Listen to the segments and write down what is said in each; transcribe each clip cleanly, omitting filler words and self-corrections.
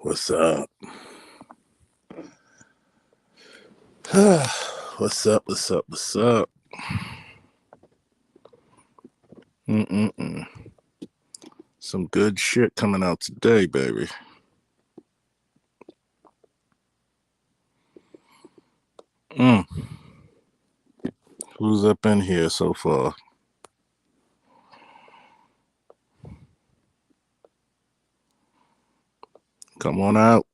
What's up? What's up? What's up? What's up? Some good shit coming out today, baby. Who's up in here so far? Come on out.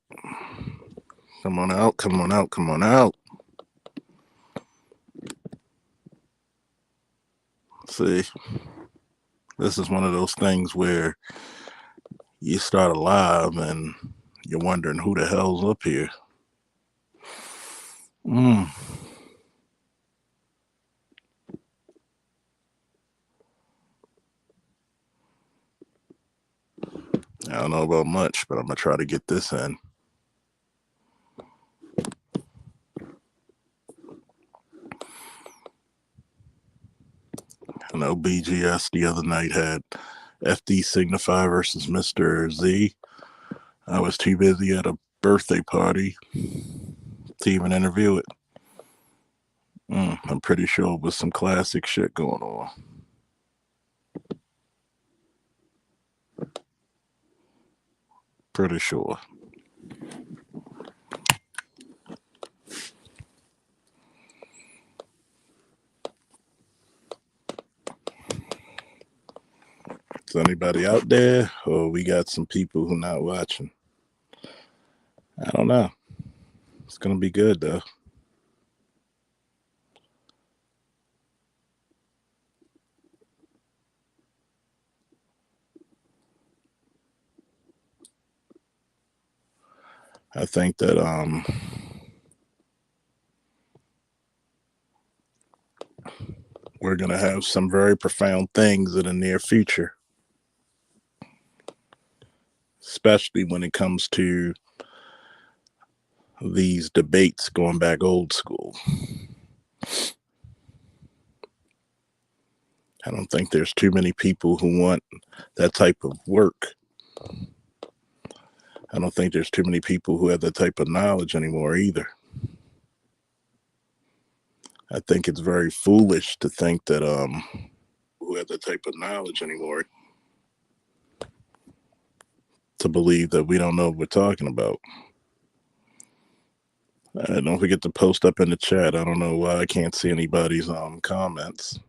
Come on out. Come on out. Come on out. See, this is one of those things where you start a live and you're wondering who the hell's up here. I don't know about much, but I'm going to try to get this in. I know BGS the other night had FD Signify versus Mr. Z. I was too busy at a birthday party to even interview it. I'm pretty sure it was some classic shit going on. Pretty sure. Is anybody out there, or we got some people who not watching? I don't know. It's gonna be good though. I think that we're gonna have some very profound things in the near future, especially when it comes to these debates going back old school. I don't think there's too many people who want that type of work. I don't think there's too many people who have that type of knowledge anymore either. I think it's very foolish to think that who have that type of knowledge anymore to believe that we don't know what we're talking about. Don't forget to post up in the chat. I don't know why I can't see anybody's comments.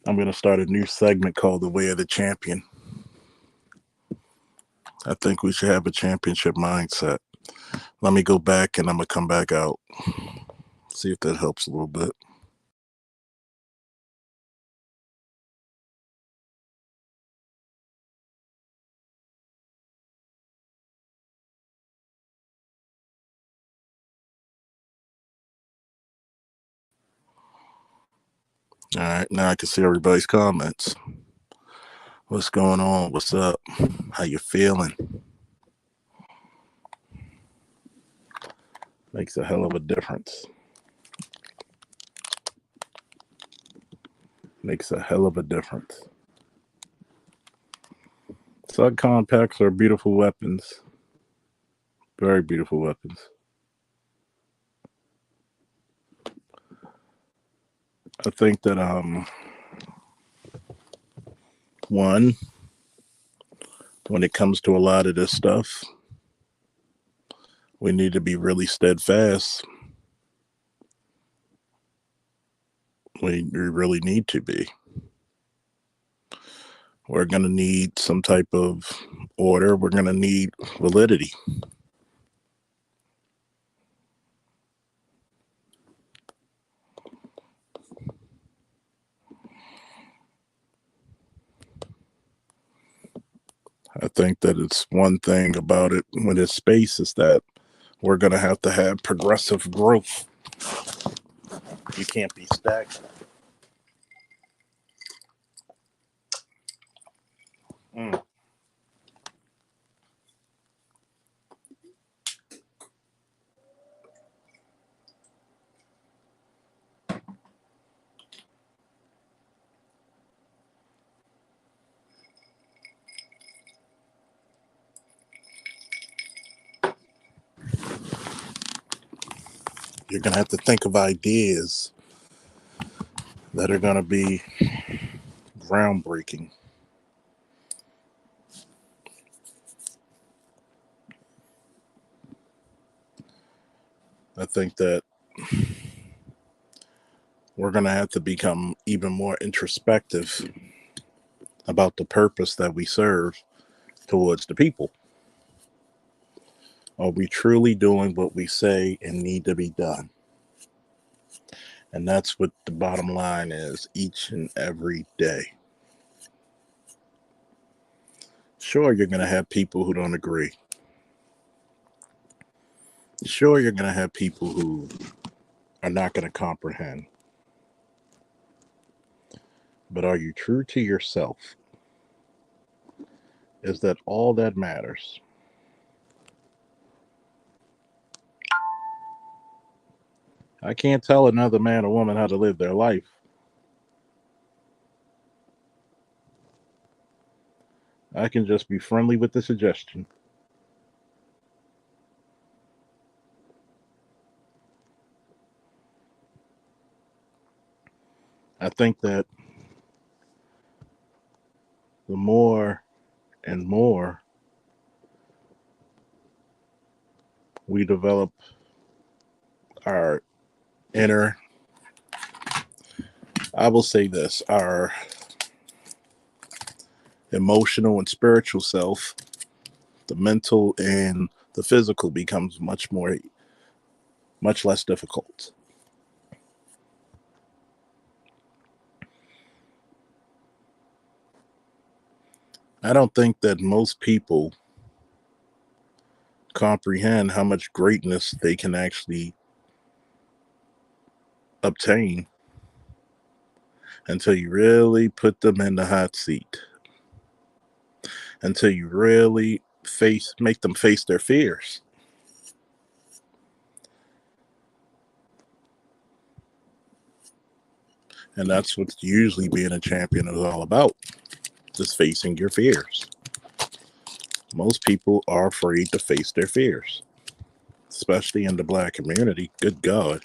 I'm going to start a new segment called The Way of the Champion. I think we should have a championship mindset. Let me go back and I'm going to come back out. See if that helps a little bit. All right, now I can see everybody's comments. What's going on? What's up? How you feeling? Makes a hell of a difference. Makes a hell of a difference. Subcompacts are beautiful weapons. Very beautiful weapons. I think that one, when it comes to a lot of this stuff, we need to be really steadfast. We really need to be. We're going to need some type of order. We're going to need validity. I think that it's one thing about it with this space is that we're going to have progressive growth. You can't be stagnant. You're going to have to think of ideas that are going to be groundbreaking. I think that we're going to have to become even more introspective about the purpose that we serve towards the people. Are we truly doing what we say and need to be done? And that's what the bottom line is each and every day. Sure, you're going to have people who don't agree. Sure, you're going to have people who are not going to comprehend. But are you true to yourself? Is that all that matters? I can't tell another man or woman how to live their life. I can just be friendly with the suggestion. I think that the more and more we develop our inner, I will say this, our emotional and spiritual self, the mental and the physical becomes much less difficult. I don't think that most people comprehend how much greatness they can actually obtain until you really put them in the hot seat, until you really make them face their fears. And that's what usually being a champion is all about, just facing your fears. Most people are afraid to face their fears, especially in the Black community. Good God.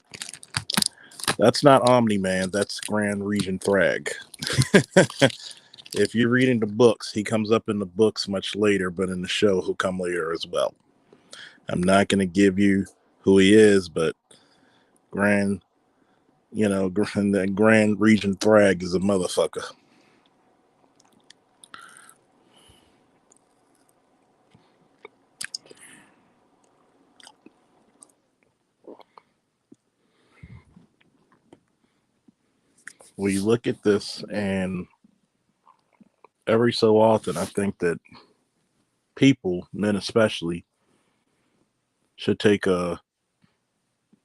That's not Omni-Man, that's Grand Regent Thrag. If you're reading the books, he comes up in the books much later, but in the show, he'll come later as well. I'm not going to give you who he is, but Grand Regent Thrag is a motherfucker. We look at this, and every so often, I think that people, men especially, should take a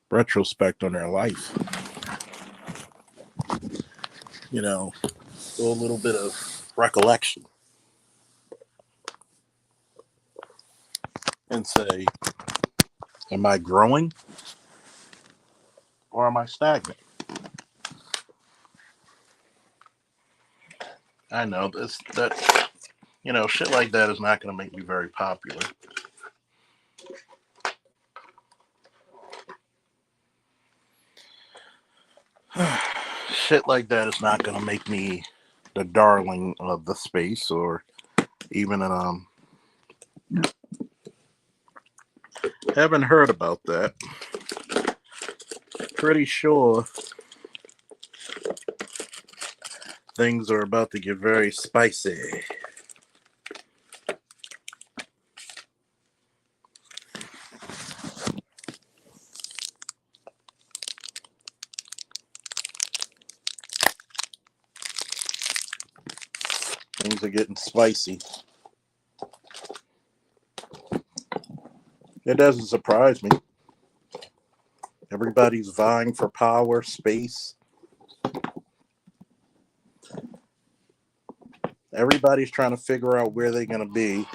retrospect on their life. You know, do a little bit of recollection and say, am I growing or am I stagnant? I know shit like that is not going to make me very popular. Shit like that is not going to make me the darling of the space, or even haven't heard about that. Pretty sure things are about to get very spicy. Things are getting spicy. It doesn't surprise me. Everybody's vying for power, space. Everybody's trying to figure out where they're going to be.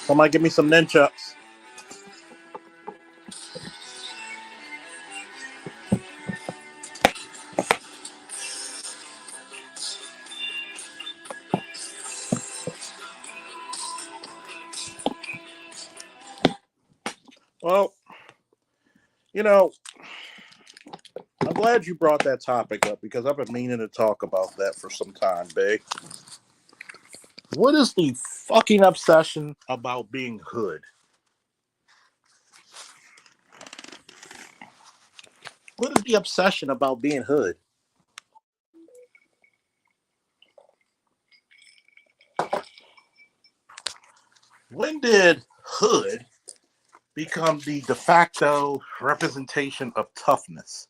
Somebody give me some nunchucks. You know, I'm glad you brought that topic up because I've been meaning to talk about that for some time, babe. What is the fucking obsession about being hood? What is the obsession about being hood? When did hood become the de facto representation of toughness?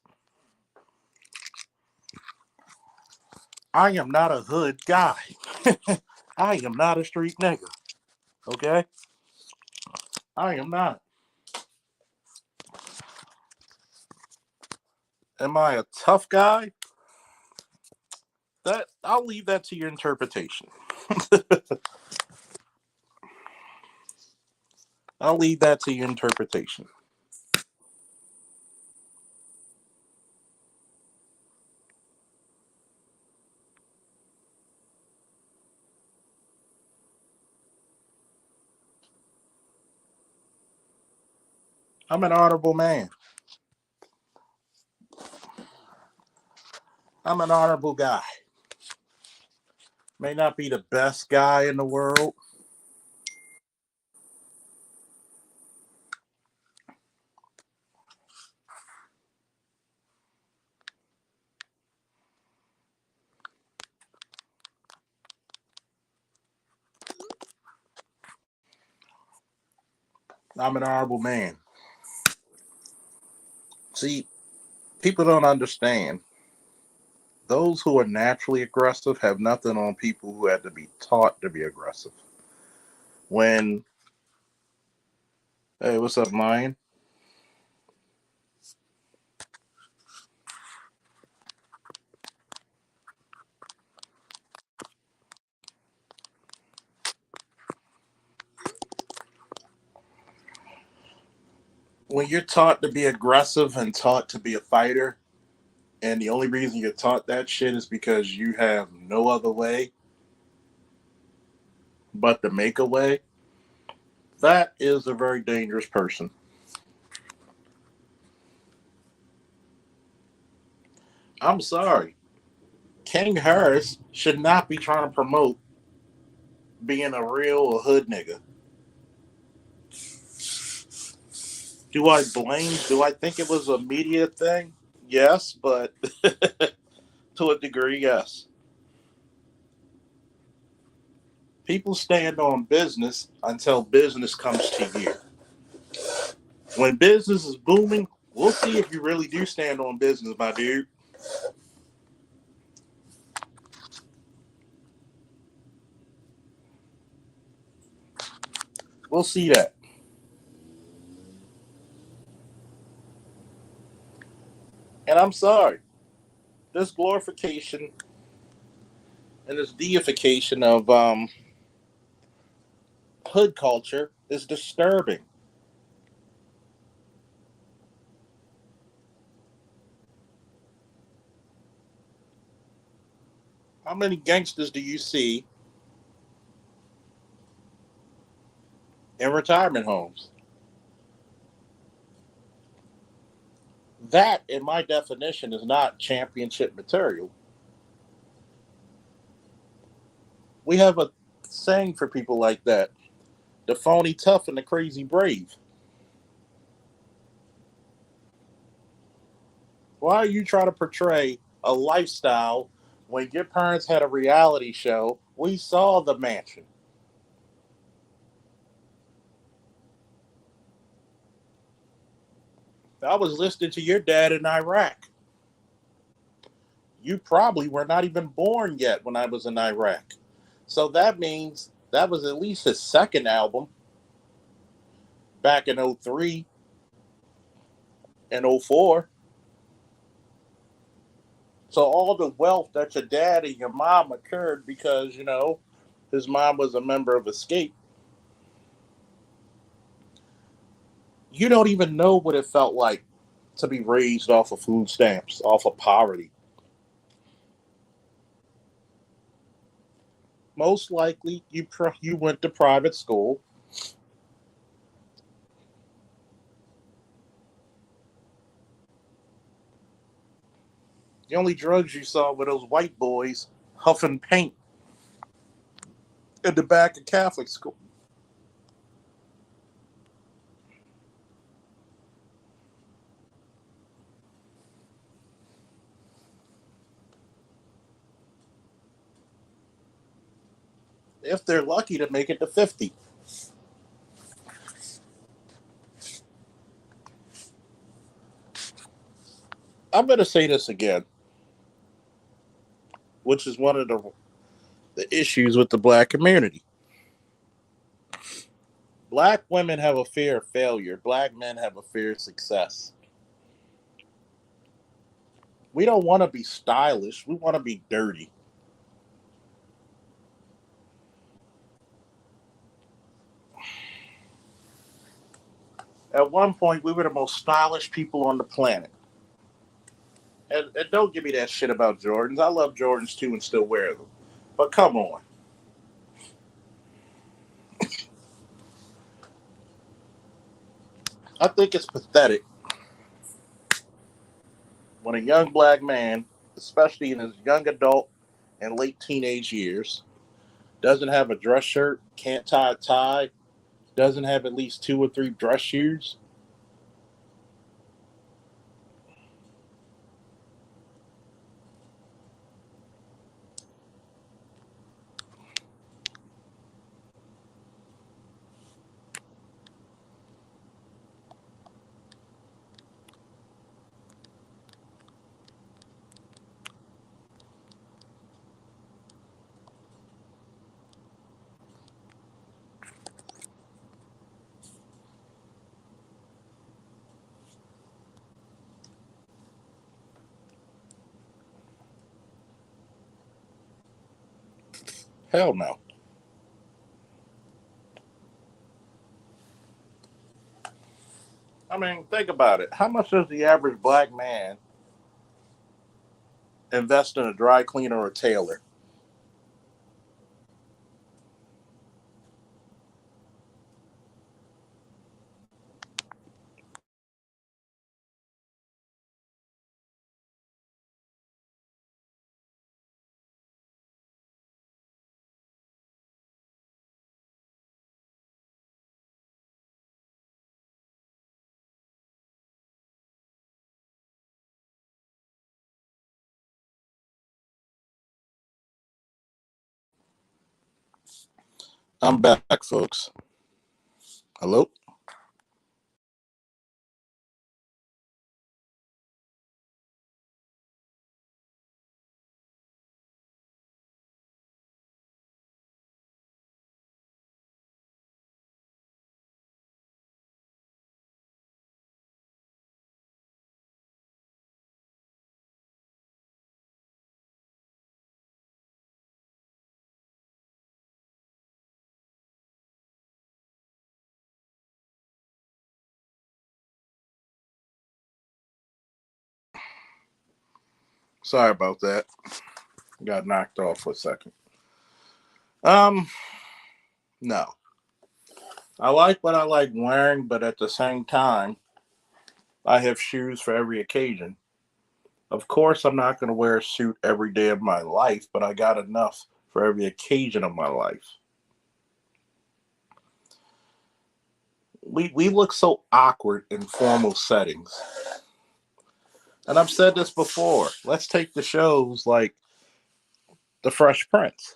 I am not a hood guy. I am not a street nigga. Okay? I am not. Am I a tough guy? That I'll leave that to your interpretation. I'll leave that to your interpretation. I'm an honorable man. I'm an honorable guy. May not be the best guy in the world. I'm an honorable man. See, people don't understand. Those who are naturally aggressive have nothing on people who had to be taught to be aggressive. When, hey, what's up, Lion? When you're taught to be aggressive and taught to be a fighter, and the only reason you're taught that shit is because you have no other way but to make a way, that is a very dangerous person. I'm sorry. King Harris should not be trying to promote being a real hood nigga. Do I think it was a media thing? Yes, but to a degree, yes. People stand on business until business comes to you. When business is booming, we'll see if you really do stand on business, my dude. We'll see that. And I'm sorry, this glorification and this deification of hood culture is disturbing. How many gangsters do you see in retirement homes? That, in my definition, is not championship material. We have a saying for people like that: the phony tough and the crazy brave. Why are you trying to portray a lifestyle when your parents had a reality show? We saw the mansion. I was listening to your dad in Iraq. You probably were not even born yet when I was in Iraq. So that means that was at least his second album back in '03 and '04. So all the wealth that your dad and your mom occurred because, his mom was a member of Escape. You don't even know what it felt like to be raised off of food stamps, off of poverty. Most likely, you went to private school. The only drugs you saw were those white boys huffing paint in the back of Catholic school. If they're lucky to make it to 50. I'm going to say this again, which is one of the issues with the black community. Black women have a fear of failure. Black men have a fear of success. We don't want to be stylish. We want to be dirty. At one point, we were the most stylish people on the planet. And don't give me that shit about Jordans. I love Jordans too and still wear them. But come on. I think it's pathetic when a young black man, especially in his young adult and late teenage years, doesn't have a dress shirt, can't tie a tie, doesn't have at least two or three dress shoes. Hell no. I mean, think about it. How much does the average black man invest in a dry cleaner or a tailor? I'm back, folks. Hello? Sorry about that. Got knocked off for a second. Um, no. I like what I like wearing, but at the same time, I have shoes for every occasion. Of course, I'm not going to wear a suit every day of my life, but I got enough for every occasion of my life. We look so awkward in formal settings. And I've said this before. Let's take the shows like The Fresh Prince.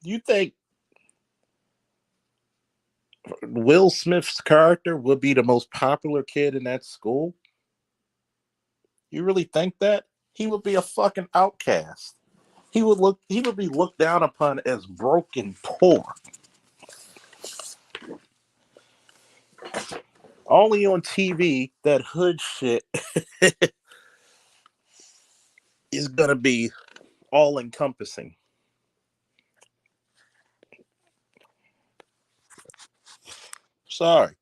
You think Will Smith's character would be the most popular kid in that school? You really think that? He would be a fucking outcast. He would be looked down upon as broken poor. Only on TV that hood shit is gonna be all encompassing. Sorry.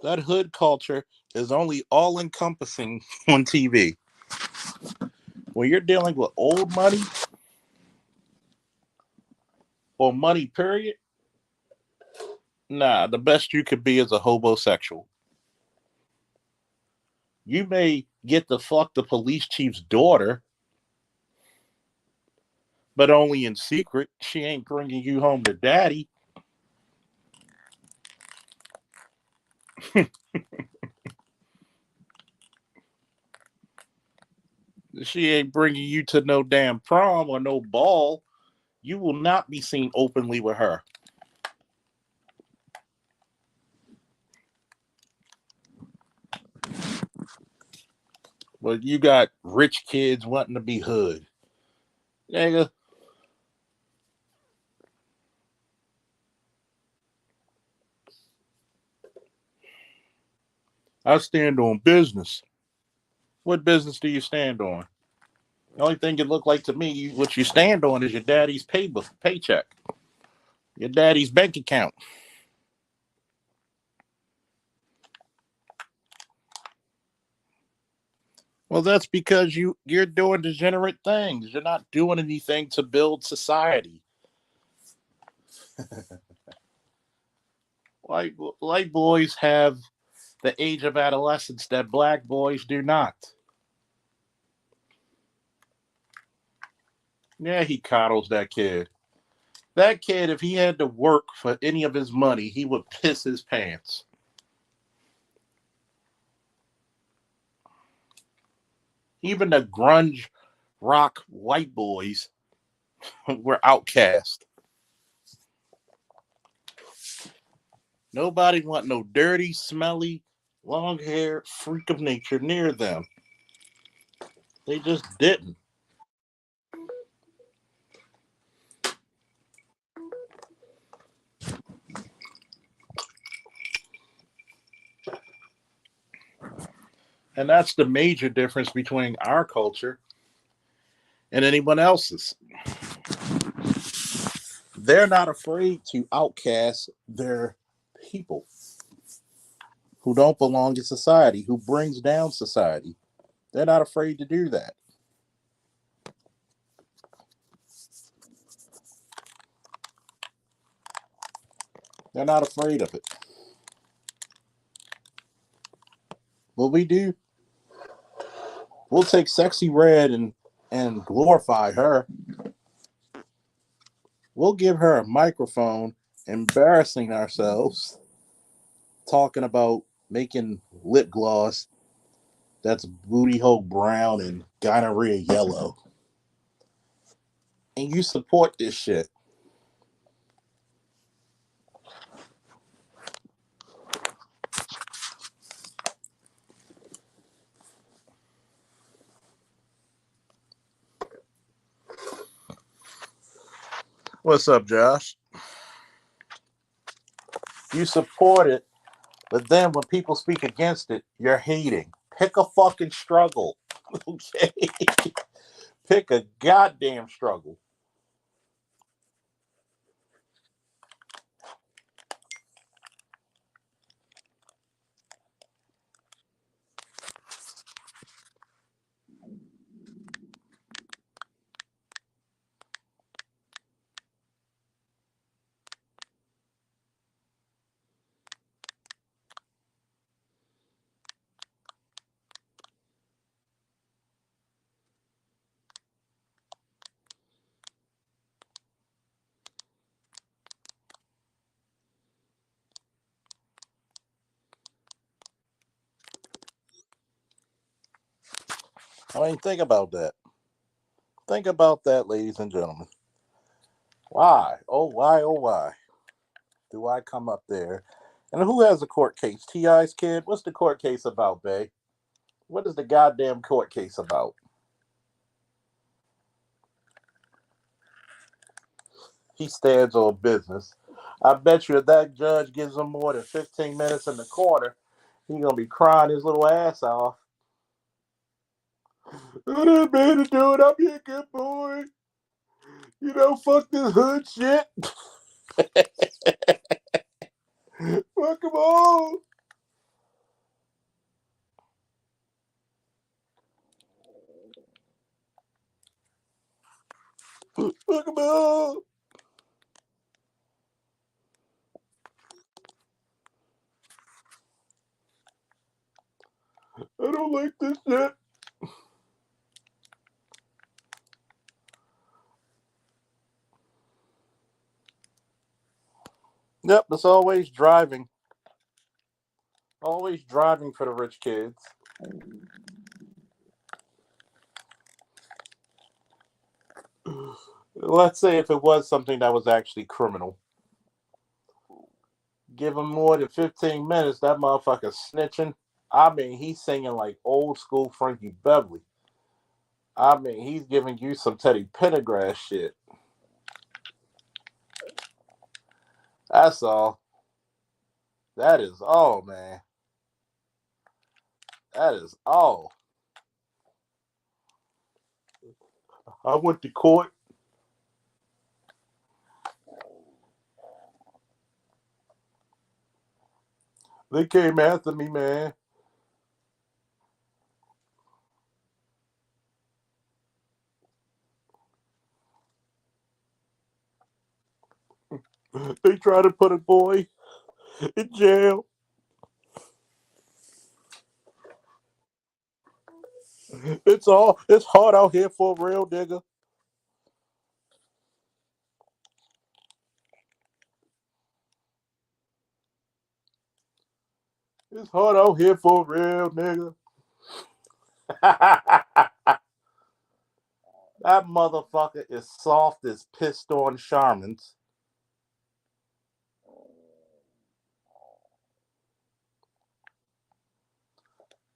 That hood culture is only all encompassing on TV. When you're dealing with old money or money period, nah, the best you could be is a homosexual. You may get to fuck the police chief's daughter, but only in secret. She ain't bringing you home to daddy. She ain't bringing you to no damn prom or no ball. You will not be seen openly with her. But you got rich kids wanting to be hood. Nigga, I stand on business. What business do you stand on? The only thing it look like to me, what you stand on is your daddy's paycheck, your daddy's bank account. Well, that's because you're doing degenerate things. You're not doing anything to build society. White boys have the age of adolescence that black boys do not. Yeah, he coddles that kid. That kid, if he had to work for any of his money, he would piss his pants. Even the grunge rock white boys were outcast. Nobody want no dirty, smelly, long hair freak of nature near them. They just didn't. And that's the major difference between our culture and anyone else's. They're not afraid to outcast their people who don't belong in society, who brings down society. They're not afraid to do that. They're not afraid of it. What we do, we'll take Sexy Red and glorify her. We'll give her a microphone, embarrassing ourselves, talking about making lip gloss that's booty hole brown and gonorrhea yellow. And you support this shit. What's up, Josh? You support it, but then when people speak against it, you're hating. Pick a fucking struggle. Okay? Pick a goddamn struggle. I mean, think about that. Think about that, ladies and gentlemen. Why? Oh, why do I come up there? And who has a court case? T.I.'s kid? What's the court case about, babe? What is the goddamn court case about? He stands on business. I bet you if that judge gives him more than 15 minutes in the corner, he's going to be crying his little ass off. I didn't mean to do it. I'm your good boy. You know, fuck this hood shit. Fuck them all. Fuck them all. I don't like this shit. Yep, it's always driving. Always driving for the rich kids. Let's say if it was something that was actually criminal. Give him more than 15 minutes, that motherfucker snitching. I mean, he's singing like old school Frankie Beverly. I mean, he's giving you some Teddy Pendergrass shit. That's all. That is all, man. That is all. I went to court. They came after me, man. They tried to put a boy in jail. It's hard out here for a real nigga. It's hard out here for a real nigga. That motherfucker is soft as pissed on Charmins.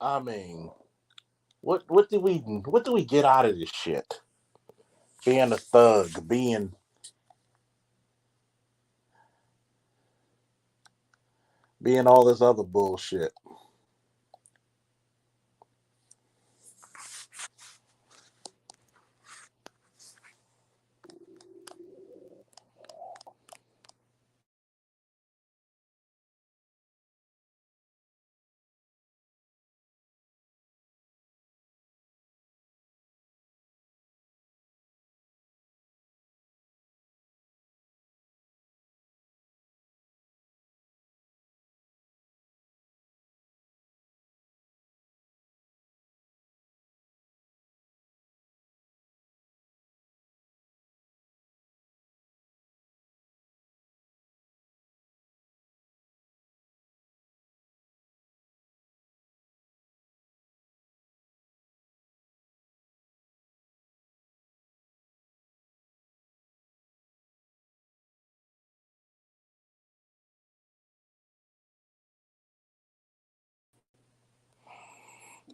I mean, what do we get out of this shit? Being a thug, being all this other bullshit.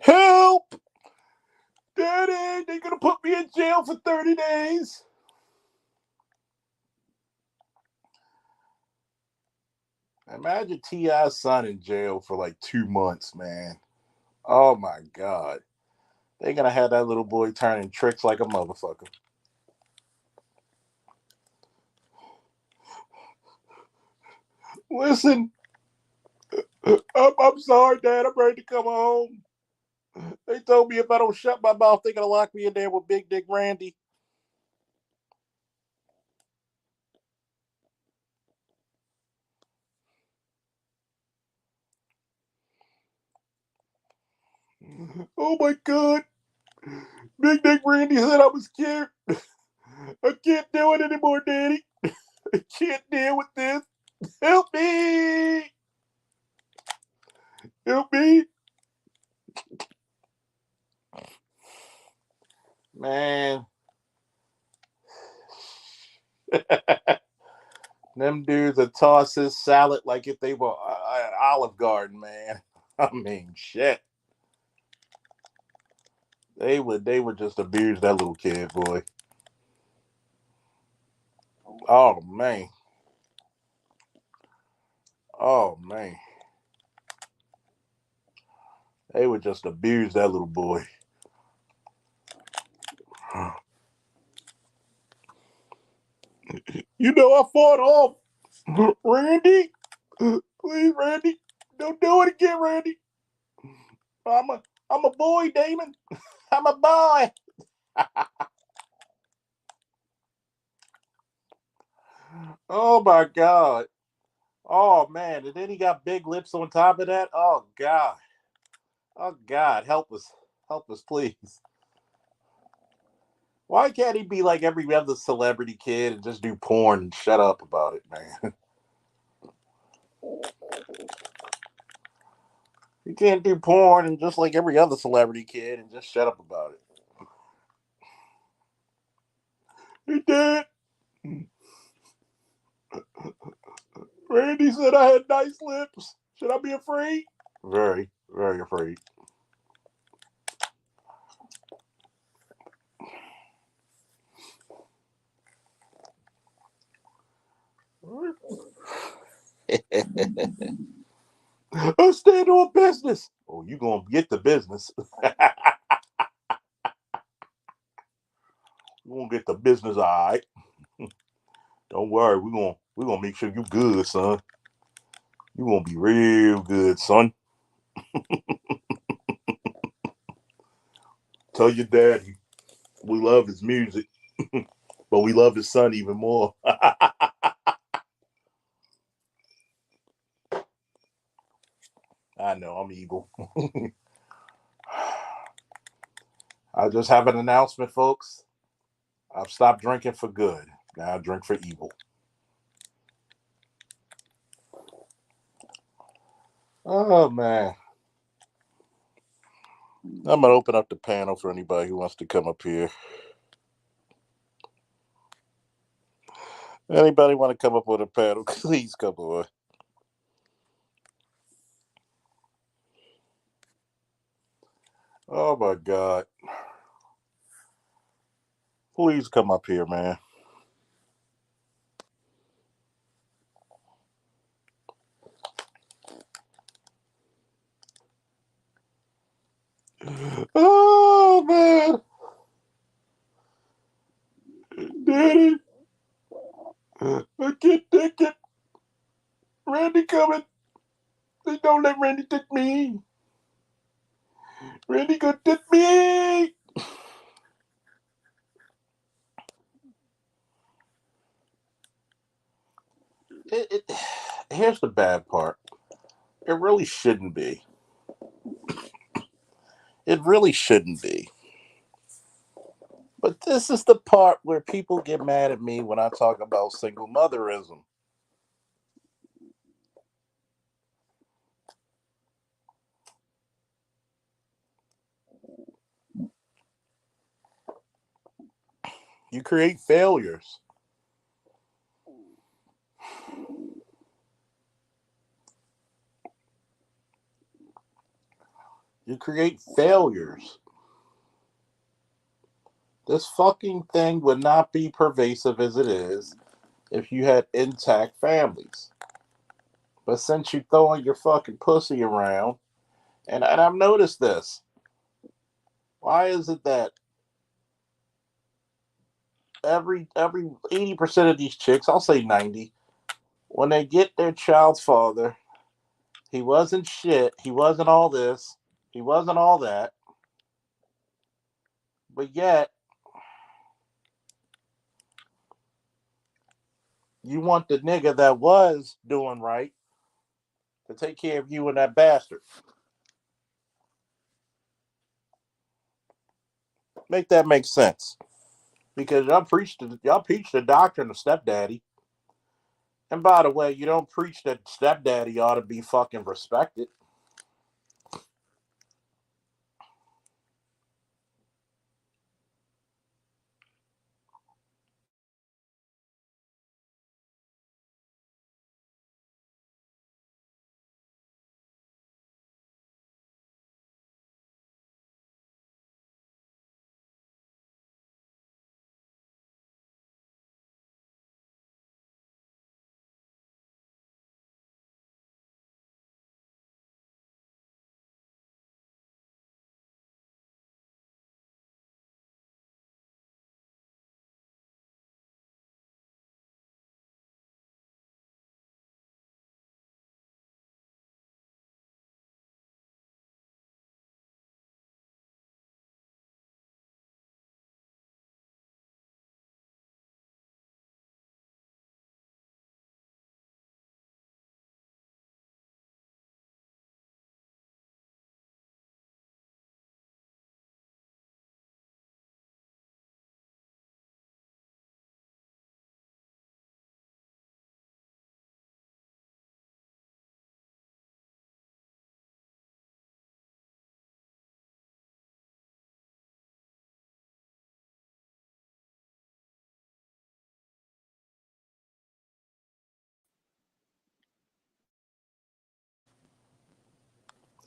Help! Daddy, they're gonna put me in jail for 30 days. Imagine T.I.'s son in jail for like 2 months, man. Oh my God. They're gonna have that little boy turning tricks like a motherfucker. Listen, I'm sorry, Dad. I'm ready to come home. They told me if I don't shut my mouth, they're gonna lock me in there with Big Dick Randy. Oh my God. Big Dick Randy said I was scared. I can't do it anymore, Daddy. I can't deal with this. Help me! Help me! Man, them dudes would toss his salad like if they were an Olive Garden, man. I mean, shit. They would just abuse that little kid, boy. Oh man. Oh man. They would just abuse that little boy. You know I fought off. Randy, please, Randy, don't do it again, Randy. I'm a I'm a boy, Damon. I'm a boy. Oh my God. Oh man, and then he got big lips on top of that. Oh God. Oh God, help us, please. Why can't he be like every other celebrity kid and just do porn and shut up about it, man? He can't do porn and just like every other celebrity kid and just shut up about it. He did. Randy said I had nice lips. Should I be afraid? Very, very afraid. I'm staying on business. Oh, you gonna get the business. You gonna get the business, all right. Don't worry, we gonna make sure you good, son. You gonna be real good, son. Tell your daddy we love his music, but we love his son even more. I know I'm evil. I just have an announcement, folks. I've stopped drinking for good. Now I drink for evil. Oh man. I'm gonna open up the panel for anybody who wants to come up here. Anybody want to come up with a panel? Please come on. Oh my God. Please come up here, man. Oh man. Daddy. I can't take it. Randy coming. They don't let Randy take me. Randy gonna take me. It, here's the bad part. It really shouldn't be. It really shouldn't be. But this is the part where people get mad at me when I talk about single motherism. You create failures. You create failures. This fucking thing would not be pervasive as it is if you had intact families. But since you throwing your fucking pussy around, and I've noticed this, why is it that every 80% of these chicks, I'll say 90, when they get their child's father, he wasn't shit, he wasn't all this, he wasn't all that, but yet you want the nigga that was doing right to take care of you and that bastard. Make that make sense. Because y'all preach the doctrine of stepdaddy. And by the way, you don't preach that stepdaddy ought to be fucking respected.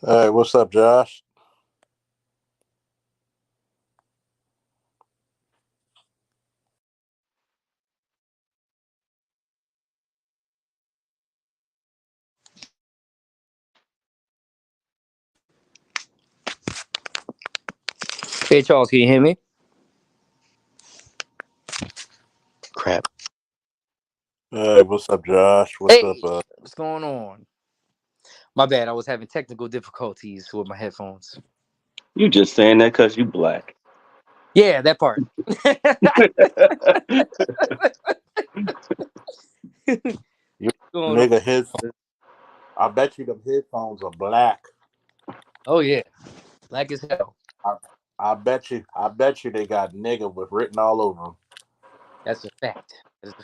Hey, what's up, Josh? Hey Charles, can you hear me? Crap. Hey, what's up, Josh? What's up? Hey, what's going on? My bad, I was having technical difficulties with my headphones. You just saying that because you black. Yeah, that part. You Going on? nigga headphones. I bet you them headphones are black. Oh yeah, black as hell. I, I bet you they got nigga with written all over them. That's a fact. That is a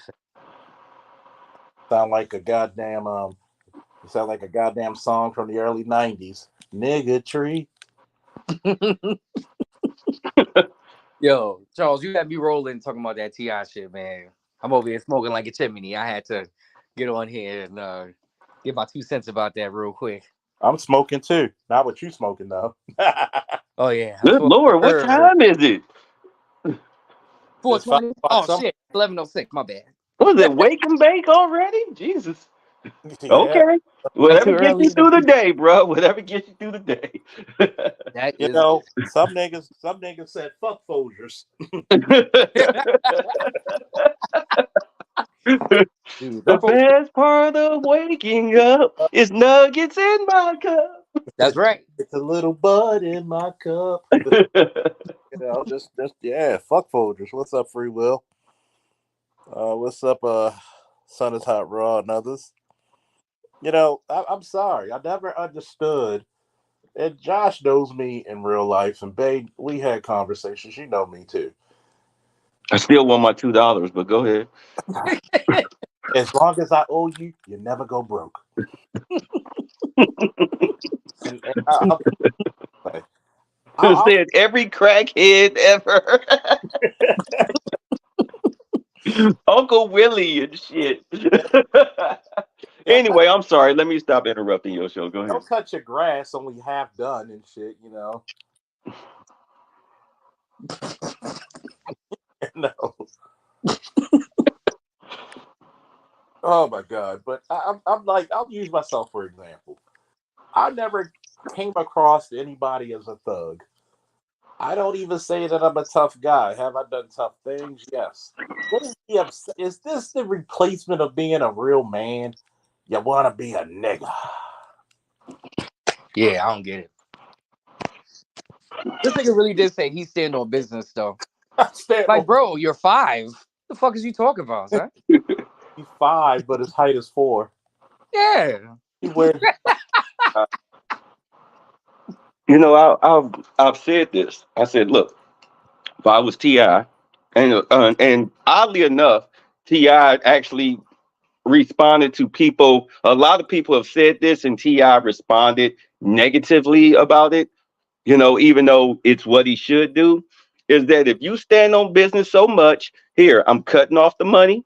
Sound like a goddamn You sound like a goddamn song from the early '90s. Nigga tree. fact. Yo, Charles, you had me rolling talking about that Ti shit, man. I'm over here smoking like a chimney. I had to get on here and get my 2 cents about that real quick. I'm smoking too. Not what you smoking though. Oh yeah, I'm Good smoking the Lord, what herb. time is it? It's 420. 5 o'clock Oh something. shit, 11:06. My bad. Was it wake and bake already? Jesus. Yeah. Okay. Ain't Whatever too gets early you in the through the morning. day, bro. Whatever gets you through the day. That You is know, some niggas said fuck Folgers. dude. The Them folks. best part of waking up is nuggets in my cup. That's right. It's a little bud in my cup. Just yeah, fuck Folgers. What's up, Free Will? What's up, Sun is Hot Raw and others? I'm sorry. I never understood. And Josh knows me in real life, and babe, we had conversations. You know me too. I still want my $2, but go ahead. As long as I owe you, you never go broke. And I'll put it this way. I'll Said every crackhead ever. Uncle Willie and shit. don't cut Anyway, I'm sorry. Let me stop interrupting your show. Go ahead. don't cut your grass only half done and shit. No. Oh my god. But I'm like, I'll use myself for example. I never came across anybody as a thug. I don't even say that I'm a tough guy. Have I done tough things? Yes. What is the is this the replacement of being a real man? You want to be a nigga? Yeah, I don't get it. This nigga really did say he stand on business though. I stand Like, on bro, you're 5. The fuck is you talking about, son? he's 5, but his height is 4. Yeah. He wears. You know, I've said this. I said, look, if I was Ti, and oddly enough, Ti actually responded to people. A lot of people have said this, and Ti responded negatively about it. You know, even though it's what he should do, is that if you stand on business so much, here I'm cutting off the money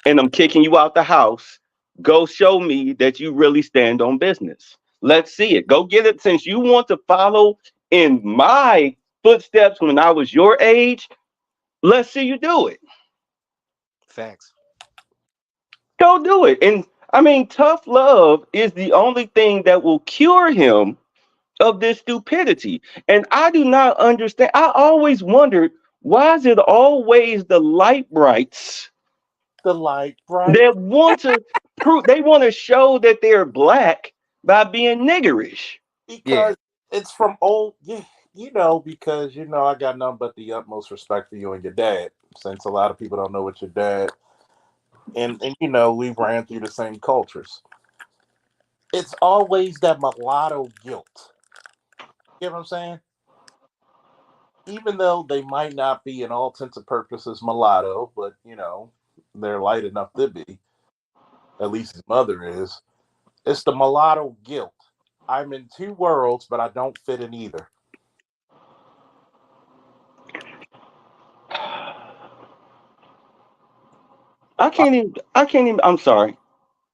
and I'm kicking you out the house. Go show me that you really stand on business. Let's see it. Go get it. Since you want to follow in my footsteps when I was your age, let's see you do it. Facts. Go do it. And I mean, tough love is the only thing that will cure him of this stupidity. And I do not understand. I always wondered, why is it always the light brights The light bright that want to prove, they want to show that they're black by being niggerish? Yeah. because it's from old. Yeah, because I got nothing but the utmost respect for you and your dad. Since a lot of people don't know what your dad and we ran through the same cultures. It's always that mulatto guilt. You know what I'm saying? Even though they might not be in all intents and purposes mulatto, but they're light enough to be. At least his mother is. It's the mulatto guilt. I'm in two worlds, but I don't fit in either. I can't even, I'm sorry,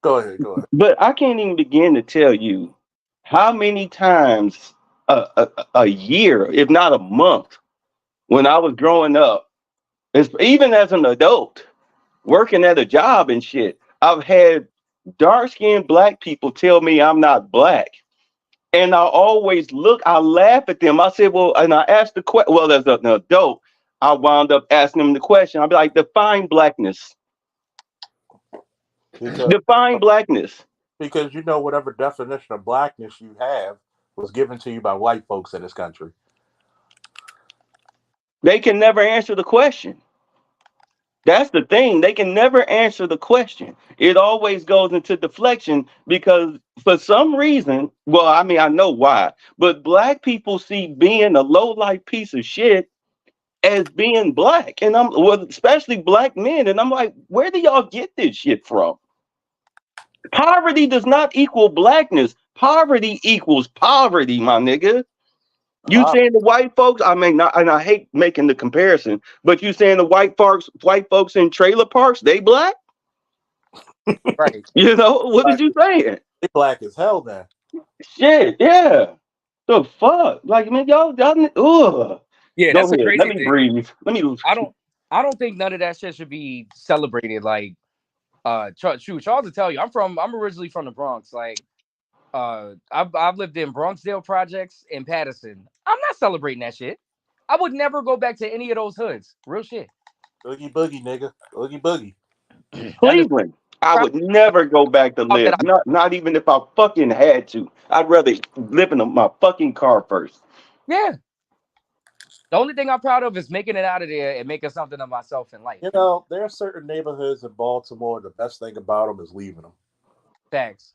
Go ahead, go ahead. but I can't even begin to tell you how many times a year, if not a month, when I was growing up, even as an adult, working at a job and shit, I've had dark skinned black people tell me I'm not black. And I laugh at them. I said, well, and I asked the question, well, as an adult, I wound up asking them the question. I'd be like, define blackness. because Define blackness. because you know whatever definition of blackness you have was given to you by white folks in this country. They can never answer the question. That's the thing. They can never answer the question. It always goes into deflection because for some reason, well, I mean, I know why, but black people see being a low life piece of shit as being black. And especially black men. And I'm like, where do y'all get this shit from? Poverty does not equal blackness. Poverty equals poverty, my nigga. You Uh, saying the white folks? I mean, not, and I hate making the comparison, but you saying the white folks in trailer parks, they black? Right. You know what is black, you saying? they black as hell now. Shit, yeah. The fuck, like man, y'all. Ugh. Yeah, Go that's a ahead. Let crazy me thing. breathe. Let me. I don't I don't think none of that shit should be celebrated. Like shoot, Charles will tell you, I'm originally from the Bronx. Like I've lived in Bronxdale projects in Patterson. I'm not celebrating that shit. I would never go back to any of those hoods. Real shit. Oogie boogie, nigga. Oogie boogie. That is Cleveland. I probably would never go back to stuff that live. Not even if I fucking had to. I'd rather live in my fucking car first. yeah. The only thing I'm proud of is making it out of there and making something of myself in life. You know, there are certain neighborhoods in Baltimore. The best thing about them is leaving them. Thanks.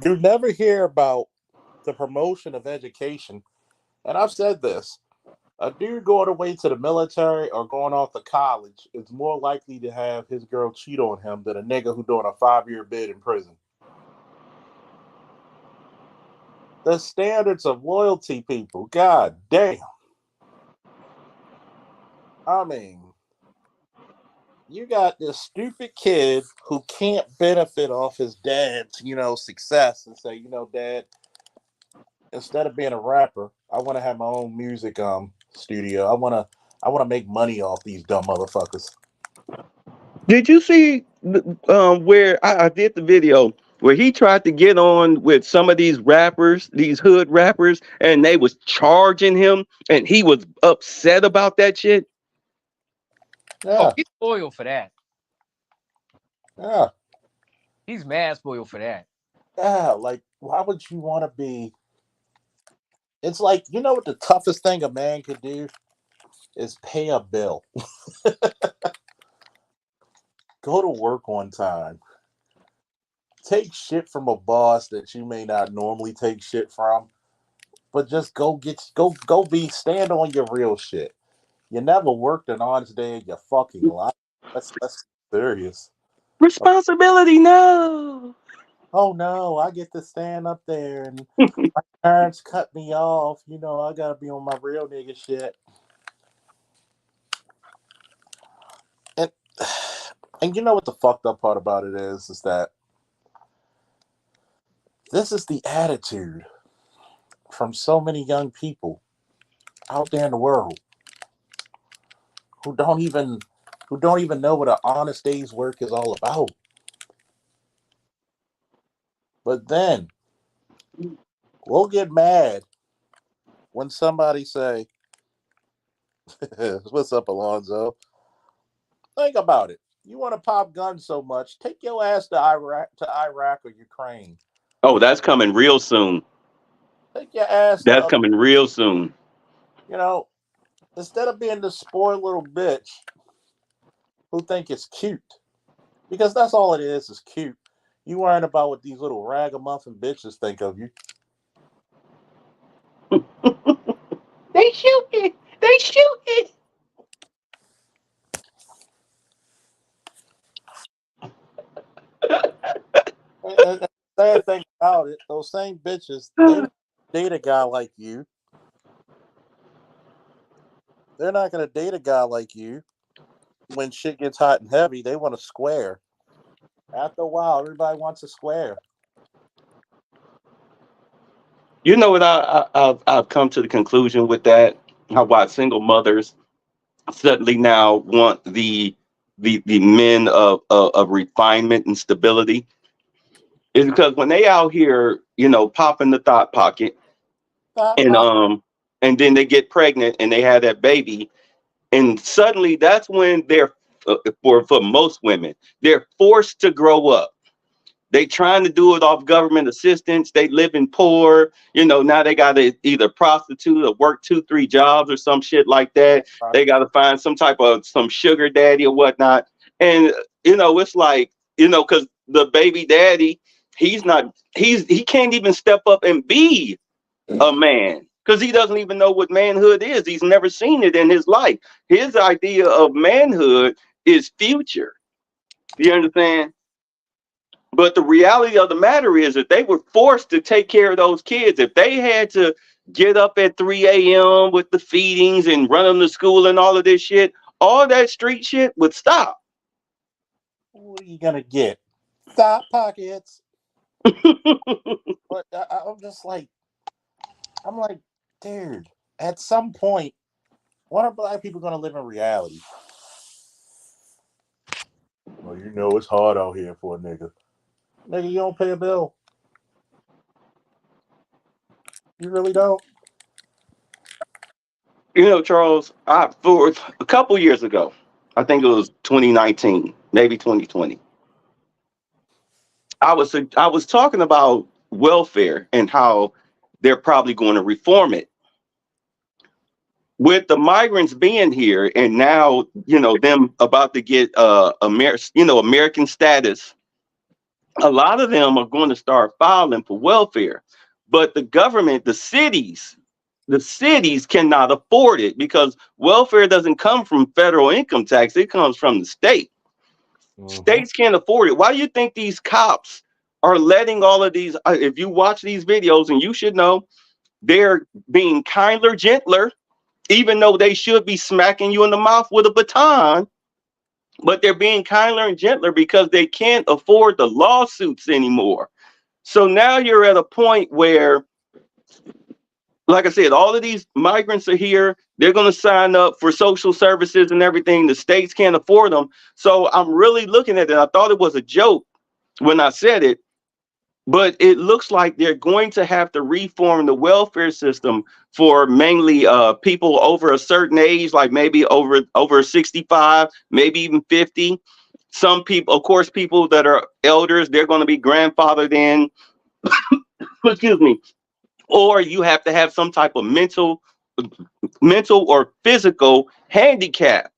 You never hear about the promotion of education. And I've said this. A dude going away to the military or going off to college is more likely to have his girl cheat on him than a nigga who doing a 5-year bid in prison. The standards of loyalty, people. God damn. I mean, you got this stupid kid who can't benefit off his dad's, success and say, Dad, instead of being a rapper, I want to have my own music studio. I want to make money off these dumb motherfuckers. Did you see where I did the video where he tried to get on with some of these rappers, these hood rappers, and they was charging him, and he was upset about that shit? Oh, Yeah, he's spoiled for that. yeah, He's mad spoiled for that. yeah. Like, why would you want to be? It's like, what the toughest thing a man could do is pay a bill. Go to work on time. Take shit from a boss that you may not normally take shit from, but just go stand on your real shit. You never worked an honest day in your fucking life. That's serious. Responsibility, no. Oh no, I get to stand up there and my parents cut me off. I gotta be on my real nigga shit. And and you know what the fucked up part about it is that this is the attitude from so many young people out there in the world who don't even know what an honest day's work is all about. But then we'll get mad when somebody say, "What's up, Alonzo?" Think about it. You want to pop guns so much, take your ass to Iraq or Ukraine. Oh, that's coming real soon. Take your ass That's to, coming real soon. you know, instead of being the spoiled little bitch who think it's cute, because that's all it is cute. You worrying about what these little ragamuffin bitches think of you. They shoot it. They shoot it. And the sad thing about it, those same bitches, they don't date a guy like you. They're not going to date a guy like you when shit gets hot and heavy. They want a square. After a while, everybody wants a square. You know what I've come to the conclusion with that? How why single mothers suddenly now want the men of refinement and stability is because when they out here, popping the thought pocket and and then they get pregnant and they have that baby, and suddenly that's when they're for most women, they're forced to grow up. They trying to do it off government assistance. They living poor. Now they got to either prostitute or work 2, 3 jobs or some shit like that. They got to find some type of some sugar daddy or whatnot. And it's like, because the baby daddy, he can't even step up and be a man because he doesn't even know what manhood is. He's never seen it in his life. His idea of manhood is future. You understand? But the reality of the matter is that they were forced to take care of those kids. If they had to get up at 3 a.m. with the feedings and run them to school and all of this shit, all that street shit would stop. What are you gonna get? Thought pockets. But I'm just like, dude, at some point, when are black people gonna live in reality? Well, it's hard out here for a nigga. Nigga, you don't pay a bill. You really don't. Charles, for a couple years ago, I think it was 2019, maybe 2020. I was talking about welfare and how they're probably going to reform it. With the migrants being here and now, them about to get American status, a lot of them are going to start filing for welfare. But the government, the cities cannot afford it because welfare doesn't come from federal income tax. It comes from the state. States can't afford it. Why do you think these cops are letting all of these, if you watch these videos, and you should know, they're being kinder, gentler, even though they should be smacking you in the mouth with a baton, but they're being kinder and gentler because they can't afford the lawsuits anymore. So now you're at a point where, like I said, all of these migrants are here. They're going to sign up for social services and everything. The states can't afford them. So I'm really looking at it. I thought it was a joke when I said it, but it looks like they're going to have to reform the welfare system for mainly people over a certain age, like maybe over 65, maybe even 50. Some people, of course, people that are elders, they're going to be grandfathered in. Excuse me. Or you have to have some type of mental or physical handicap.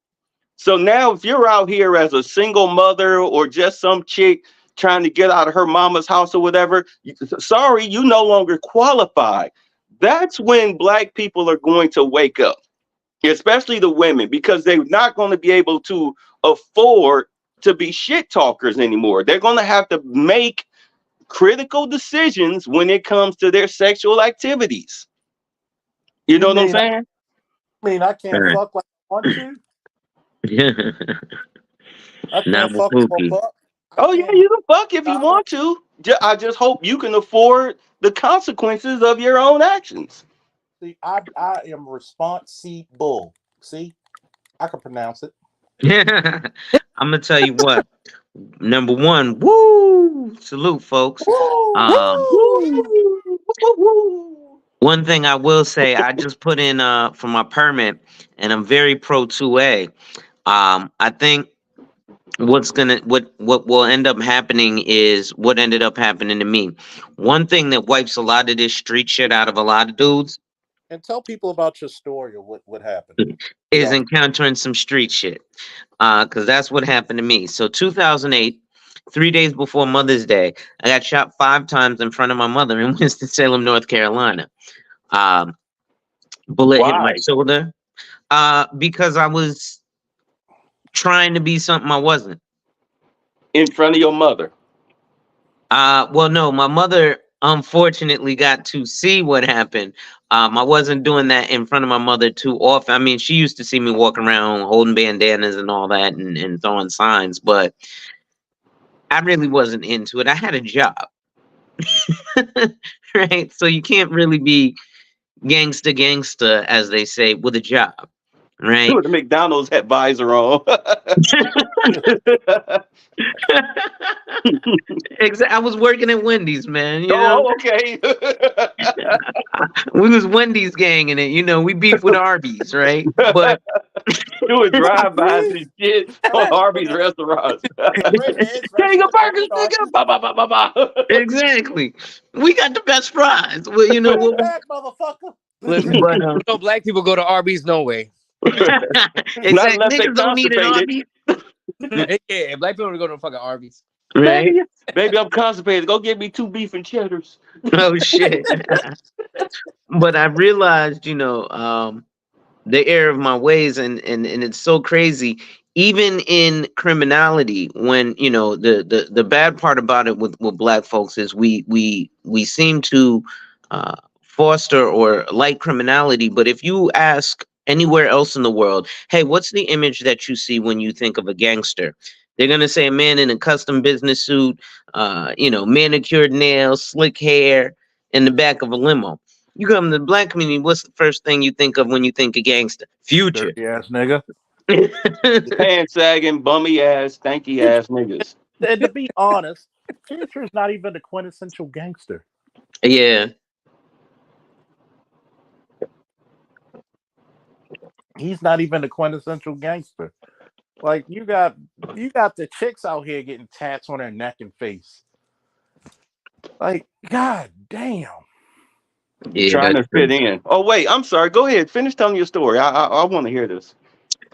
So now if you're out here as a single mother or just some chick trying to get out of her mama's house or whatever, sorry, you no longer qualify. That's when black people are going to wake up, especially the women, because they're not going to be able to afford to be shit talkers anymore. They're going to have to make critical decisions when it comes to their sexual activities. You know what I'm saying? I mean, I can't fuck like I want to. I can't fuck for a buck. Oh yeah, you can fuck if you want to. I just hope you can afford the consequences of your own actions. See, I am responsible. See, I can pronounce it. I'm gonna tell you what. Number one, woo! Salute, folks. One thing I will say, I just put in for my permit, and I'm very pro 2A. I think what will end up happening is what ended up happening to me. One thing that wipes a lot of this street shit out of a lot of dudes. And tell people about your story or what happened. Is encountering some street shit. Because that's what happened to me. So 2008, 3 days before Mother's Day, I got shot 5 times in front of my mother in Winston-Salem, North Carolina. Bullet hit my shoulder. Because I was trying to be something I wasn't. In front of your mother? Well, no, my mother unfortunately got to see what happened. I wasn't doing that in front of my mother too often. I mean, she used to see me walking around holding bandanas and all that and throwing signs, but I really wasn't into it. I had a job. Right? So you can't really be gangster, as they say, with a job, right? With the McDonald's hat visor on. I was working at Wendy's, man. You know, Oh, okay. we was Wendy's gang in it. You know, we beef with Arby's, right? But Doing drive-bys and shit on Harvey's restaurants. King of burgers, nigga. Ba, ba, ba, ba, ba. exactly, we got the best fries. Well, you know what? back, motherfucker. Listen, But no black people go to Arby's, no way. exactly, unless they niggas don't need an constipated. Yeah, if black people go to fucking Arby's. right? Baby, I'm constipated. Go get me 2 beef and cheddars. Oh shit! But I realized, the error of my ways, and it's so crazy. Even in criminality, when the bad part about it with black folks is we seem to foster or like criminality, but if you ask anywhere else in the world, hey, what's the image that you see when you think of a gangster? They're gonna say a man in a custom business suit, manicured nails, slick hair, in the back of a limo. You come to the black community, what's the first thing you think of when you think of gangster? Future. Dirty ass nigga. Pants sagging, bummy ass, stanky ass niggas. And to be honest, Future is not even the quintessential gangster. Yeah. He's not even the quintessential gangster. Like you got the chicks out here getting tats on their neck and face. Like, god damn. Yeah, Trying to that's true. fit in. Oh, wait, I'm sorry. Go ahead. Finish telling your story. I want to hear this.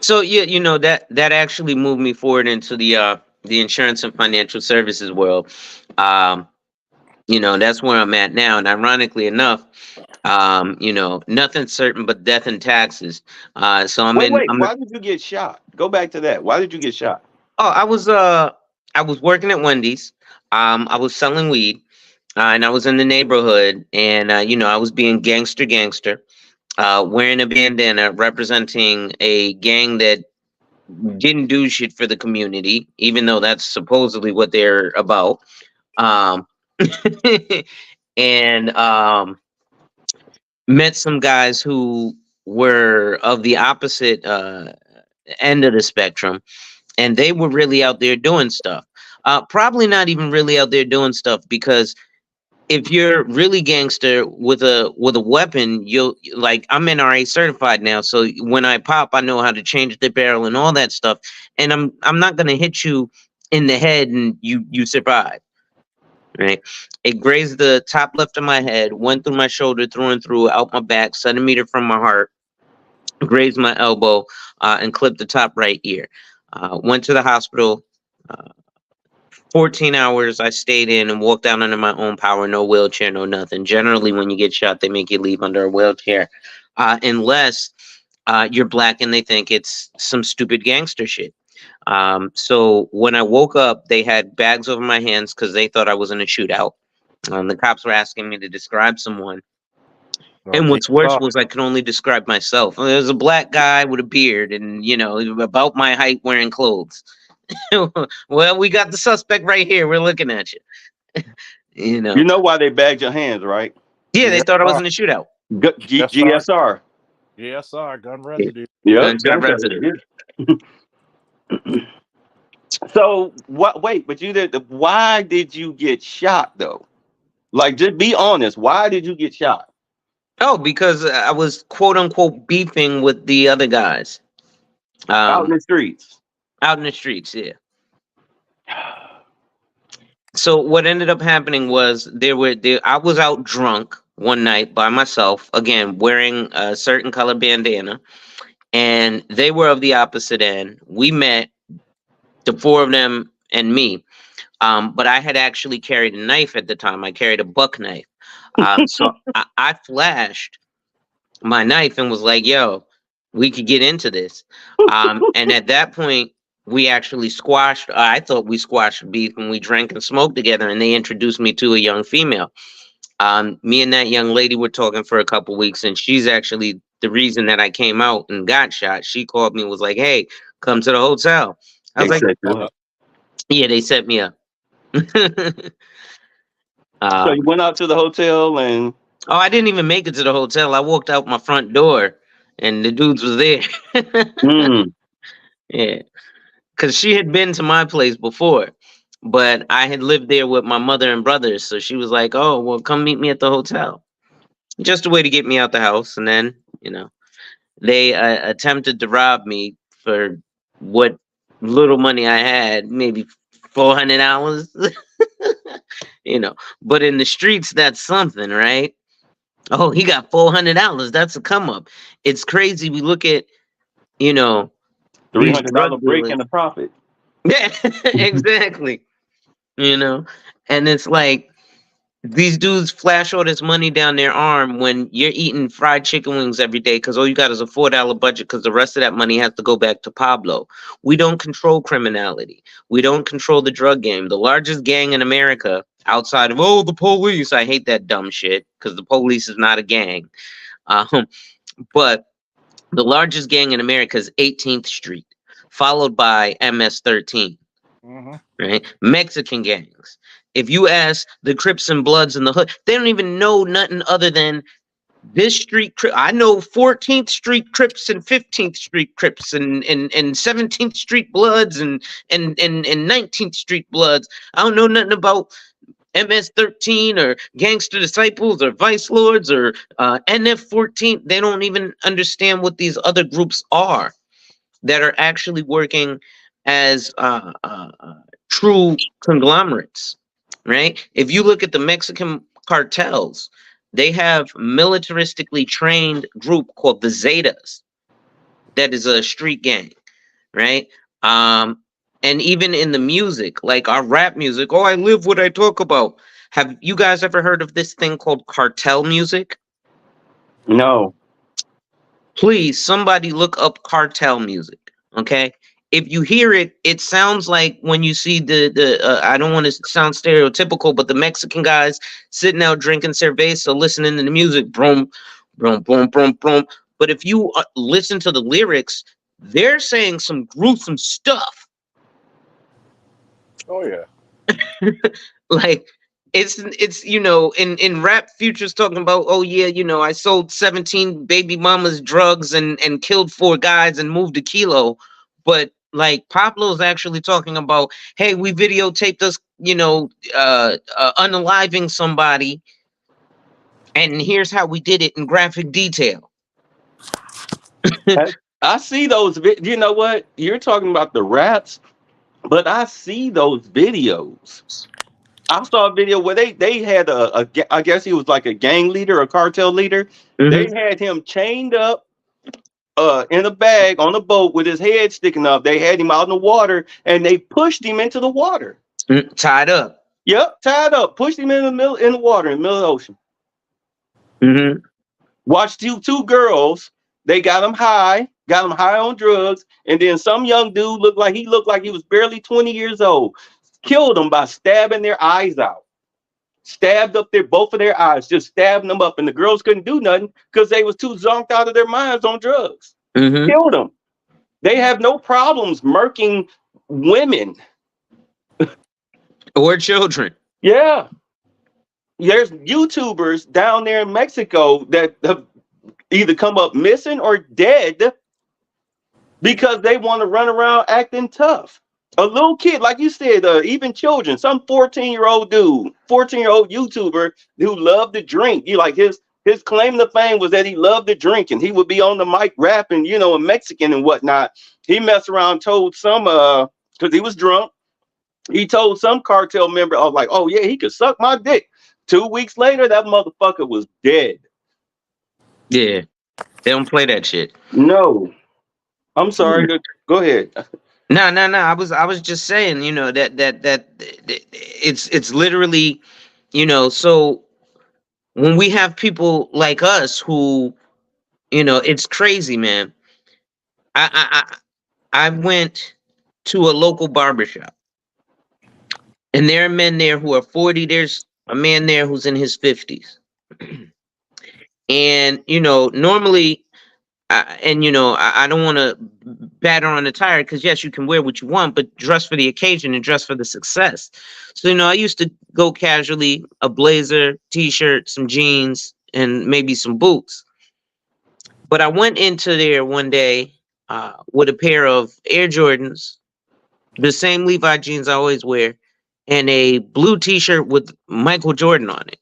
So yeah, that actually moved me forward into the insurance and financial services world. That's where I'm at now. And ironically enough, nothing's certain but death and taxes. So Wait, why did you get shot? Go back to that. Why did you get shot? Oh, I was working at Wendy's. I was selling weed, and I was in the neighborhood, and I was being gangster, wearing a bandana representing a gang that didn't do shit for the community, even though that's supposedly what they're about. Um, and met some guys who were of the opposite end of the spectrum, and they were really out there doing stuff. Probably not even really out there doing stuff, because if you're really gangster with a weapon, you'll, like, I'm NRA certified now, so when I pop, I know how to change the barrel and all that stuff, and I'm not gonna hit you in the head and you survive. Right? It grazed the top left of my head, went through my shoulder, through and through, out my back, centimeter from my heart, grazed my elbow, and clipped the top right ear. Went to the hospital. 14 hours I stayed in and walked out under my own power, no wheelchair, no nothing. Generally, when you get shot, they make you leave under a wheelchair, unless you're black and they think it's some stupid gangster shit. So when I woke up, they had bags over my hands because they thought I was in a shootout. The cops were asking me to describe someone. And what's worse was I could only describe myself. There was a black guy with a beard and, about my height, wearing clothes. Well, we got the suspect right here. We're looking at you. You know why they bagged your hands, right? Yeah, they thought I was in a shootout. GSR. GSR, gun residue. Yeah, gun residue. So what? Wait, but you did. Why did you get shot though? Like, just be honest. Why did you get shot? Oh, because I was quote unquote beefing with the other guys. Out in the streets. Out in the streets, yeah. So what ended up happening was I was out drunk one night by myself, again wearing a certain color bandana, and they were of the opposite end. We met, the four of them and me, but I had actually carried a knife at the time. I carried a buck knife, so I flashed my knife and was like, "Yo, we could get into this," and at that point, we actually squashed. I thought we squashed beef, and we drank and smoked together. And they introduced me to a young female. Me and that young lady were talking for a couple weeks, and she's actually the reason that I came out and got shot. She called me and was like, "Hey, come to the hotel." I was like, "Yeah, they set me up." So you went out to the hotel and Oh, I didn't even make it to the hotel. I walked out my front door, and the dudes was there. Yeah, because she had been to my place before, but I had lived there with my mother and brothers, so she was like, "Oh, well, come meet me at the hotel." Just a way to get me out the house, and then they attempted to rob me for what little money I had, maybe $400. But in the streets, that's something, right? Oh, he got $400. That's a come up. It's crazy. We look at these $300 drug break dealers. and a profit. Yeah, exactly. And it's like these dudes flash all this money down their arm when you're eating fried chicken wings every day because all you got is a $4 budget because the rest of that money has to go back to Pablo. We don't control criminality. We don't control the drug game. The largest gang in America, outside of the police. I hate that dumb shit because the police is not a gang. But the largest gang in America is 18th Street, followed by MS-13. Right? Mexican gangs. If you ask the Crips and Bloods in the hood, they don't even know nothing other than this street. I know 14th Street Crips and 15th Street Crips and 17th Street Bloods and 19th Street Bloods. I don't know nothing about MS-13 or Gangster Disciples or Vice Lords or NF-14. They don't even understand what these other groups are that are actually working as true conglomerates, right? If you look at the Mexican cartels, they have militaristically trained group called the Zetas. That is a street gang, right? And even in the music, like our rap music, I live what I talk about. Have you guys ever heard of this thing called cartel music? No. Please, somebody look up cartel music, okay? If you hear it, it sounds like when you see the I don't want to sound stereotypical, but the Mexican guys sitting out drinking cerveza, listening to the music, boom, boom, boom, boom, boom. But if you listen to the lyrics, they're saying some gruesome stuff. Oh yeah. Like it's in rap, Future's talking about, I sold 17 baby mamas drugs and killed 4 guys and moved a kilo. But like Pablo's actually talking about, hey, we videotaped us, unaliving somebody, and here's how we did it in graphic detail. I see those. You know what? You're talking about the raps, but I see those videos. I saw a video where they had I guess he was like a gang leader, a cartel leader. Mhm. They had him chained up in a bag on a boat with his head sticking up. They had him out in the water and they pushed him into the water. Tied up. Yep, tied up, pushed him in the water in the middle of the ocean. Mm-hmm. Watched two girls. They got him high on drugs, and then some young dude looked like he was barely 20 years old. Killed them by stabbing their eyes out. Stabbed up both of their eyes, just stabbing them up. And the girls couldn't do nothing because they was too zonked out of their minds on drugs. Mm-hmm. Killed them. They have no problems murking women. Or children. Yeah. There's YouTubers down there in Mexico that have either come up missing or dead because they want to run around acting tough. A little kid, like you said, even children, some 14-year-old dude, 14-year-old YouTuber who loved to drink. His claim to fame was that he loved to drink and he would be on the mic rapping, in Mexican and whatnot. He messed around, told some, because he was drunk, he told some cartel member, I was like, oh yeah, he could suck my dick. 2 weeks later, that motherfucker was dead. Yeah, they don't play that shit. No, I'm sorry. Go ahead. No. I was just saying, that it's literally, so when we have people like us who, it's crazy, man. I went to a local barbershop, and there are men there who are 40. There's a man there who's in his 50s. And, normally and you know, I don't want to batter on the tire because yes, you can wear what you want, but dress for the occasion and dress for the success. So you know, I used to go casually, a blazer, t-shirt, some jeans, and maybe some boots. But I went into there one day with a pair of Air Jordans, the same Levi jeans I always wear, and a blue t-shirt with Michael Jordan on it.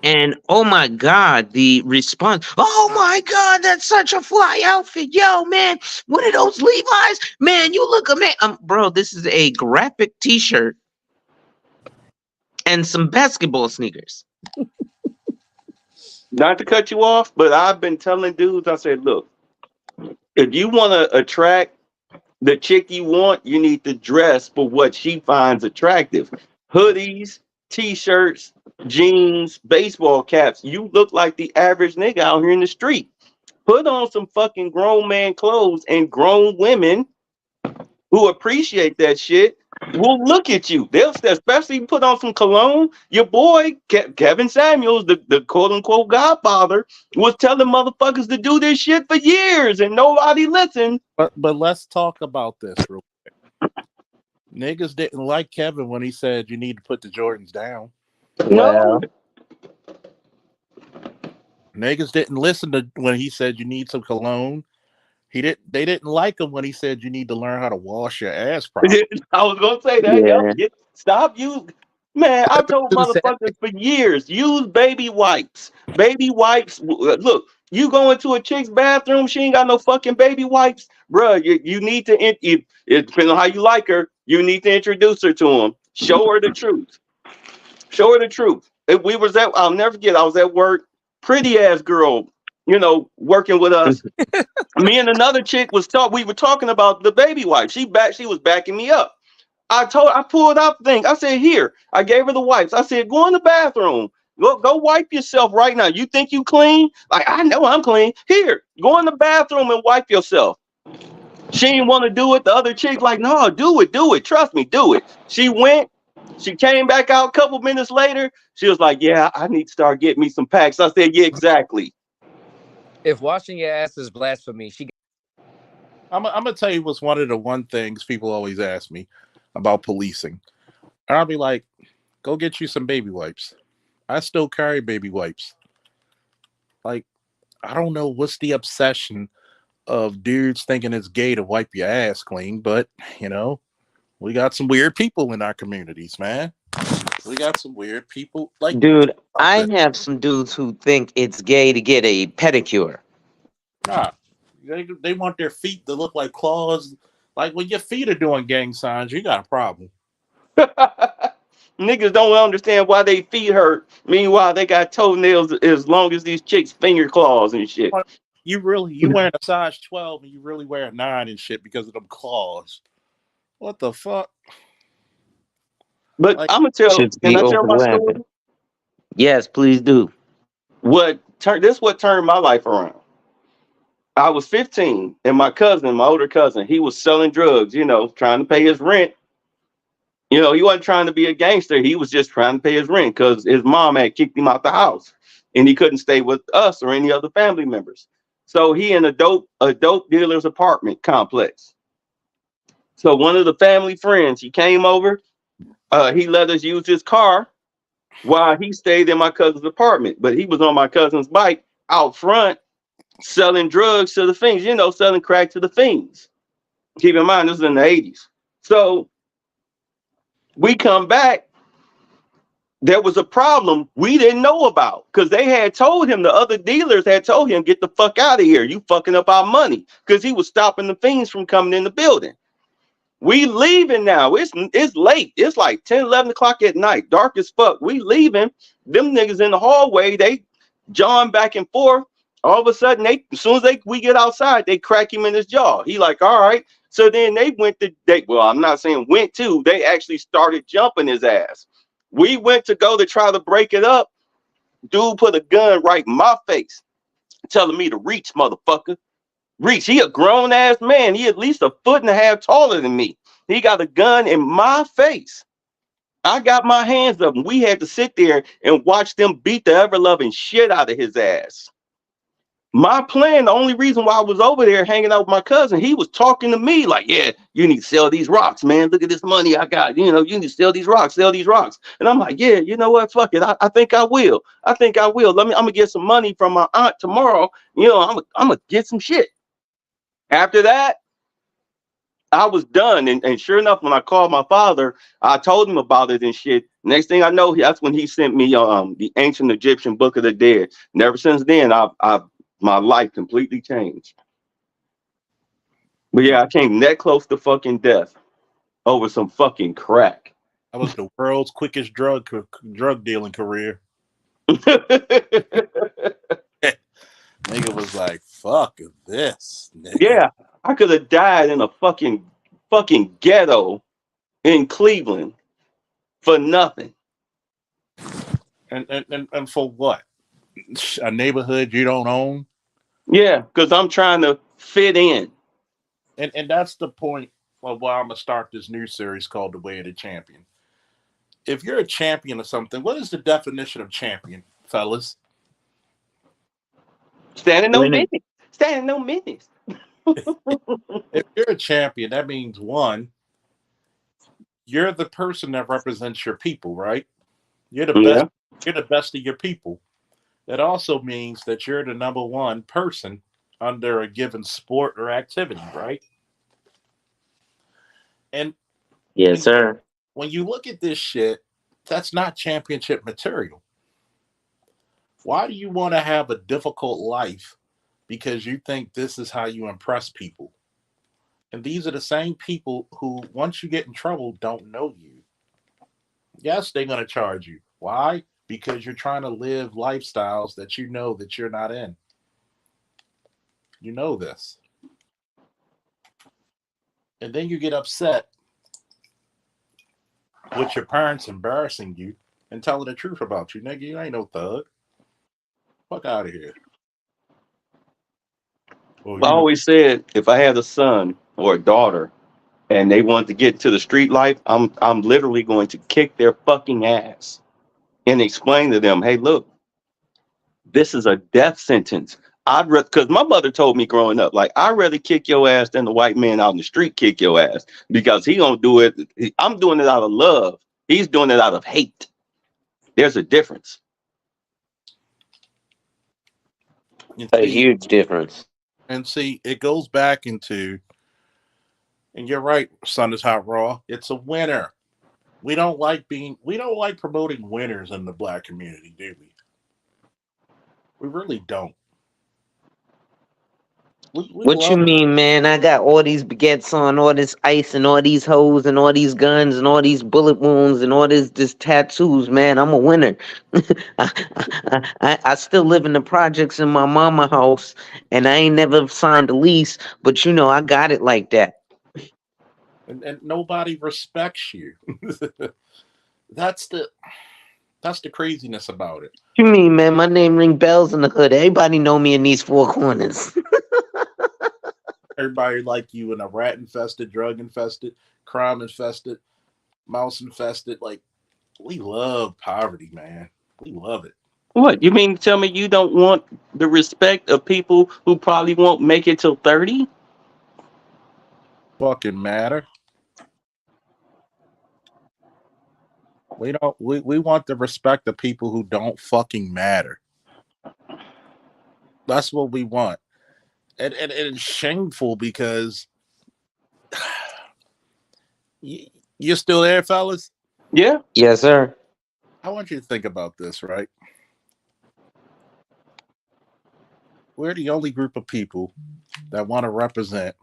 And oh my God, the response, oh my God, that's such a fly outfit. Yo, man, what are those Levi's? Man, you look amazing. Bro, this is a graphic t-shirt and some basketball sneakers. Not to cut you off, but I've been telling dudes, I said, look, if you want to attract the chick you want, you need to dress for what she finds attractive. Hoodies, t-shirts, jeans, baseball caps. You look like the average nigga out here in the street. Put on some fucking grown man clothes, and grown women who appreciate that shit will look at you. They'll especially put on some cologne. Your boy Kevin Samuels, the quote unquote godfather, was telling motherfuckers to do this shit for years and nobody listened. But let's talk about this real quick. Niggas didn't like Kevin when he said you need to put the Jordans down. No. Niggas didn't listen to when he said you need some cologne. They didn't like him when he said you need to learn how to wash your ass properly. I was gonna say that. Yeah. Stop you. Man, I told Dude said- motherfuckers for years, use baby wipes. Baby wipes. Look, you go into a chick's bathroom, she ain't got no fucking baby wipes, bruh. You need to. It depends on how you like her. You need to introduce her to him. Show her the truth. Show her the truth. I'll never forget. I was at work. Pretty ass girl, you know, working with us. Me and another chick we were talking about the baby wipe. She was backing me up. I pulled out the thing. I said, here. I gave her the wipes. I said, go in the bathroom. Go wipe yourself right now. You think you clean? Like, I know I'm clean. Here, go in the bathroom and wipe yourself. She didn't want to do it. The other chick like, no, do it. Trust me, do it. She went. She came back out a couple minutes later. She was like, yeah, I need to start getting me some packs. I said, yeah, exactly. If washing your ass is blasphemy, I'm gonna tell you what's one of the things people always ask me about policing. And I'll be like, go get you some baby wipes. I still carry baby wipes. Like, I don't know what's the obsession of dudes thinking it's gay to wipe your ass clean, but you know, we got some weird people in our communities, man. We got some weird people. Like, Dude, I have some dudes who think it's gay to get a pedicure. Nah, they want their feet to look like claws. Like when your feet are doing gang signs, you got a problem. Niggas don't understand why they feet hurt. Meanwhile, they got toenails as long as these chicks' finger claws and shit. You wearing a size 12 and you really wear a 9 and shit because of them claws. What the fuck? But Like, I'm gonna tell. Should Can be I tell my overlapping. story? Yes, please do. This what turned my life around. I was 15, and my older cousin, he was selling drugs. You know, trying to pay his rent. You know, he wasn't trying to be a gangster. He was just trying to pay his rent because his mom had kicked him out the house, and he couldn't stay with us or any other family members. So he in a dope dealer's apartment complex. So one of the family friends, he came over. He let us use his car while he stayed in my cousin's apartment. But he was on my cousin's bike out front selling drugs to the fiends, you know, selling crack to the fiends. Keep in mind, this is in the 80s. So we come back. There was a problem we didn't know about because they had told him, the other dealers had told him, get the fuck out of here. You fucking up our money, because he was stopping the fiends from coming in the building. We leaving now. It's late. It's like 10, 11 o'clock at night. Dark as fuck. We leaving. Them niggas in the hallway, they jawing back and forth. All of a sudden, as soon as we get outside, they crack him in his jaw. He like, all right. So then they well, I'm not saying went to, they actually started jumping his ass. We went to go to try to break it up. Dude put a gun right in my face, telling me to reach, motherfucker. Reach. He a grown ass man. He at least 1.5 feet taller than me. He got a gun in my face. I got my hands up, and we had to sit there and watch them beat the ever loving shit out of his ass. my plan, the only reason why I was over there hanging out with my cousin, he was talking to me like, yeah, you need to sell these rocks, man. Look at this money I got. You need to sell these rocks, And I'm like, yeah, you know what? Fuck it. I think I will. I'm gonna get some money from my aunt tomorrow. I'm gonna get some shit. After that, I was done. And sure enough, when I called my father, I told him about it and shit. Next thing I know, that's when he sent me the ancient Egyptian Book of the Dead. And ever since then, my life completely changed. But yeah, I came that close to fucking death over some fucking crack. That was the world's quickest drug dealing career. Nigga was like, fuck this, nigga. Yeah, I could have died in a fucking ghetto in Cleveland for nothing. And for what? A neighborhood you don't own? Yeah, because I'm trying to fit in. And that's the point of why I'm gonna start this new series called The Way of the Champion. If you're a champion of something, what is the definition of champion, fellas? Standing no minutes. If you're a champion, that means one, you're the person that represents your people, right? You're the best. Yeah. You're the best of your people. That also means that you're the number one person under a given sport or activity, right? And Yes, sir. when you look at this shit, that's not championship material. Why do you want to have a difficult life because you think this is how you impress people? And these are the same people who, once you get in trouble, don't know you. Yes, they're going to charge you. Why? Because you're trying to live lifestyles that you know that you're not in. You know this. And then you get upset with your parents embarrassing you and telling the truth about you. Nigga, you ain't no thug. Fuck out of here. Well, I always said if I had a son or a daughter and they want to get to the street life, I'm literally going to kick their fucking ass and explain to them, hey, look, this is a death sentence. Because my mother told me growing up, like, I'd rather kick your ass than the white man out in the street kick your ass, because he gonna do it. I'm doing it out of love. He's doing it out of hate. There's a difference. A huge difference. And see, it goes back into, and you're right, Son is Hot Raw. It's a winner. We don't like promoting winners in the black community, do we? We really don't. What you mean, man? I got all these baguettes on, all this ice and all these hoes and all these guns and all these bullet wounds and all this tattoos, man. I'm a winner. I still live in the projects in my mama house, and I ain't never signed a lease, but I got it like that. And nobody respects you. That's the craziness about it. What you mean, man? My name ring bells in the hood. Everybody know me in these four corners. Everybody like you in a rat infested, drug infested, crime infested, mouse infested. Like, we love poverty, man. We love it. What, you mean to tell me you don't want the respect of people who probably won't make it till 30? Fucking matter. We want the respect of people who don't fucking matter. That's what we want. And it's shameful because you're still there, fellas? Yeah. Yes, sir. I want you to think about this, right? We're the only group of people that want to represent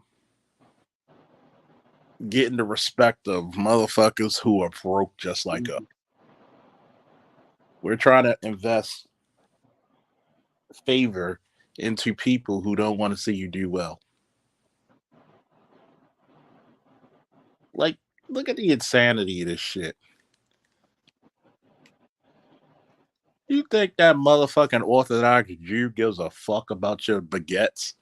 getting the respect of motherfuckers who are broke just like us. We're trying to invest favor into people who don't want to see you do well. Like, look at the insanity of this shit. You think that motherfucking Orthodox Jew gives a fuck about your baguettes?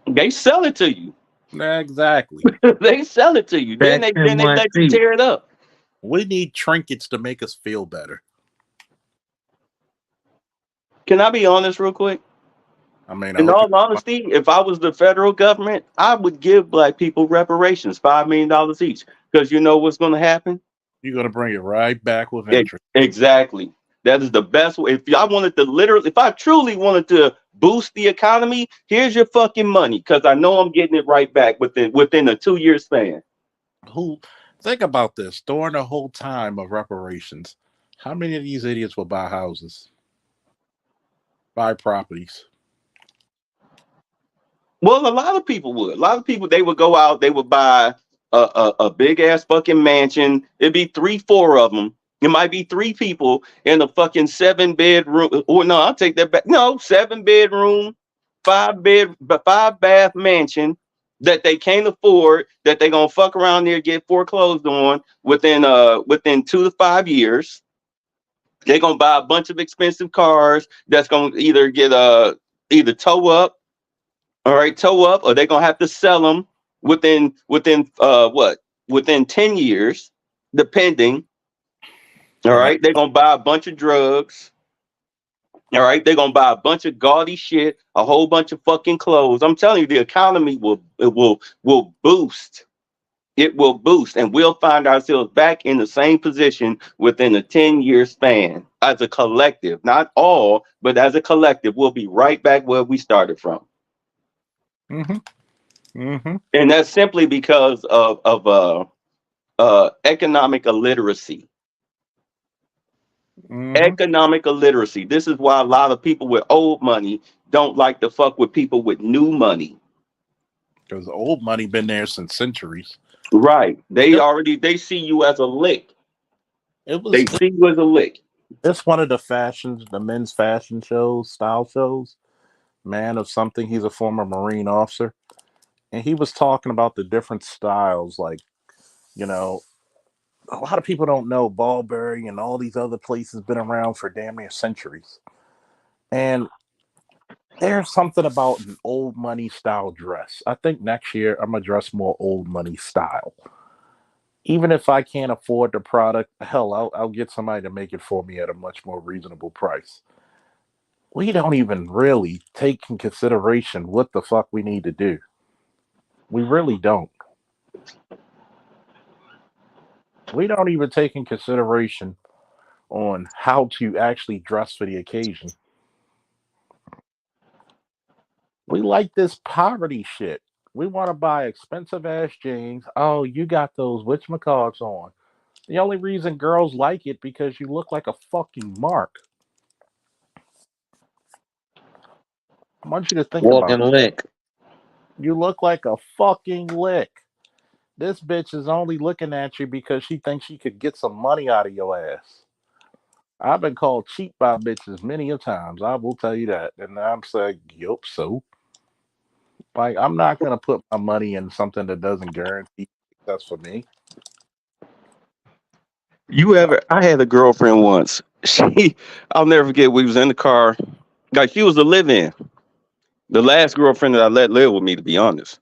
They sell it to you. Exactly. They sell it to you. Then they let you tear it up. We need trinkets to make us feel better. Can I be honest real quick? I mean, In all honesty, if I was the federal government, I would give black people reparations, $5 million each. Because you know what's going to happen? you're going to bring it right back with interest. Exactly. That is the best way. If I wanted to literally, if I truly wanted to boost the economy, here's your fucking money. Because I know I'm getting it right back within a 2-year span. Think about this. During the whole time of reparations, how many of these idiots will buy houses, buy properties? Well, a lot of people would. A lot of people, they would go out, they would buy a big ass fucking mansion. It'd be 3-4 of them. It might be 3 people in a fucking 7-bedroom. Or no, I'll take that back. No, 7-bedroom, 5-bath mansion that they can't afford, that they gonna fuck around there, get foreclosed on within 2 to 5 years. They're gonna buy a bunch of expensive cars that's gonna either get either tow up, or they're gonna have to sell them within 10 years, depending. All right, they're gonna buy a bunch of drugs. All right, they're gonna buy a bunch of gaudy shit, a whole bunch of fucking clothes. I'm telling you, the economy will boost. It will boost, and we'll find ourselves back in the same position within a 10-year span as a collective. Not all, but as a collective, we'll be right back where we started from. And that's simply because of economic illiteracy. Economic illiteracy. This is why a lot of people with old money don't like to fuck with people with new money. Because old money been there since centuries. Right. They see you as a lick. They see you as a lick. It's one of the men's fashion shows, style shows. Man of Something. He's a former Marine officer. And he was talking about the different styles. Like, you know, a lot of people don't know Ballberry and all these other places been around for damn near centuries. And there's something about an old money style dress. I think next year I'm going to dress more old money style. Even if I can't afford the product, hell, I'll get somebody to make it for me at a much more reasonable price. We don't even really take in consideration what the fuck we need to do. We really don't. We don't even take in consideration on how to actually dress for the occasion. We like this poverty shit. We want to buy expensive ass jeans. Oh, you got those whatchamacallits on. The only reason girls like it because you look like a fucking mark. I want you to think about it. Lick. You look like a fucking lick. This bitch is only looking at you because she thinks she could get some money out of your ass. I've been called cheap by bitches many a times. I will tell you that. And I'm saying, yup, so. Like, I'm not going to put my money in something that doesn't guarantee success for me. I had a girlfriend once. I'll never forget, we was in the car. Like, she was a live-in. The last girlfriend that I let live with me, to be honest.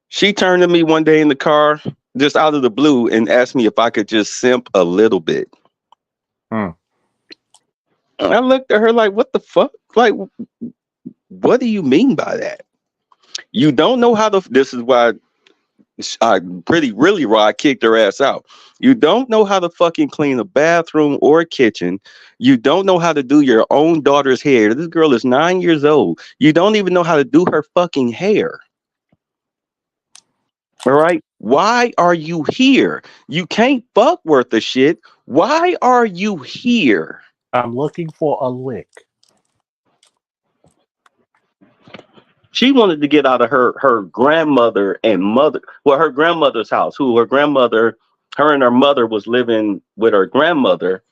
She turned to me one day in the car, just out of the blue, and asked me if I could just simp a little bit. And I looked at her like, what the fuck? Like, what do you mean by that? You don't know how to, this is why really why I kicked her ass out. You don't know how to fucking clean a bathroom or a kitchen. You don't know how to do your own daughter's hair. This girl is 9 years old. You don't even know how to do her fucking hair. All right. Why are you here? You can't fuck worth a shit. Why are you here? I'm looking for a lick. She wanted to get out of her grandmother and mother. Well, her grandmother's house, her and her mother was living with her grandmother.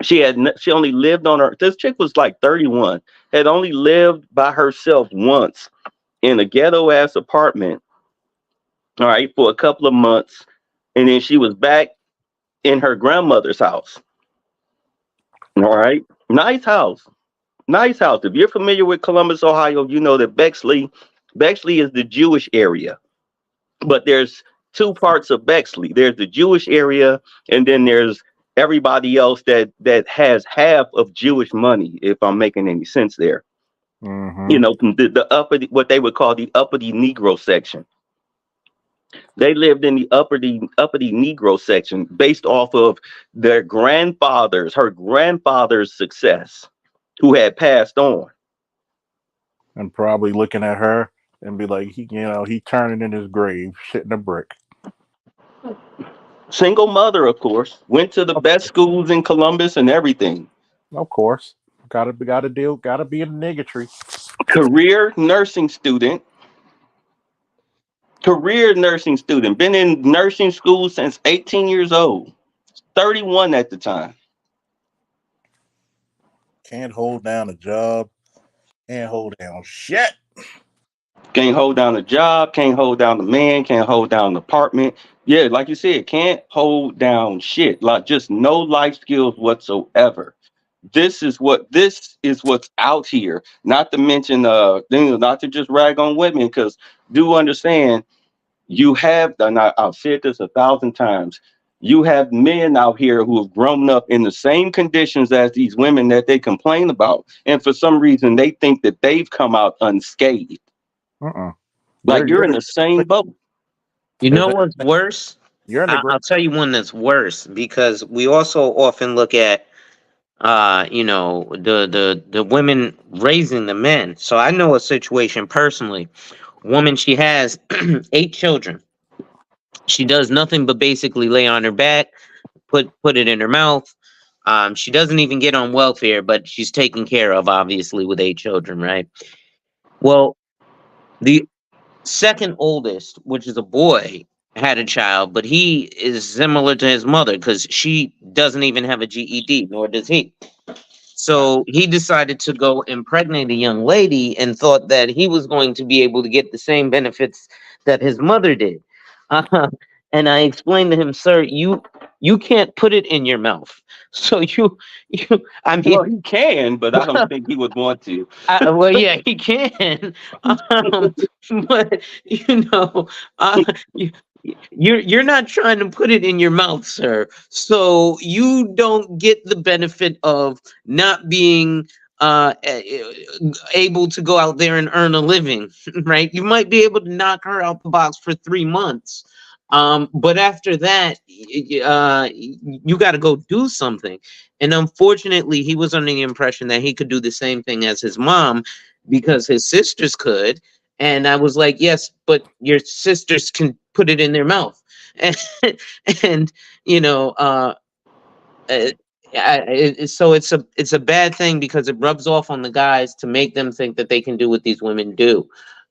She only lived on this chick was like 31, had only lived by herself once in a ghetto ass apartment. All right, for a couple of months. And then she was back in her grandmother's house. All right. Nice house. Nice house. If you're familiar with Columbus, Ohio, you know that Bexley is the Jewish area. But there's 2 parts of Bexley. There's the Jewish area, and then there's everybody else that has half of Jewish money, if I'm making any sense there. Mm-hmm. You know, the uppity, what they would call the uppity Negro section. They lived in the uppity Negro section based off of their grandfathers, her grandfather's success, who had passed on. And probably looking at her and be like, he turning in his grave, shitting a brick. Single mother, of course, went to the best schools in Columbus and everything. Of course, gotta be in the niggatry. Career nursing student. Been in nursing school since 18 years old. 31 at the time. Can't hold down a job. Can't hold down shit. Can't hold down a job. Can't hold down the man. Can't hold down an apartment. Yeah, like you said, can't hold down shit. Like just no life skills whatsoever. This is what's out here. Not to mention, not to just rag on women, because do understand you have, and I've said this 1,000 times. You have men out here who have grown up in the same conditions as these women that they complain about, and for some reason they think that they've come out unscathed. Like you're in the same boat. You know what's worse? I'll tell you one that's worse, because we also often look at the women raising the men. So I know a situation personally. Woman, she has 8 children. She does nothing but basically lay on her back, put it in her mouth. She doesn't even get on welfare, but she's taken care of, obviously, with 8 children, right? Well, the second oldest, which is a boy, had a child, but he is similar to his mother because she doesn't even have a GED, nor does he. So he decided to go impregnate a young lady and thought that he was going to be able to get the same benefits that his mother did. And I explained to him, sir, you can't put it in your mouth. So I mean, Well, he can, but I don't think he would want to. well, yeah, he can. But you're not trying to put it in your mouth, sir. So you don't get the benefit of not being able to go out there and earn a living, right? You might be able to knock her out the box for 3 months. But after that, you got to go do something. And unfortunately, he was under the impression that he could do the same thing as his mom because his sisters could. And I was like, yes, but your sisters can put it in their mouth. And so it's a bad thing because it rubs off on the guys to make them think that they can do what these women do.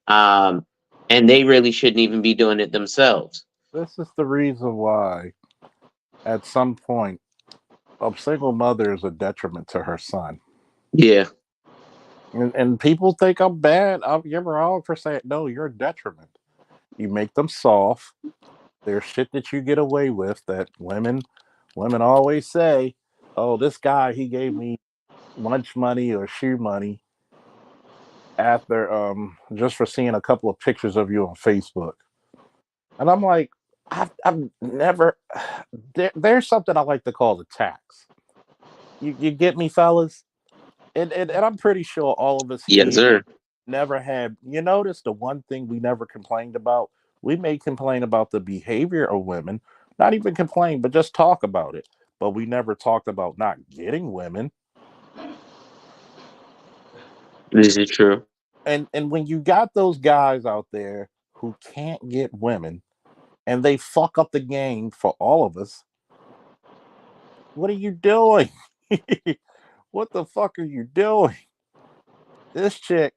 And they really shouldn't even be doing it themselves. This is the reason why, at some point, a single mother is a detriment to her son. Yeah. And people think I'm bad. You're wrong for saying, no, you're a detriment. You make them soft. There's shit that you get away with that women always say, oh, this guy, he gave me lunch money or shoe money after just for seeing a couple of pictures of you on Facebook. And I'm like, I've never. There's something I like to call the tax. You get me, fellas? And I'm pretty sure all of us Yes, sir. never had. You notice the one thing we never complained about? We may complain about the behavior of women, not even complain, but just talk about it. But we never talked about not getting women. This is true. And when you got those guys out there who can't get women, and they fuck up the game for all of us, what are you doing? What the fuck are you doing? This chick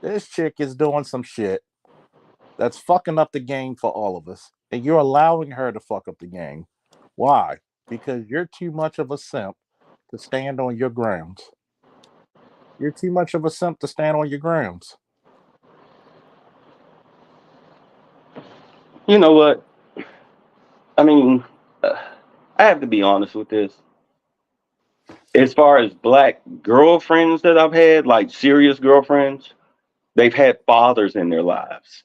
is doing some shit that's fucking up the game for all of us, and you're allowing her to fuck up the game. Why? Because you're too much of a simp to stand on your grounds. You're too much of a simp to stand on your grounds. You know what? I mean, I have to be honest with this. As far as black girlfriends that I've had, like serious girlfriends, they've had fathers in their lives.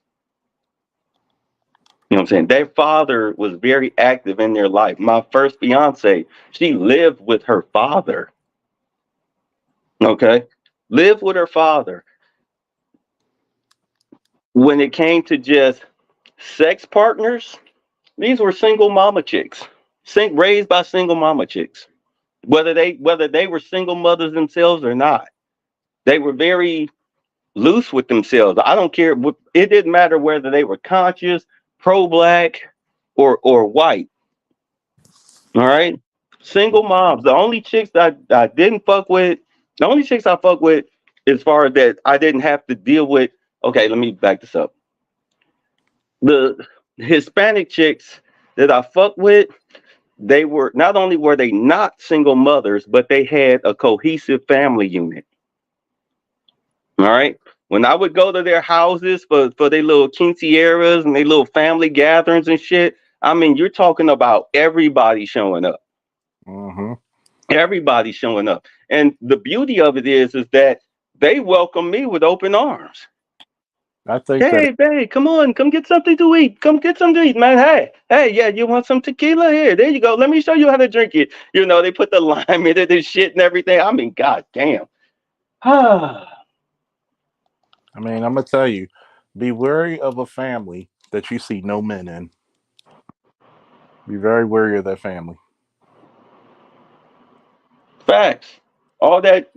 You know what I'm saying? Their father was very active in their life. My first fiance, she lived with her father. Okay. lived with her father. When it came to just sex partners, these were single mama chicks, raised by single mama chicks. Whether they were single mothers themselves or not, they were very loose with themselves. I don't care. It didn't matter whether they were conscious, pro-black, or white. All right, single moms. The only chicks that I didn't fuck with, the only chicks I fuck with, as far as that I didn't have to deal with. Okay, let me back this up. The Hispanic chicks that I fuck with, they were not only were they not single mothers, but they had a cohesive family unit. All right. When I would go to their houses for their little quinceañeras and their little family gatherings and shit, I mean, you're talking about everybody showing up. Mm-hmm. Everybody showing up. And the beauty of it is that they welcome me with open arms. I think Hey, babe, come on, come get something to eat. Come get something to eat, man. Hey, yeah, you want some tequila? Here, there you go. Let me show you how to drink it. You know, they put the lime in it and shit and everything. I mean, god damn. I mean, I'm gonna tell you, be wary of a family that you see no men in. Be very wary of that family. Facts. All that.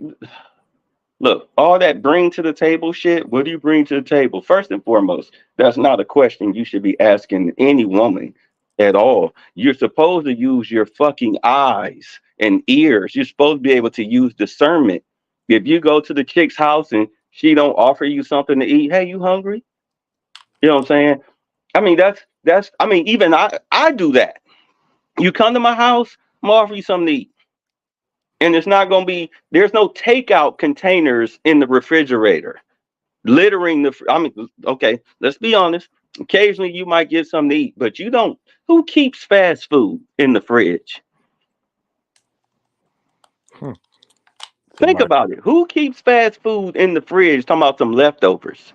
Look, all that bring to the table shit, what do you bring to the table? First and foremost, that's not a question you should be asking any woman at all. You're supposed to use your fucking eyes and ears. You're supposed to be able to use discernment. If you go to the chick's house and she don't offer you something to eat, hey, you hungry? You know what I'm saying? I mean, I mean, even I do that. You come to my house, I'm gonna offer you something to eat. And it's not going to be, there's no takeout containers in the refrigerator littering I mean, okay, let's be honest. Occasionally you might get something to eat, but you don't. Who keeps fast food in the fridge? Think about it. Who keeps fast food in the fridge? Talking about some leftovers.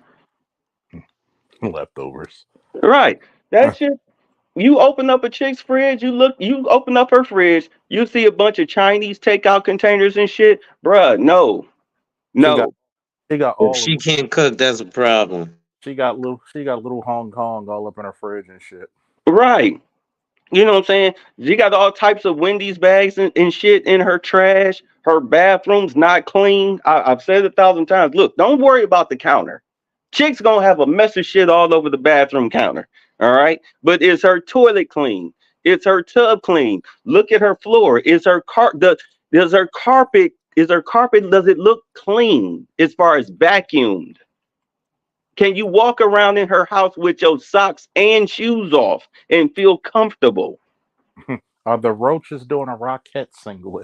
Leftovers. Right. That shit. You open up a chick's fridge, you open up her fridge, you see a bunch of Chinese takeout containers and shit. Bruh, no. She got If all she of, can't cook, that's a problem. she got little Hong Kong all up in her fridge and shit. Right. You know what I'm saying? She got all types of Wendy's bags and shit in her trash. Her bathroom's not clean. I've said it 1,000 times. Look, don't worry about the counter. Chick's gonna have a mess of shit all over the bathroom counter. All right. But is her toilet clean? Is her tub clean? Look at her floor. Is her does her carpet does it look clean as far as vacuumed? Can you walk around in her house with your socks and shoes off and feel comfortable? Are the roaches doing a Rockette single?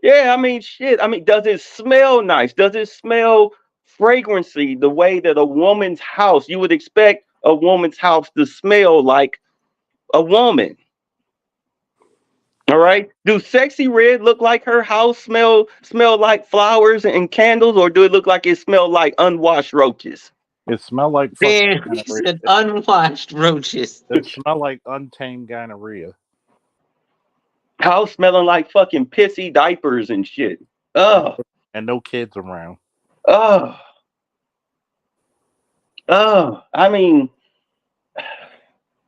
Yeah, I mean, shit. I mean, does it smell nice? Does it smell fragrancy the way that a woman's house, you would expect a woman's house to smell like a woman? All right. Do Sexy Red look like her house smell like flowers and candles, or do it look like it smelled like unwashed roaches? It smell like Damn, fucking he said unwashed roaches. It smell like untamed gonorrhea. House smelling like fucking pissy diapers and shit. Ugh. And no kids around. Ugh. Ugh. I mean,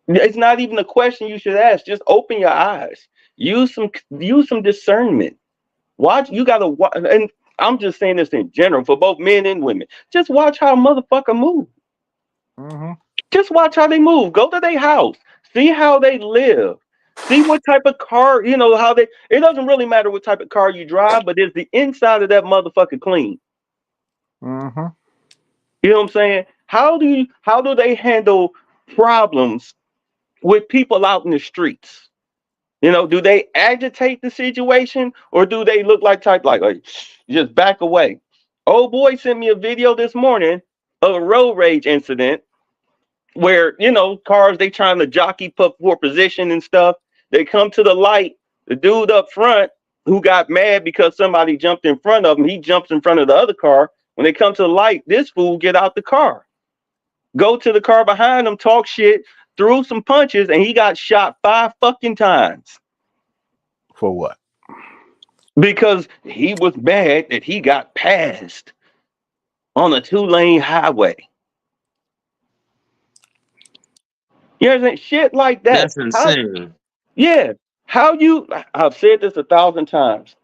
it's not even a question you should ask. Just open your eyes. Use some discernment. Watch. You gotta watch. And I'm just saying this in general for both men and women. Just watch how a motherfucker move. Mm-hmm. Just watch how they move. Go to their house. See how they live. See what type of car, you know, how they, it doesn't really matter what type of car you drive, but is the inside of that motherfucker clean? Mm-hmm. You know what I'm saying? How do they handle problems with people out in the streets? You know, do they agitate the situation or do they look like just back away? Old boy sent me a video this morning of a road rage incident where, you know, cars, they trying to jockey for position and stuff. They come to the light. The dude up front who got mad because somebody jumped in front of him, he jumps in front of the other car. When they come to the light, this fool get out the car, go to the car behind him, talk shit, threw some punches, and he got shot 5 fucking times. For what? because he was mad that he got passed on a 2-lane highway. You know what I'm saying? Shit like that. That's insane. I've said this 1,000 times.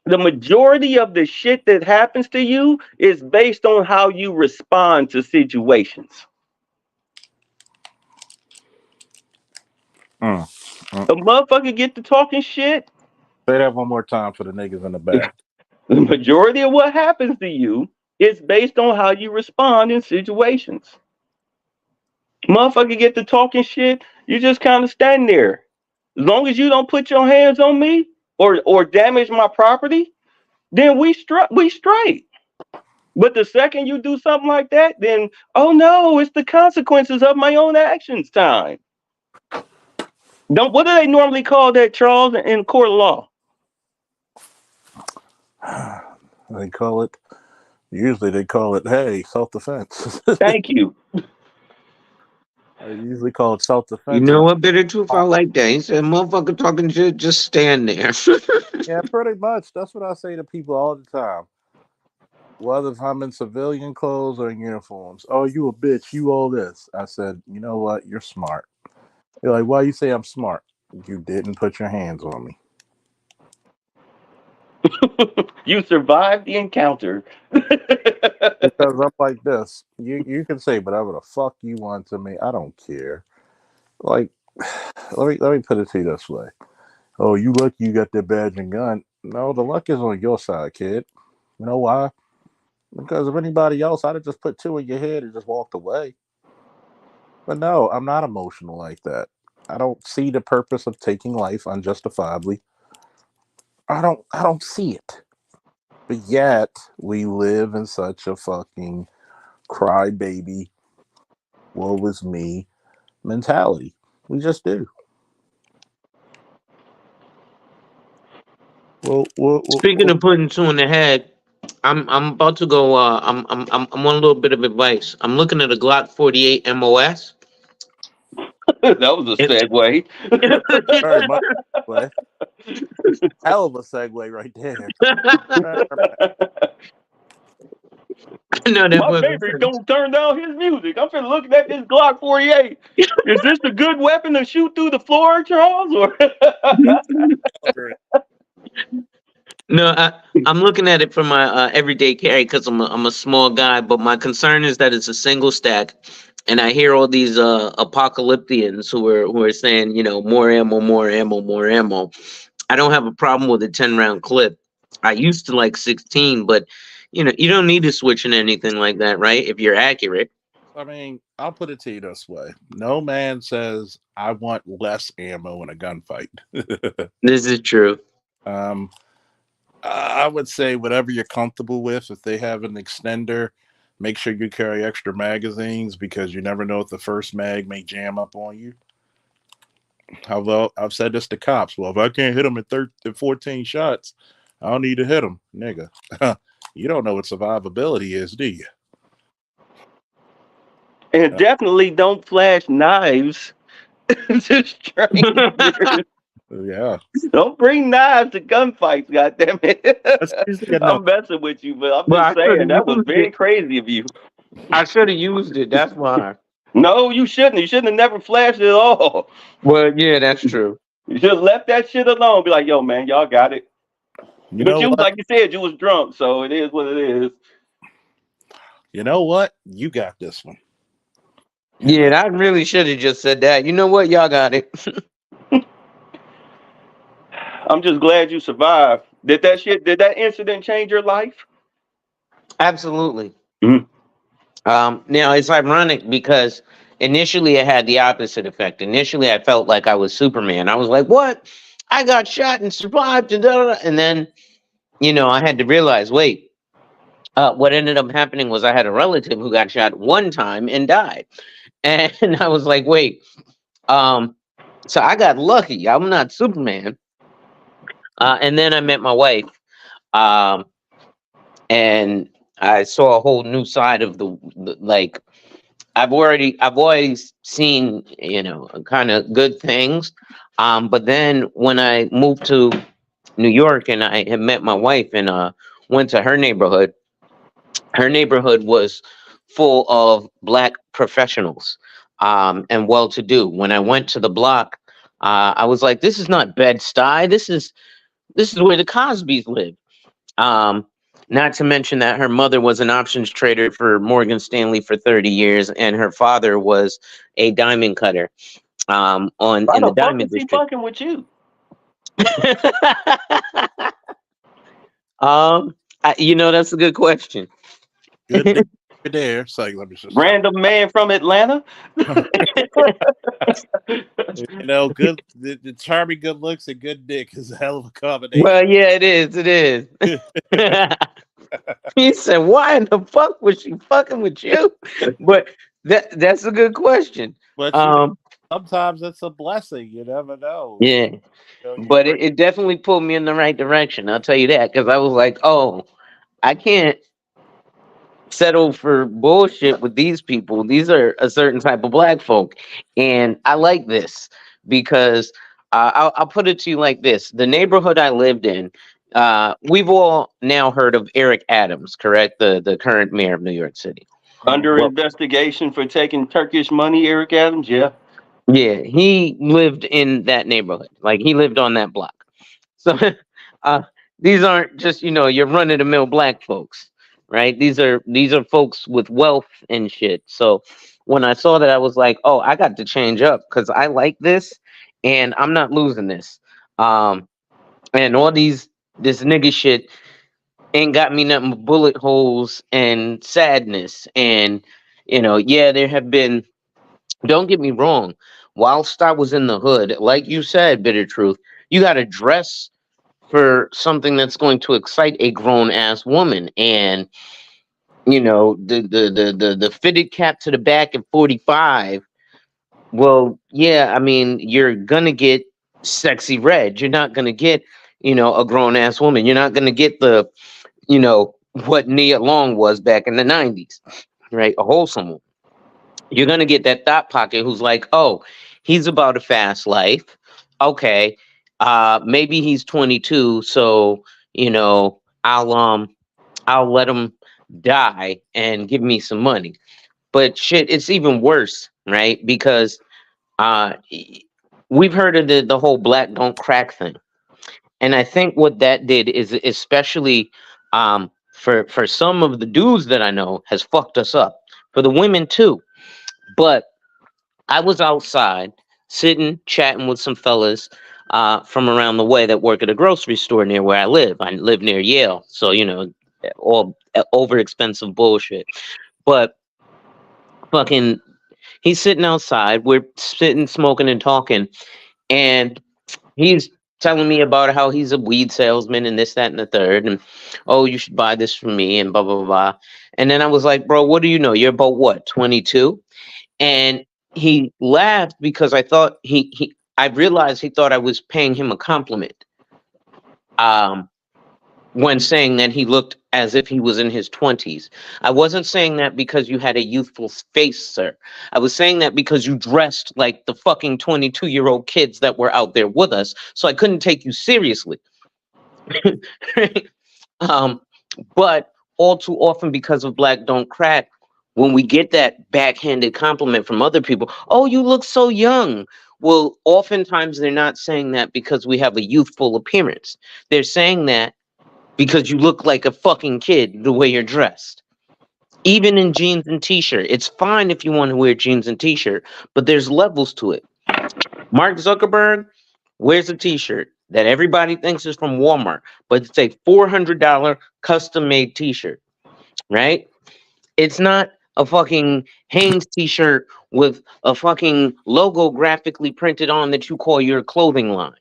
The majority of the shit that happens to you is based on how you respond to situations. Mm. A motherfucker get to talking shit. Say that one more time for the niggas in the back. The majority of what happens to you is based on how you respond in situations. Motherfucker get to talking shit, you just kind of stand there. As long as you don't put your hands on me or damage my property, then we straight. But the second you do something like that, then oh no, it's the consequences of my own actions time. What do they normally call that, Charles, in court of law? Usually they call it, hey, self-defense. Thank you. They usually call it self-defense. You know what, Bitter Truth? I like that. He said, motherfucker talking shit, just stand there. Yeah, pretty much. That's what I say to people all the time. Whether if I'm in civilian clothes or in uniforms. Oh, you a bitch. You all this. I said, you know what? You're smart. You're like, why you say I'm smart? You didn't put your hands on me. You survived the encounter. Because I'm like this. You can say whatever the fuck you want to me. I don't care. Like, let me put it to you this way. Oh, you lucky you got that badge and gun. No, the luck is on your side, kid. You know why? Because if anybody else, I'd have just put 2 in your head and just walked away. But no, I'm not emotional like that. I don't see the purpose of taking life unjustifiably. I don't see it. But yet we live in such a fucking crybaby, woe is me mentality. We just do. Well, Speaking of putting 2 in the head, I'm about to go. I'm on a little bit of advice. I'm looking at a Glock 48 MOS. That was a segue. very much segue. Hell of a segue right there. No, that My wasn't. baby don't turn down his music. I'm finna looking at this Glock 48. Is this a good weapon to shoot through the floor, Charles? Or No, I'm looking at it for my everyday carry because I'm a small guy. But my concern is that it's a single stack, and I hear all these apocalyptians who are saying, you know, more ammo, more ammo, more ammo. I don't have a problem with a 10-round clip. I used to like 16, but you know, you don't need to switch in anything like that, right? If you're accurate. I mean, I'll put it to you this way. No man says, I want less ammo in a gunfight. This is true. I would say whatever you're comfortable with. If they have an extender, make sure you carry extra magazines because you never know if the first mag may jam up on you. Although I've said this to cops. Well, if I can't hit them at 14 shots, I don't need to hit them, nigga. You don't know what survivability is, do you? and definitely don't flash knives to strangers. Yeah. Don't bring knives to gunfights, goddammit. That's usually enough. I'm messing with you, but I'm Well, just I saying couldn't that was use very it. crazy of you. I should have used it. That's why. No, you shouldn't. You shouldn't have never flashed it at all. Well, yeah, that's true. You should have left that shit alone. Be like, yo, man, y'all got it. You But know you, what? like you said, you was drunk, so it is what it is. You know what? You got this one. Yeah, I really should have just said that. You know what? Y'all got it. I'm just glad you survived. Did that incident change your life? Absolutely. Mhm. Now it's ironic because initially it had the opposite effect. Initially, I felt like I was Superman. I was like, "What? I got shot and survived," and then, you know, I had to realize, wait. What ended up happening was I had a relative who got shot one time and died, and I was like, wait. So I got lucky. I'm not Superman. And then I met my wife, and I saw a whole new side of the like. I've always seen, you know, kind of good things. But then when I moved to New York, and I had met my wife and went to her neighborhood. Her neighborhood was full of black professionals and well-to-do. When I went to the block, I was like, "This is not Bed-Stuy. This is where the Cosbys live." Um, Not to mention that her mother was an options trader for Morgan Stanley for 30 years, and her father was a diamond cutter on Why in the the fuck diamond is he district. fucking with you? That's a good question. Good nigga there. So let me just say. Random man from Atlanta? Good the charming good looks and good dick is a hell of a combination. Well, yeah, it is. It is. He said, "Why in the fuck was she fucking with you?" But that's a good question. But sometimes it's a blessing. You never know. Yeah, You but bring- it definitely pulled me in the right direction. I'll tell you that, because I was like, "Oh, I can't settle for bullshit with these people. These are a certain type of black folk, and I like this because I'll put it to you like this: the neighborhood I lived in, we've all now heard of Eric Adams, correct? The current mayor of New York City. Under Well, investigation for taking Turkish money, Eric Adams? Yeah. yeah, he lived in that neighborhood. Like, he lived on that block. So uh, these aren't just your run of the mill black folks, right? These are folks with wealth and shit. So when I saw that, I was like, oh, I got to change up because I like this, and I'm not losing this. And all this nigga shit ain't got me nothing but bullet holes and sadness. And yeah, there have been. Don't get me wrong. Whilst I was in the hood, like you said, bitter truth, you got to dress for something that's going to excite a grown ass woman. And the fitted cap to the back at 45. Well, yeah, I mean, you're gonna get sexy red. You're not gonna get a grown ass woman. You're not gonna get the what Nia Long was back in the 90s, right? A wholesome one. You're gonna get that thought pocket who's like, oh, he's about a fast life. Okay, maybe he's 22, so I'll let him die and give me some money. But shit, it's even worse, right? Because uh, we've heard of the whole black don't crack thing, and I think what that did is, especially for some of the dudes that I know, has fucked us up. For the women too, but I was outside sitting, chatting with some fellas from around the way that work at a grocery store near where I live. I live near Yale, so all over expensive bullshit. But fucking, he's sitting outside. We're sitting, smoking, and talking, and he's telling me about how he's a weed salesman and this, that, and the third, and oh, you should buy this from me, and blah blah blah. Blah. And then I was like, bro, what do you know? You're about what, 22? And he laughed because I thought I realized he thought I was paying him a compliment. When saying that he looked as if he was in his 20s. I wasn't saying that because you had a youthful face, sir. I was saying that because you dressed like the fucking 22-year-old kids that were out there with us, so I couldn't take you seriously. um, but all too often, because of black don't crack, when we get that backhanded compliment from other people, oh, you look so young. Well, oftentimes they're not saying that because we have a youthful appearance. They're saying that because you look like a fucking kid the way you're dressed. Even in jeans and t-shirt. It's fine if you want to wear jeans and t-shirt, but there's levels to it. Mark Zuckerberg wears a t-shirt that everybody thinks is from Walmart, but it's a $400 custom-made t-shirt, right? It's not a fucking Hanes t-shirt with a fucking logo graphically printed on that you call your clothing line.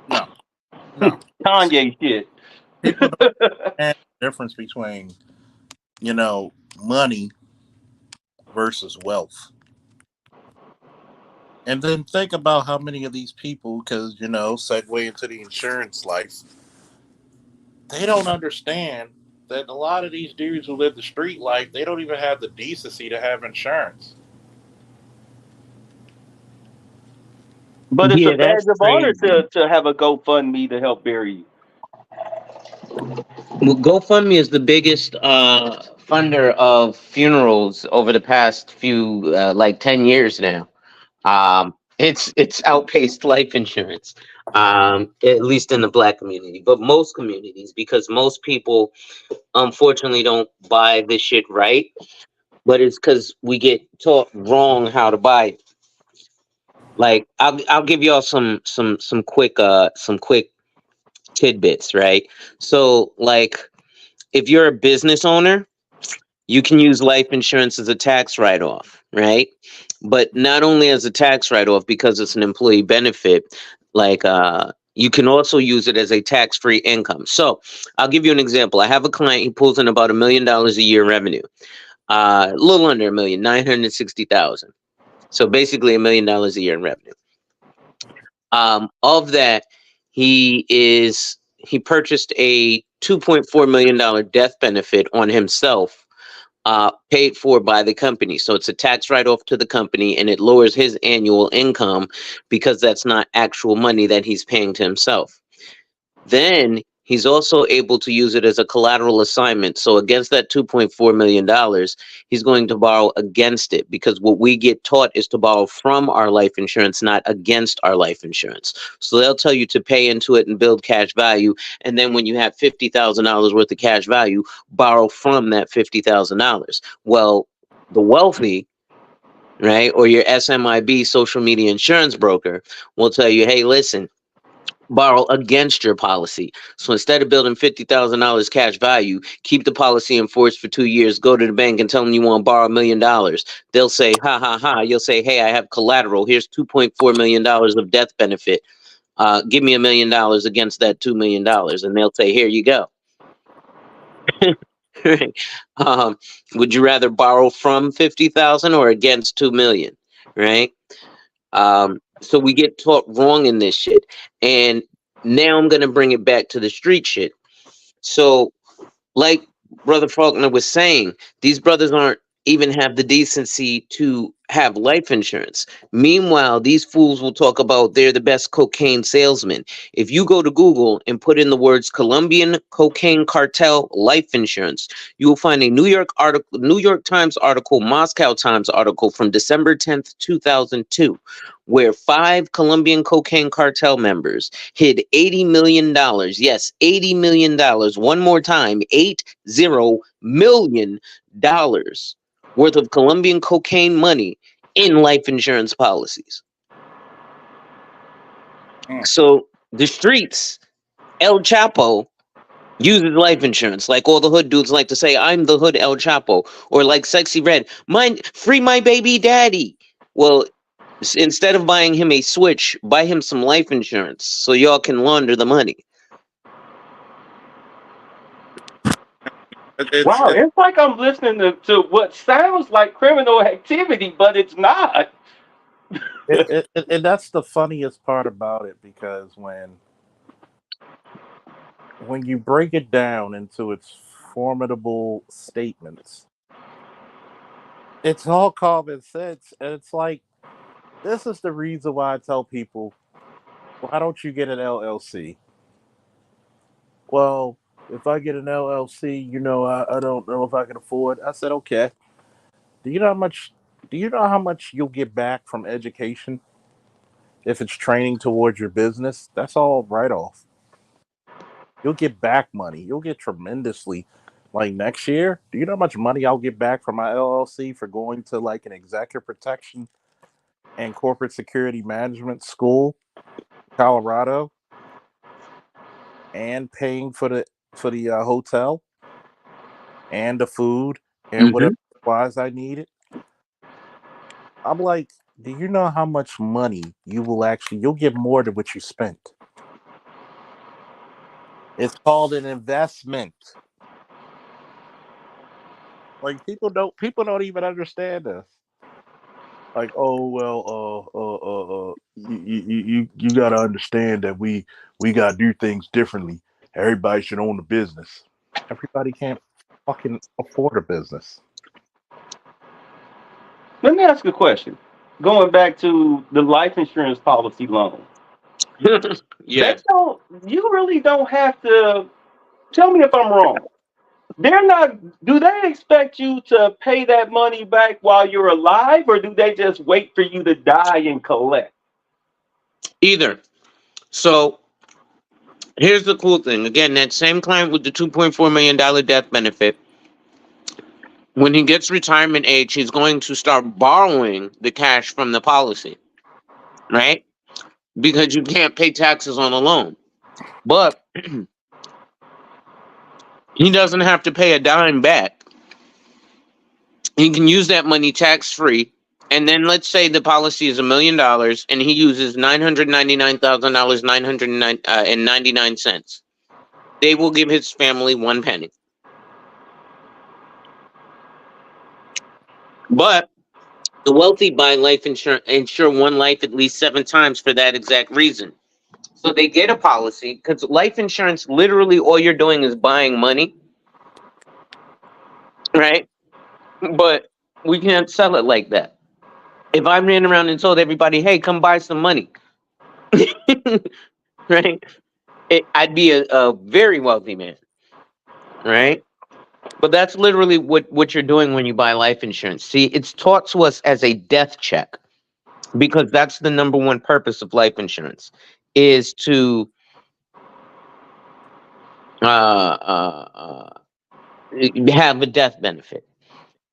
No. Kanye shit. People don't understand the difference between, money versus wealth. And then think about how many of these people, because, segue into the insurance life, they don't understand that a lot of these dudes who live the street life, they don't even have the decency to have insurance. But it's a Yeah, badge that's of honor crazy. to have a GoFundMe to help bury you. Well, GoFundMe is the biggest funder of funerals over the past few like 10 years now. It's outpaced life insurance, at least in the Black community, but most communities, because most people unfortunately don't buy this shit right, but it's because we get taught wrong how to buy it. Like I'll give y'all some quick tidbits, right? So like if you're a business owner, you can use life insurance as a tax write-off, right? But not only as a tax write-off because it's an employee benefit, like you can also use it as a tax-free income. So I'll give you an example. I have a client, he pulls in about $1 million a year revenue. A little under 1,000,000, 960,000. So basically $1 million a year in revenue. Of that, he purchased a $2.4 million death benefit on himself, paid for by the company. So it's a tax write-off to the company, and it lowers his annual income because that's not actual money that he's paying to himself. Then he's also able to use it as a collateral assignment. So against that $2.4 million, he's going to borrow against it, because what we get taught is to borrow from our life insurance, not against our life insurance. So they'll tell you to pay into it and build cash value. And then when you have $50,000 worth of cash value, borrow from that $50,000. Well, the wealthy, right, or your SMIB, social media insurance broker, will tell you, hey, listen, borrow against your policy. So instead of building $50,000 cash value, keep the policy in force for 2 years, go to the bank and tell them you want to borrow $1 million. They'll say, ha, ha, ha. You'll say, hey, I have collateral. Here's $2.4 million of death benefit. Give me $1 million against that $2 million. And they'll say, here you go. Would you rather borrow from 50,000 or against 2 million? Right? So we get taught wrong in this shit. And now I'm gonna bring it back to the street shit. So, like Brother Faulkner was saying, these brothers aren't even have the decency to have life insurance. Meanwhile, these fools will talk about they're the best cocaine salesmen. If you go to Google and put in the words Colombian cocaine cartel life insurance, you will find a New York Times article, Moscow Times article from December 10th, 2002, where 5 Colombian cocaine cartel members hid $80 million. Yes, $80 million. One more time, $80 million worth of Colombian cocaine money in life insurance policies. So the streets, El Chapo uses life insurance. Like all the hood dudes like to say, I'm the hood El Chapo. Or like Sexy Red, free my baby daddy. Well, instead of buying him a Switch, buy him some life insurance so y'all can launder the money. Wow, it's like I'm listening to what sounds like criminal activity, but it's not. And that's the funniest part about it, because when you break it down into its formidable statements, it's all common sense. And it's like, this is the reason why I tell people, why don't you get an LLC? Well, if I get an LLC, I don't know if I can afford. I said, okay. Do you know how much? Do you know how much you'll get back from education if it's training towards your business? That's all write off. You'll get back money. You'll get tremendously. Like next year, do you know how much money I'll get back from my LLC for going to like an executive protection and corporate security management school, Colorado, and paying for the hotel and the food and whatever supplies I needed? I'm like, do you know how much money you'll get more than what you spent? It's called an investment. Like people don't even understand this. Like, oh well, you got to understand that we got to do things differently. Everybody should own a business. Everybody can't fucking afford a business. Let me ask a question. going back to the life insurance policy loan, Yeah. you really don't have to. Tell me if I'm wrong. They're not. Do they expect you to pay that money back while you're alive, or do they just wait for you to die and collect? Either. So here's the cool thing. Again, that same client with the $2.4 million death benefit, when he gets retirement age, he's going to start borrowing the cash from the policy, right? Because you can't pay taxes on a loan. But he doesn't have to pay a dime back. He can use that money tax free. And then let's say the policy is $1 million and he uses $999,999. They will give his family 1 penny. But the wealthy buy life insurance, insure one life at least 7 times for that exact reason. So they get a policy because life insurance, literally all you're doing is buying money, right? But we can't sell it like that. If I ran around and told everybody, hey, come buy some money, right? I'd be a very wealthy man, right? But that's literally what you're doing when you buy life insurance. See, it's taught to us as a death check because that's the number one purpose of life insurance is to have a death benefit.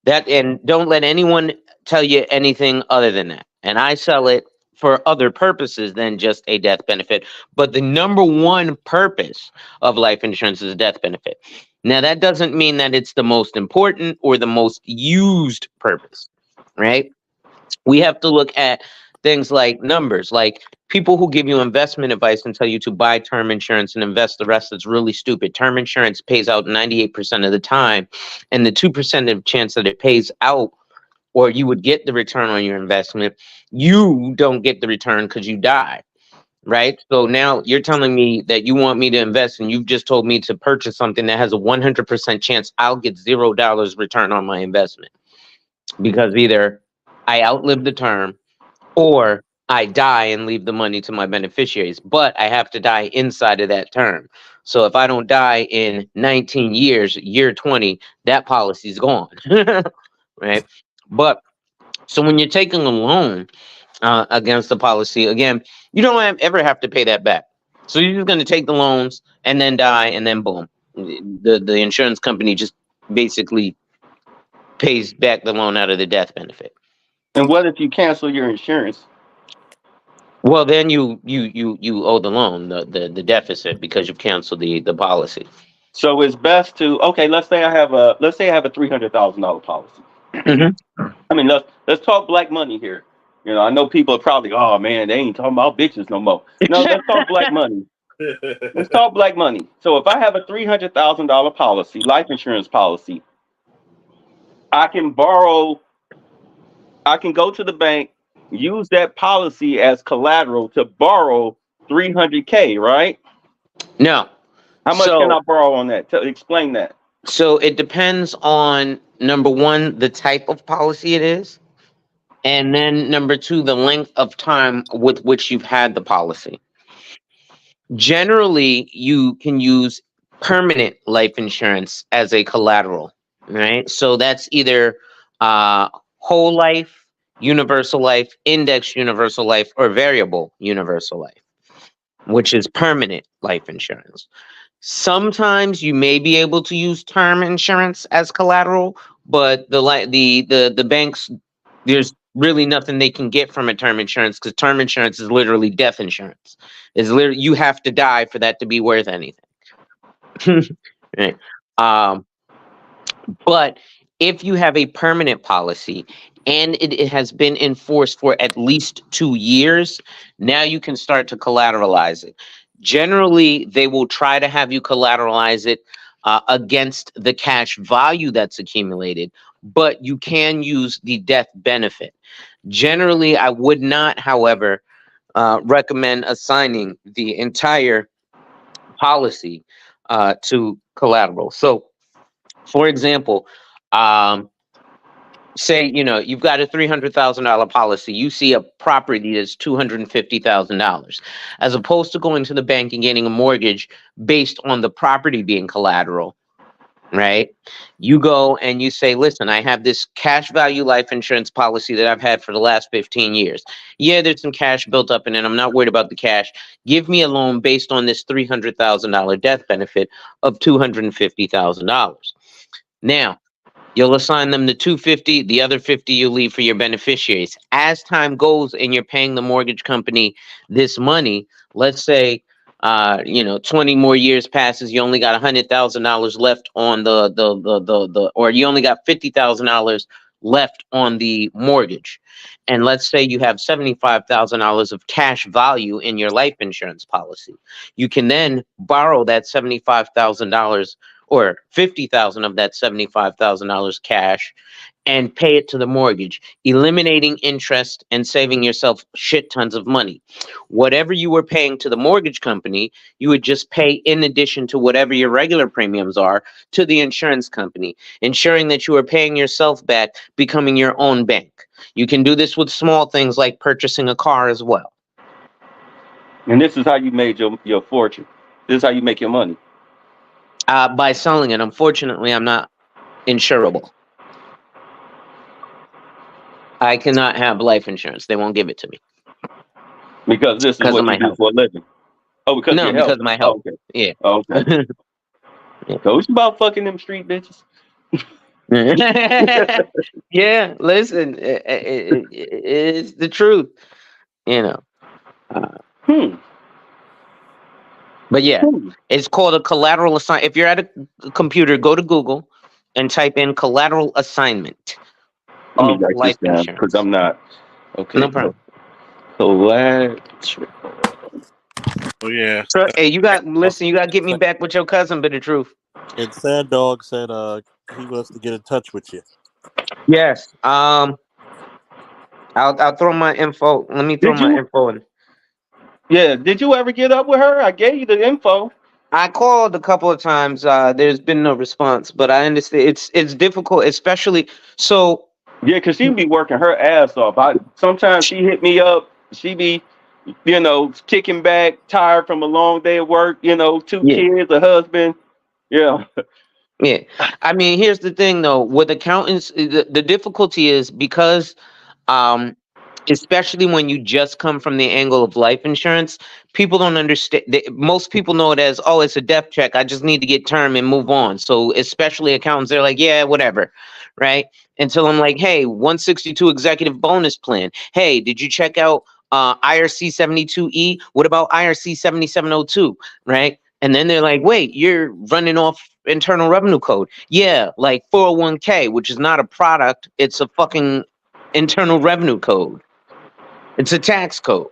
That, and don't let anyone tell you anything other than that. And I sell it for other purposes than just a death benefit. But the number one purpose of life insurance is a death benefit. Now, that doesn't mean that it's the most important or the most used purpose, right? We have to look at things like numbers, like people who give you investment advice and tell you to buy term insurance and invest the rest. That's really stupid. Term insurance pays out 98% of the time, and the 2% of chance that it pays out or you would get the return on your investment, you don't get the return because you die, right? So now you're telling me that you want me to invest, and you've just told me to purchase something that has a 100% chance I'll get $0 return on my investment because either I outlive the term or I die and leave the money to my beneficiaries, but I have to die inside of that term. So if I don't die in 19 years, year 20, that policy's gone, right? But so when you're taking a loan against the policy, again, you don't ever have to pay that back. So you're just going to take the loans and then die, and then boom, the insurance company just basically pays back the loan out of the death benefit. And what if you cancel your insurance? Well, then you owe the loan, the deficit, because you've canceled the policy. So it's best to, okay. Let's say I have a $300,000 policy. Mm-hmm. I mean, let's talk black money here. You know, I know people are probably, oh man, they ain't talking about bitches no more. No, let's talk black money. Let's talk black money. So if I have a $300,000 policy, life insurance policy, I can borrow. I can go to the bank, use that policy as collateral to borrow 300K, right? No. How much can I borrow on that? Explain that. So it depends on, number one, the type of policy it is, and then number two, the length of time with which you've had the policy. Generally, you can use permanent life insurance as a collateral, right? So that's either whole life, universal life, index universal life, or variable universal life, which is permanent life insurance. Sometimes you may be able to use term insurance as collateral, but the banks, there's really nothing they can get from a term insurance because term insurance is literally death insurance. It's literally, you have to die for that to be worth anything. Right. But if you have a permanent policy and it has been enforced for at least 2 years, now you can start to collateralize it. Generally, they will try to have you collateralize it against the cash value that's accumulated, but you can use the death benefit. Generally, I would not, however, recommend assigning the entire policy to collateral. So, for example, say, you've got a $300,000 policy. You see a property that's $250,000, as opposed to going to the bank and getting a mortgage based on the property being collateral, right? You go and you say, listen, I have this cash value life insurance policy that I've had for the last 15 years. Yeah, there's some cash built up in it. I'm not worried about the cash. Give me a loan based on this $300,000 death benefit of $250,000. Now, you'll assign them the 250, the other 50 you leave for your beneficiaries. As time goes and you're paying the mortgage company this money, let's say 20 more years passes, you only got $100,000 left on the or you only got $50,000 left on the mortgage. And let's say you have $75,000 of cash value in your life insurance policy. You can then borrow that $75,000 or $50,000 of that $75,000 cash and pay it to the mortgage, eliminating interest and saving yourself shit tons of money. Whatever you were paying to the mortgage company, you would just pay in addition to whatever your regular premiums are to the insurance company, ensuring that you are paying yourself back, becoming your own bank. You can do this with small things like purchasing a car as well. And this is how you made your fortune. This is how you make your money. By selling it. Unfortunately, I'm not insurable. I cannot have life insurance. They won't give it to me. Because this is what you do for a living. Oh, because no, of your because health. of my health. Oh, okay. Yeah. Okay. Yeah. So it's about fucking them street bitches. Yeah, listen, it's the truth, But yeah, it's called a collateral assignment. If you're at a computer, go to Google and type in collateral assignment Let of me write life this down insurance. because I'm not. Okay. No problem. Collateral. Oh yeah. So, hey, you got to get me back with your cousin, bit of truth. And Sad Dog said he wants to get in touch with you. Yes. I'll throw my info. Let me throw my info in. Yeah. Did you ever get up with her? I gave you the info. I called a couple of times. There's been no response, but I understand it's difficult, especially so. Yeah, because she be working her ass off. Sometimes she hit me up. She be, kicking back, tired from a long day of work. Two kids, a husband. Yeah. Yeah. I mean, here's the thing though, with accountants, the difficulty is because, especially when you just come from the angle of life insurance, people don't understand. Most people know it as, oh, it's a death check. I just need to get term and move on. So especially accountants, they're like, yeah, whatever. Right. Until I'm like, hey, 162 executive bonus plan. Hey, did you check out IRC 72E? What about IRC 7702? Right. And then they're like, wait, you're running off Internal Revenue Code. Yeah, like 401k, which is not a product. It's a fucking Internal Revenue Code. It's a tax code.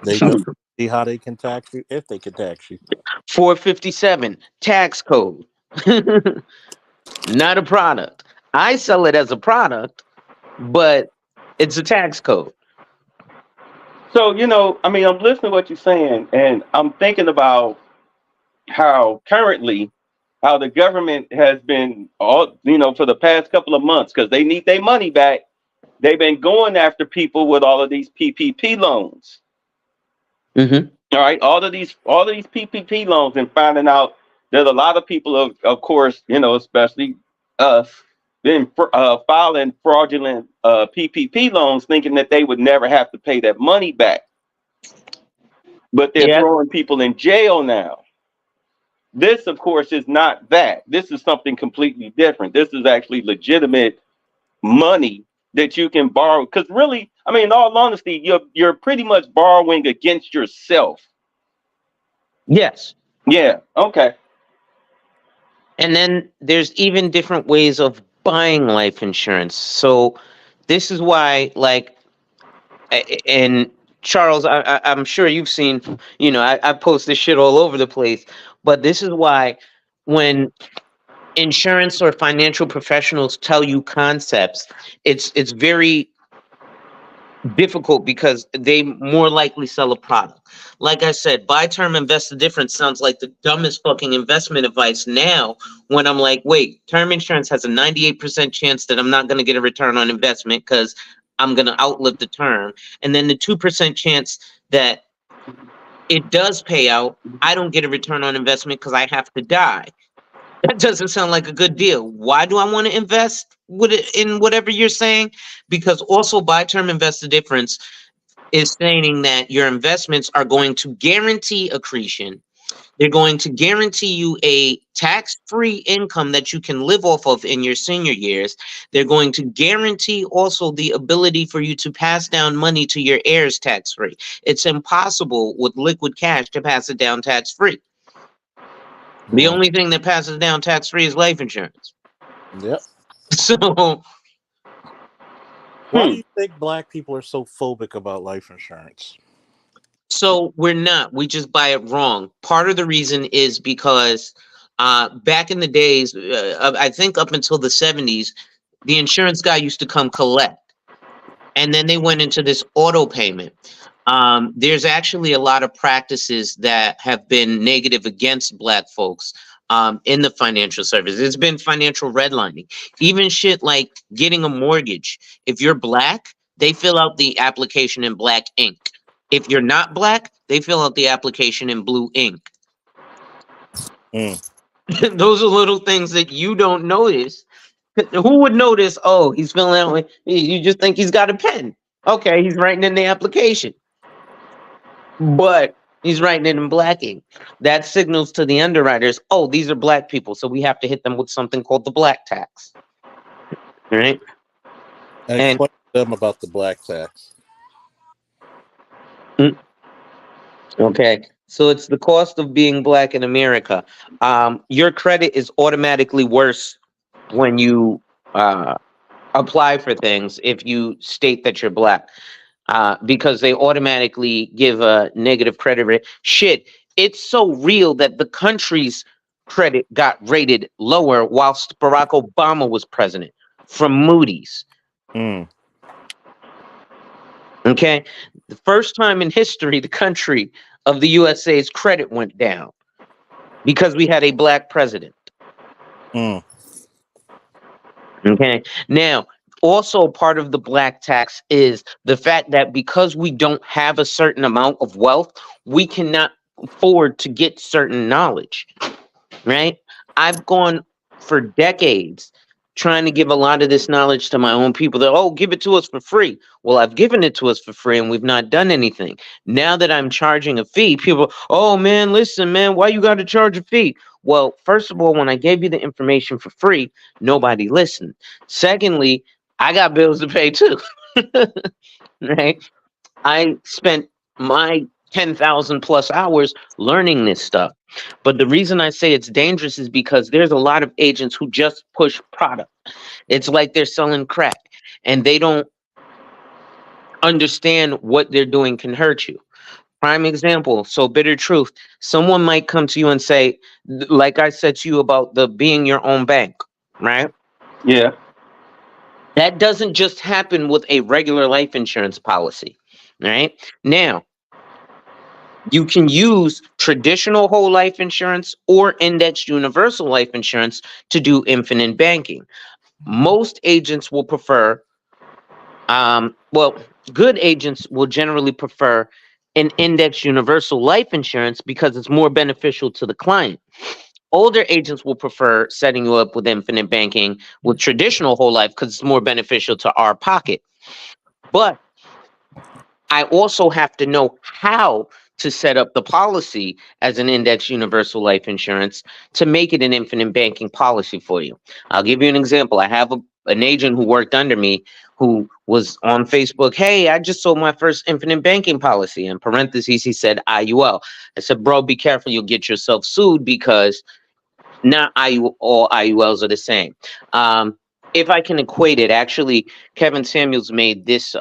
They just see how they can tax you, if they can tax you. 457, tax code. Not a product. I sell it as a product, but it's a tax code. So, I'm listening to what you're saying, and I'm thinking about how the government has been for the past couple of months, because they need their money back. They've been going after people with all of these PPP loans. Mm-hmm. All right, all of these PPP loans, and finding out that a lot of people, of course, especially us, been filing fraudulent PPP loans, thinking that they would never have to pay that money back. But they're throwing people in jail now. This, of course, is not that. This is something completely different. This is actually legitimate money that you can borrow. Because really, in all honesty, you're pretty much borrowing against yourself. Yes. Yeah. Okay. And then there's even different ways of buying life insurance. So this is why, and Charles, I'm sure you've seen, I post this shit all over the place, but this is why when insurance or financial professionals tell you concepts, it's very difficult because they more likely sell a product. Like I said, buy term, invest the difference sounds like the dumbest fucking investment advice now when I'm like, wait, term insurance has a 98% chance that I'm not going to get a return on investment because I'm going to outlive the term. And then the 2% chance that it does pay out, I don't get a return on investment because I have to die. That doesn't sound like a good deal. Why do I want to invest with it in whatever you're saying? Because also buy term, invest the difference is saying that your investments are going to guarantee accretion. They're going to guarantee you a tax-free income that you can live off of in your senior years. They're going to guarantee also the ability for you to pass down money to your heirs tax-free. It's impossible with liquid cash to pass it down tax-free. The only thing that passes down tax-free is life insurance. Yep. So Why do you think black people are so phobic about life insurance? So we're not. We just buy it wrong. Part of the reason is because back in the days, I think up until the 70s, the insurance guy used to come collect. And then they went into this auto payment. There's actually a lot of practices that have been negative against black folks in the financial service. It's been financial redlining. Even shit like getting a mortgage. If you're black, they fill out the application in black ink. If you're not black, they fill out the application in blue ink. Those are little things that you don't notice. Who would notice? Oh, he's filling out. You just think he's got a pen. Okay, he's writing in the application, but he's writing it in black ink. That signals to the underwriters, oh, these are black people, so we have to hit them with something called the black tax. Right? And explain to them about the black tax. Okay, so it's the cost of being black in America. Your credit is automatically worse when you apply for things if you state that you're black, because they automatically give a negative credit rate. Shit, it's so real that the country's credit got rated lower whilst Barack Obama was president from Moody's. Okay, the first time in history, the country of the USA's credit went down because we had a black president. Okay, now also part of the black tax is the fact that because we don't have a certain amount of wealth, we cannot afford to get certain knowledge. Right? I've gone for decades trying to give a lot of this knowledge to my own people. That, oh, give it to us for free. Well, I've given it to us for free and we've not done anything. Now that I'm charging a fee, people, oh man, listen, man, why you got to charge a fee? Well, first of all, when I gave you the information for free, nobody listened. Secondly, I got bills to pay too. Right? I spent my 10,000 plus hours learning this stuff. But the reason I say it's dangerous is because there's a lot of agents who just push product. It's like they're selling crack and they don't understand what they're doing can hurt you. Prime example, so bitter truth. Someone might come to you and say, like I said to you about the being your own bank, right? Yeah. That doesn't just happen with a regular life insurance policy, right? Now, you can use traditional whole life insurance or indexed universal life insurance to do infinite banking. Most agents will prefer, good agents will generally prefer an indexed universal life insurance because it's more beneficial to the client. Older agents will prefer setting you up with infinite banking with traditional whole life because it's more beneficial to our pocket. But I also have to know how to set up the policy as an index universal life insurance to make it an infinite banking policy for you. I'll give you an example. I have an agent who worked under me who was on Facebook. Hey, I just sold my first infinite banking policy. In parentheses, he said IUL. I said, bro, be careful. You'll get yourself sued because not all IULs are the same. If I can equate it, actually, Kevin Samuels made this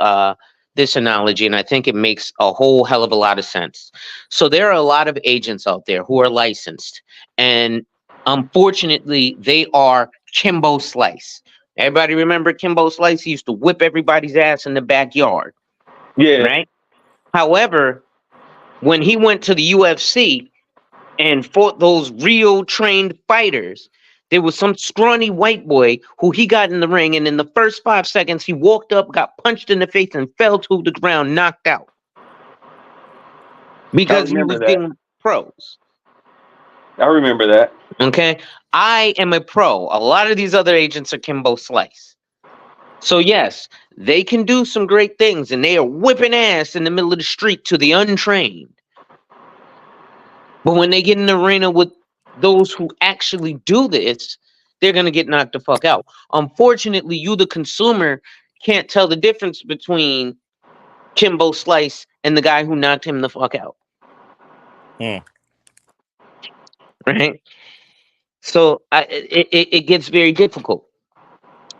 analogy, and I think it makes a whole hell of a lot of sense. So there are a lot of agents out there who are licensed, and unfortunately, they are Kimbo Slice. Everybody remember Kimbo Slice? He used to whip everybody's ass in the backyard. Yeah. right? However, when he went to the UFC and fought those real trained fighters, there was some scrawny white boy who he got in the ring, and in the first 5 seconds, he walked up, got punched in the face, and fell to the ground, knocked out I because he remember was that. being pros. I remember that. Okay, I am a pro. A lot of these other agents are Kimbo Slice. So yes, they can do some great things, and they are whipping ass in the middle of the street to the untrained. But when they get in the arena with those who actually do this, they're gonna get knocked the fuck out. Unfortunately, you, the consumer, can't tell the difference between Kimbo Slice and the guy who knocked him the fuck out. Right? So it gets very difficult.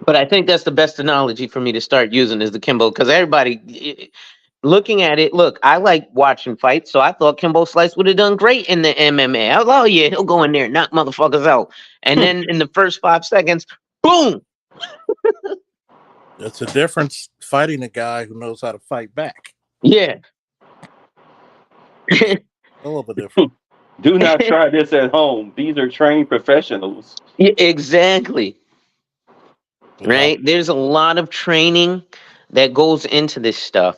But I think that's the best analogy for me to start using is the Kimbo, because everybody looking at it, look, I like watching fights, so I thought Kimbo Slice would have done great in the MMA. I was like, oh yeah, he'll go in there and knock motherfuckers out. And then in the first 5 seconds, boom. It's a difference fighting a guy who knows how to fight back. Yeah. A little bit different. Do not try this at home. These are trained professionals. Yeah, exactly. You know? Right? There's a lot of training that goes into this stuff.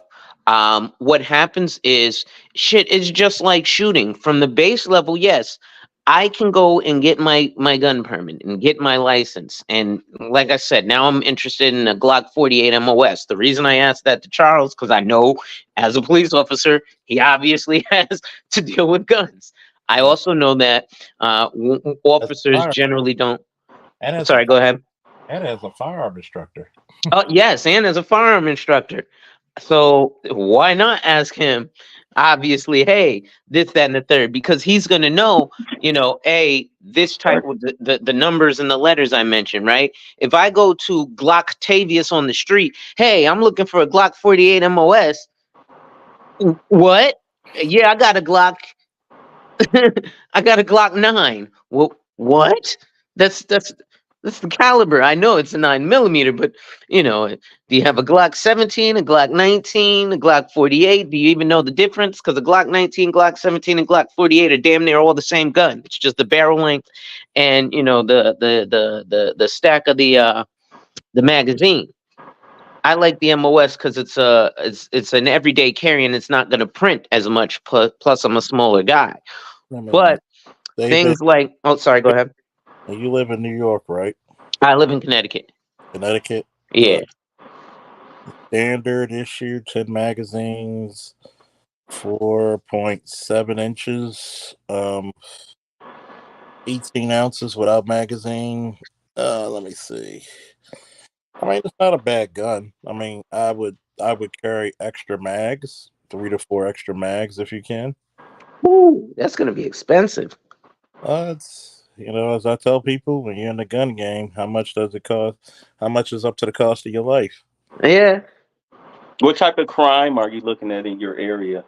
What happens is shit is just like shooting from the base level. Yes, I can go and get my gun permit and get my license. And like I said, now I'm interested in a Glock 48 MOS. The reason I asked that to Charles, because I know as a police officer, he obviously has to deal with guns. I also know that officers generally don't. And Sorry, go ahead. And as a firearm instructor. Oh, yes, and as a firearm instructor. So why not ask him, obviously, hey, this, that, and the third, because he's going to know, this type of the numbers and the letters I mentioned, right? If I go to Glocktavius on the street, hey, I'm looking for a Glock 48 MOS. What? Yeah, I got a Glock. I got a Glock 9. Well, what? That's the caliber. I know it's a 9mm, but do you have a Glock 17, a Glock 19, a Glock 48? Do you even know the difference? Because a Glock 19, Glock 17, and Glock 48 are damn near all the same gun. It's just the barrel length and the stack of the magazine. I like the MOS because it's an everyday carry and it's not going to print as much. Plus, I'm a smaller guy. But things like, oh, sorry, go ahead. You live in New York, right? I live in Connecticut. Connecticut? Yeah. Standard issue, 10 magazines, 4.7 inches, 18 ounces without magazine. Let me see. I mean, it's not a bad gun. I mean, I would carry extra mags, 3 to 4 extra mags if you can. Ooh, that's gonna be expensive. It's as I tell people, when you're in the gun game, how much does it cost? How much is up to the cost of your life? Yeah. What type of crime are you looking at in your area?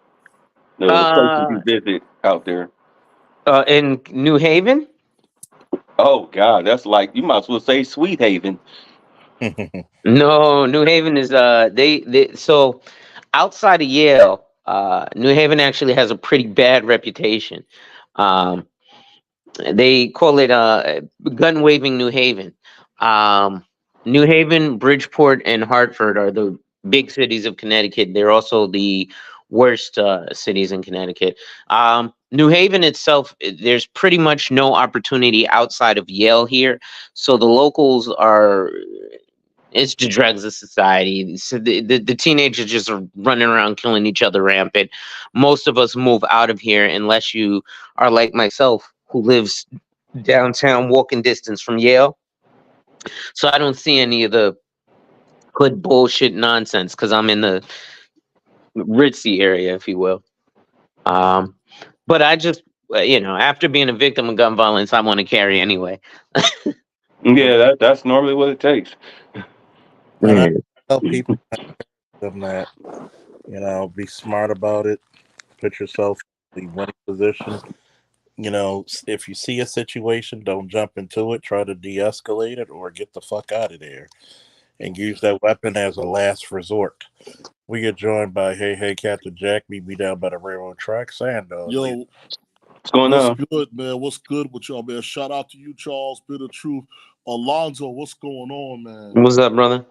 The places you visit out there. In New Haven? Oh God, that's like you might as well say Sweet Haven. No, New Haven is so outside of Yale, New Haven actually has a pretty bad reputation. They call it gun waving New Haven. New Haven, Bridgeport, and Hartford are the big cities of Connecticut. They're also the worst cities in Connecticut. New Haven itself, there's pretty much no opportunity outside of Yale here. So the locals are, it's the dregs of society. So the teenagers just are running around killing each other rampant. Most of us move out of here unless you are like myself, who lives downtown, walking distance from Yale. So I don't see any of the hood bullshit nonsense because I'm in the ritzy area, if you will. But I just, after being a victim of gun violence, I want to carry anyway. Yeah, that's normally what it takes. And I tell people that, be smart about it. Put yourself in the winning position. If you see a situation, don't jump into it. Try to de-escalate it or get the fuck out of there. and use that weapon as a last resort. We get joined by Hey Captain Jack. Meet me down by the railroad tracks. And Yo, What's going what's on? good, man? What's good with y'all, man? Shout out to you, Charles. Bit of truth. Alonzo, what's going on, man? What's up, brother?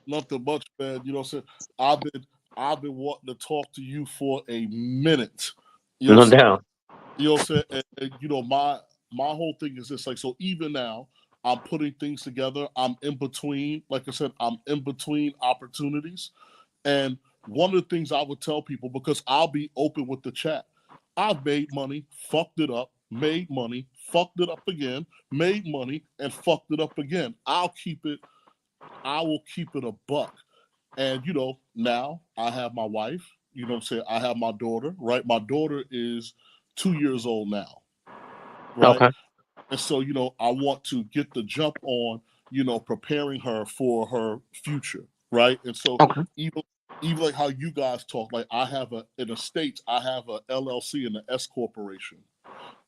Nothing much, man. You know what I'm saying? I've been wanting to talk to you for a minute. You know No what I'm saying? doubt. You know what I'm saying? And you know, my whole thing is this, like, so even now, I'm putting things together. I'm in between, like I said, I'm in between opportunities. And one of the things I would tell people, because I'll be open with the chat, I've made money, fucked it up, made money, fucked it up again, made money, and fucked it up again. I will keep it a buck. And you know, now I have my wife, you know what I'm saying? I have my daughter, right? My daughter is 2 years old now, right? Okay. And so, you know, I want to get the jump on, you know, preparing her for her future, right? And so Okay. even like how you guys talk, like I have in the States, I have a LLC and an S corporation.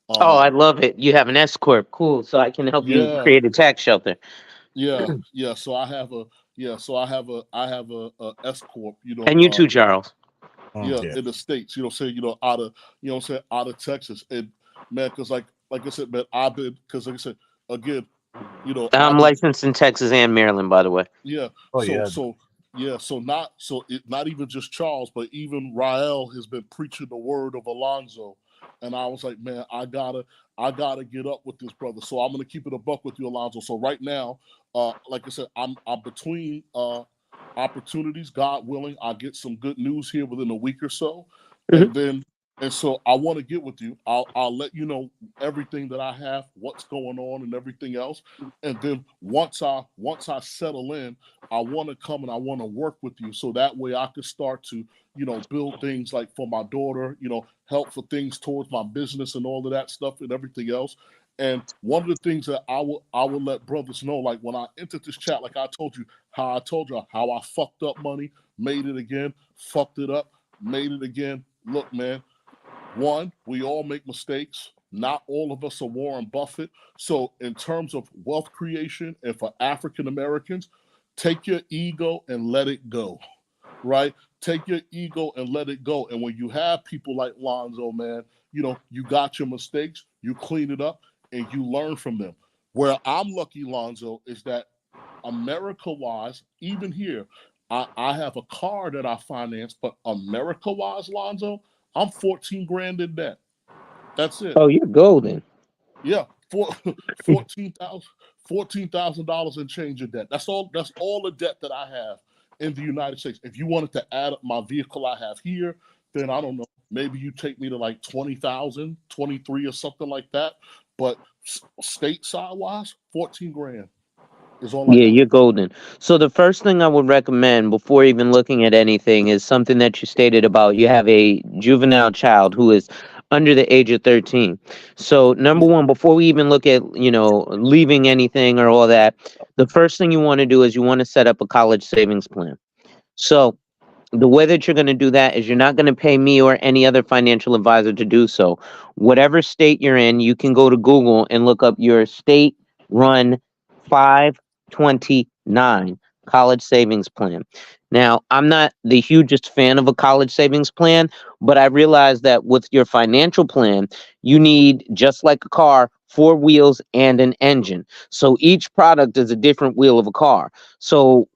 Oh, I love it. You have an S corp. Cool. So I can help you Yeah, create a tax shelter. yeah. So I have a S corp, you know, And you too, Charles. yeah, yeah. in the States, you know, say, you know, out of, you know, say out of Texas, and man, because like I said, man, because like I said again, you know, I'm licensed in Texas and Maryland, by the way. yeah, Oh, so yeah. not even just Charles, but even Rael has been preaching the word of Alonzo, and I was like, man, I gotta get up with this brother. So I'm gonna keep it a buck with you, Alonzo. So right now, like I said, I'm between opportunities. God willing, I'll get some good news here within a week or so, and then. And so I want to get with you. I'll let you know everything that I have, what's going on, and everything else. And then once I settle in, I want to come and I want to work with you, so that way I could start to, you know, build things like for my daughter, you know, help for things towards my business and all of that stuff and everything else. And one of the things that I will let brothers know, like when I entered this chat, like I told you how I fucked up money, made it again, fucked it up, made it again. Look, man. One, we all make mistakes. Not all of us are Warren Buffett. So in terms of wealth creation and for African Americans, take your ego and let it go, right? Take your ego and let it go. And when you have people like Lonzo, man, you know, you got your mistakes, you clean it up, and you learn from them. Where I'm lucky, Lonzo, is that America-wise, even here, I have a car that I finance, but America-wise, Lonzo, I'm 14 grand in debt. That's it. Oh, you're golden. Yeah, $14,000 in change of debt. That's all the debt that I have in the United States. If you wanted to add up my vehicle I have here, then I don't know, maybe you take me to like 20,000, 23 or something like that. But stateside wise, 14 grand is all I Yeah, got. you're golden. So the first thing I would recommend before even looking at anything is something that you stated about you have a juvenile child who is under the age of 13. So number one, before we even look at, you know, leaving anything or all that, the first thing you want to do is you want to set up a college savings plan. So the way that you're going to do that is you're not going to pay me or any other financial advisor to do so. Whatever state you're in, you can go to Google and look up your state run 529 college savings plan. Now, I'm not the hugest fan of a college savings plan, but I realize that with your financial plan, you need, just like a car, 4 wheels and an engine. So each product is a different wheel of a car. So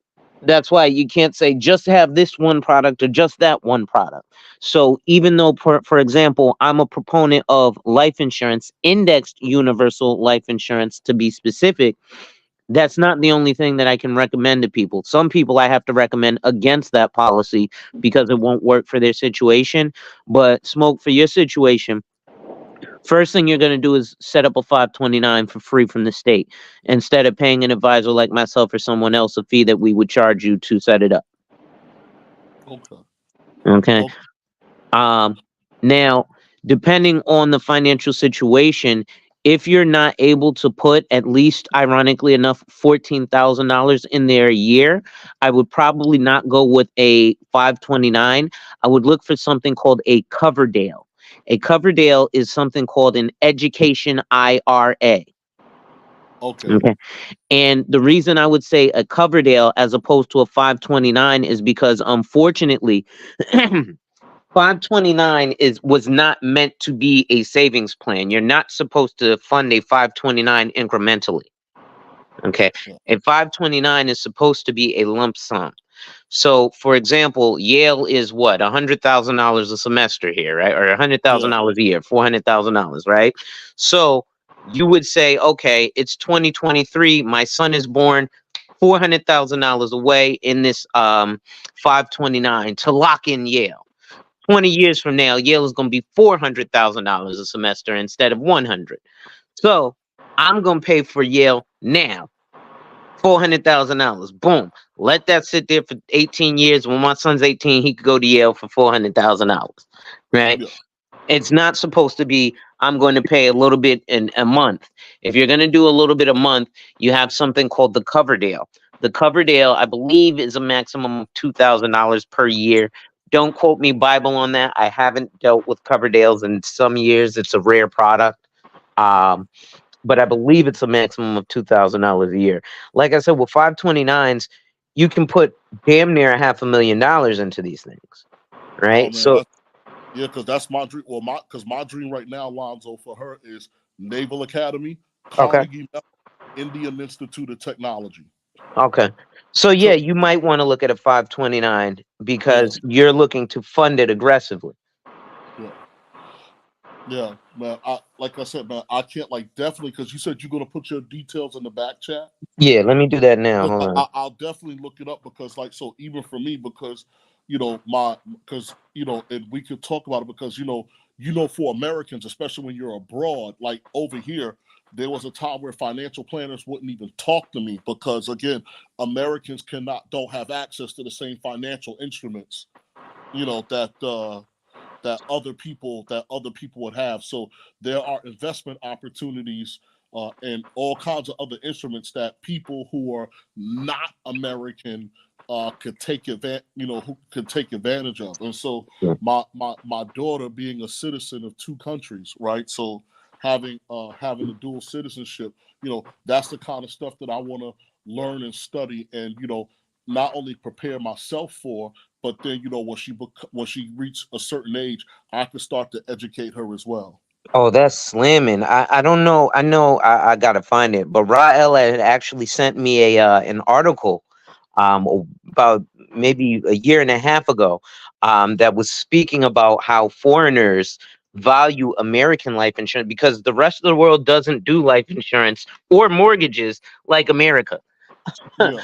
that's why you can't say just have this one product or just that one product. So even though, for example, I'm a proponent of life insurance, indexed universal life insurance to be specific, that's not the only thing that I can recommend to people. Some people I have to recommend against that policy because it won't work for their situation. But Smoke, for your situation, first thing you're going to do is set up a 529 for free from the state instead of paying an advisor like myself or someone else a fee that we would charge you to set it up. Okay. Okay. Okay. Now, depending on the financial situation, if you're not able to put at least, ironically enough, $14,000 in there a year, I would probably not go with a 529. I would look for something called a Coverdale. A Coverdale is something called an education IRA. Okay. Okay. And the reason I would say a Coverdale as opposed to a 529 is because unfortunately 529 was not meant to be a savings plan. You're not supposed to fund a 529 incrementally. Okay. Yeah. A 529 is supposed to be a lump sum. So, for example, Yale is what, $100,000 a semester here, right? Or $100,000 a year, $400,000, right? So you would say, okay, it's 2023. My son is born $400,000 away in this 529 to lock in Yale. 20 years from now, Yale is going to be $400,000 a semester instead of 100. So I'm going to pay for Yale now. $400,000. Boom. Let that sit there for 18 years. When my son's 18, he could go to Yale for $400,000. Right? Yeah. It's not supposed to be, I'm going to pay a little bit in a month. If you're going to do a little bit a month, you have something called the Coverdale. The Coverdale, I believe, is a maximum of $2,000 per year. Don't quote me Bible on that. I haven't dealt with Coverdales in some years. It's a rare product. But I believe it's a maximum of $2,000 a year. Like I said, with 529s, you can put damn near $500,000 into these things, right? Oh, man, So yeah, because that's my dream. Well, my dream right now, Lonzo, for her is Naval Academy, Carnegie Mellon, Indian Institute of Technology. okay. So yeah, you might want to look at a 529 because you're looking to fund it aggressively. Yeah, man. Like I said, man, I can't definitely because you said you're gonna put your details in the back chat. Yeah, let me do that now. Hold on. I'll definitely look it up because so even for me because and we could talk about it because for Americans, especially when you're abroad, like over here, there was a time where financial planners wouldn't even talk to me because again, Americans don't have access to the same financial instruments, that other people would have. So there are investment opportunities and all kinds of other instruments that people who are not American could take advantage of. And so my daughter being a citizen of two countries, right? So having a dual citizenship, that's the kind of stuff that I want to learn and study and not only prepare myself for, but then when she reaches a certain age, I can start to educate her as well. Oh, that's slamming. I don't know. I gotta find it. But Rael had actually sent me an article about maybe a year and a half ago that was speaking about how foreigners value American life insurance because the rest of the world doesn't do life insurance or mortgages like America. Yeah.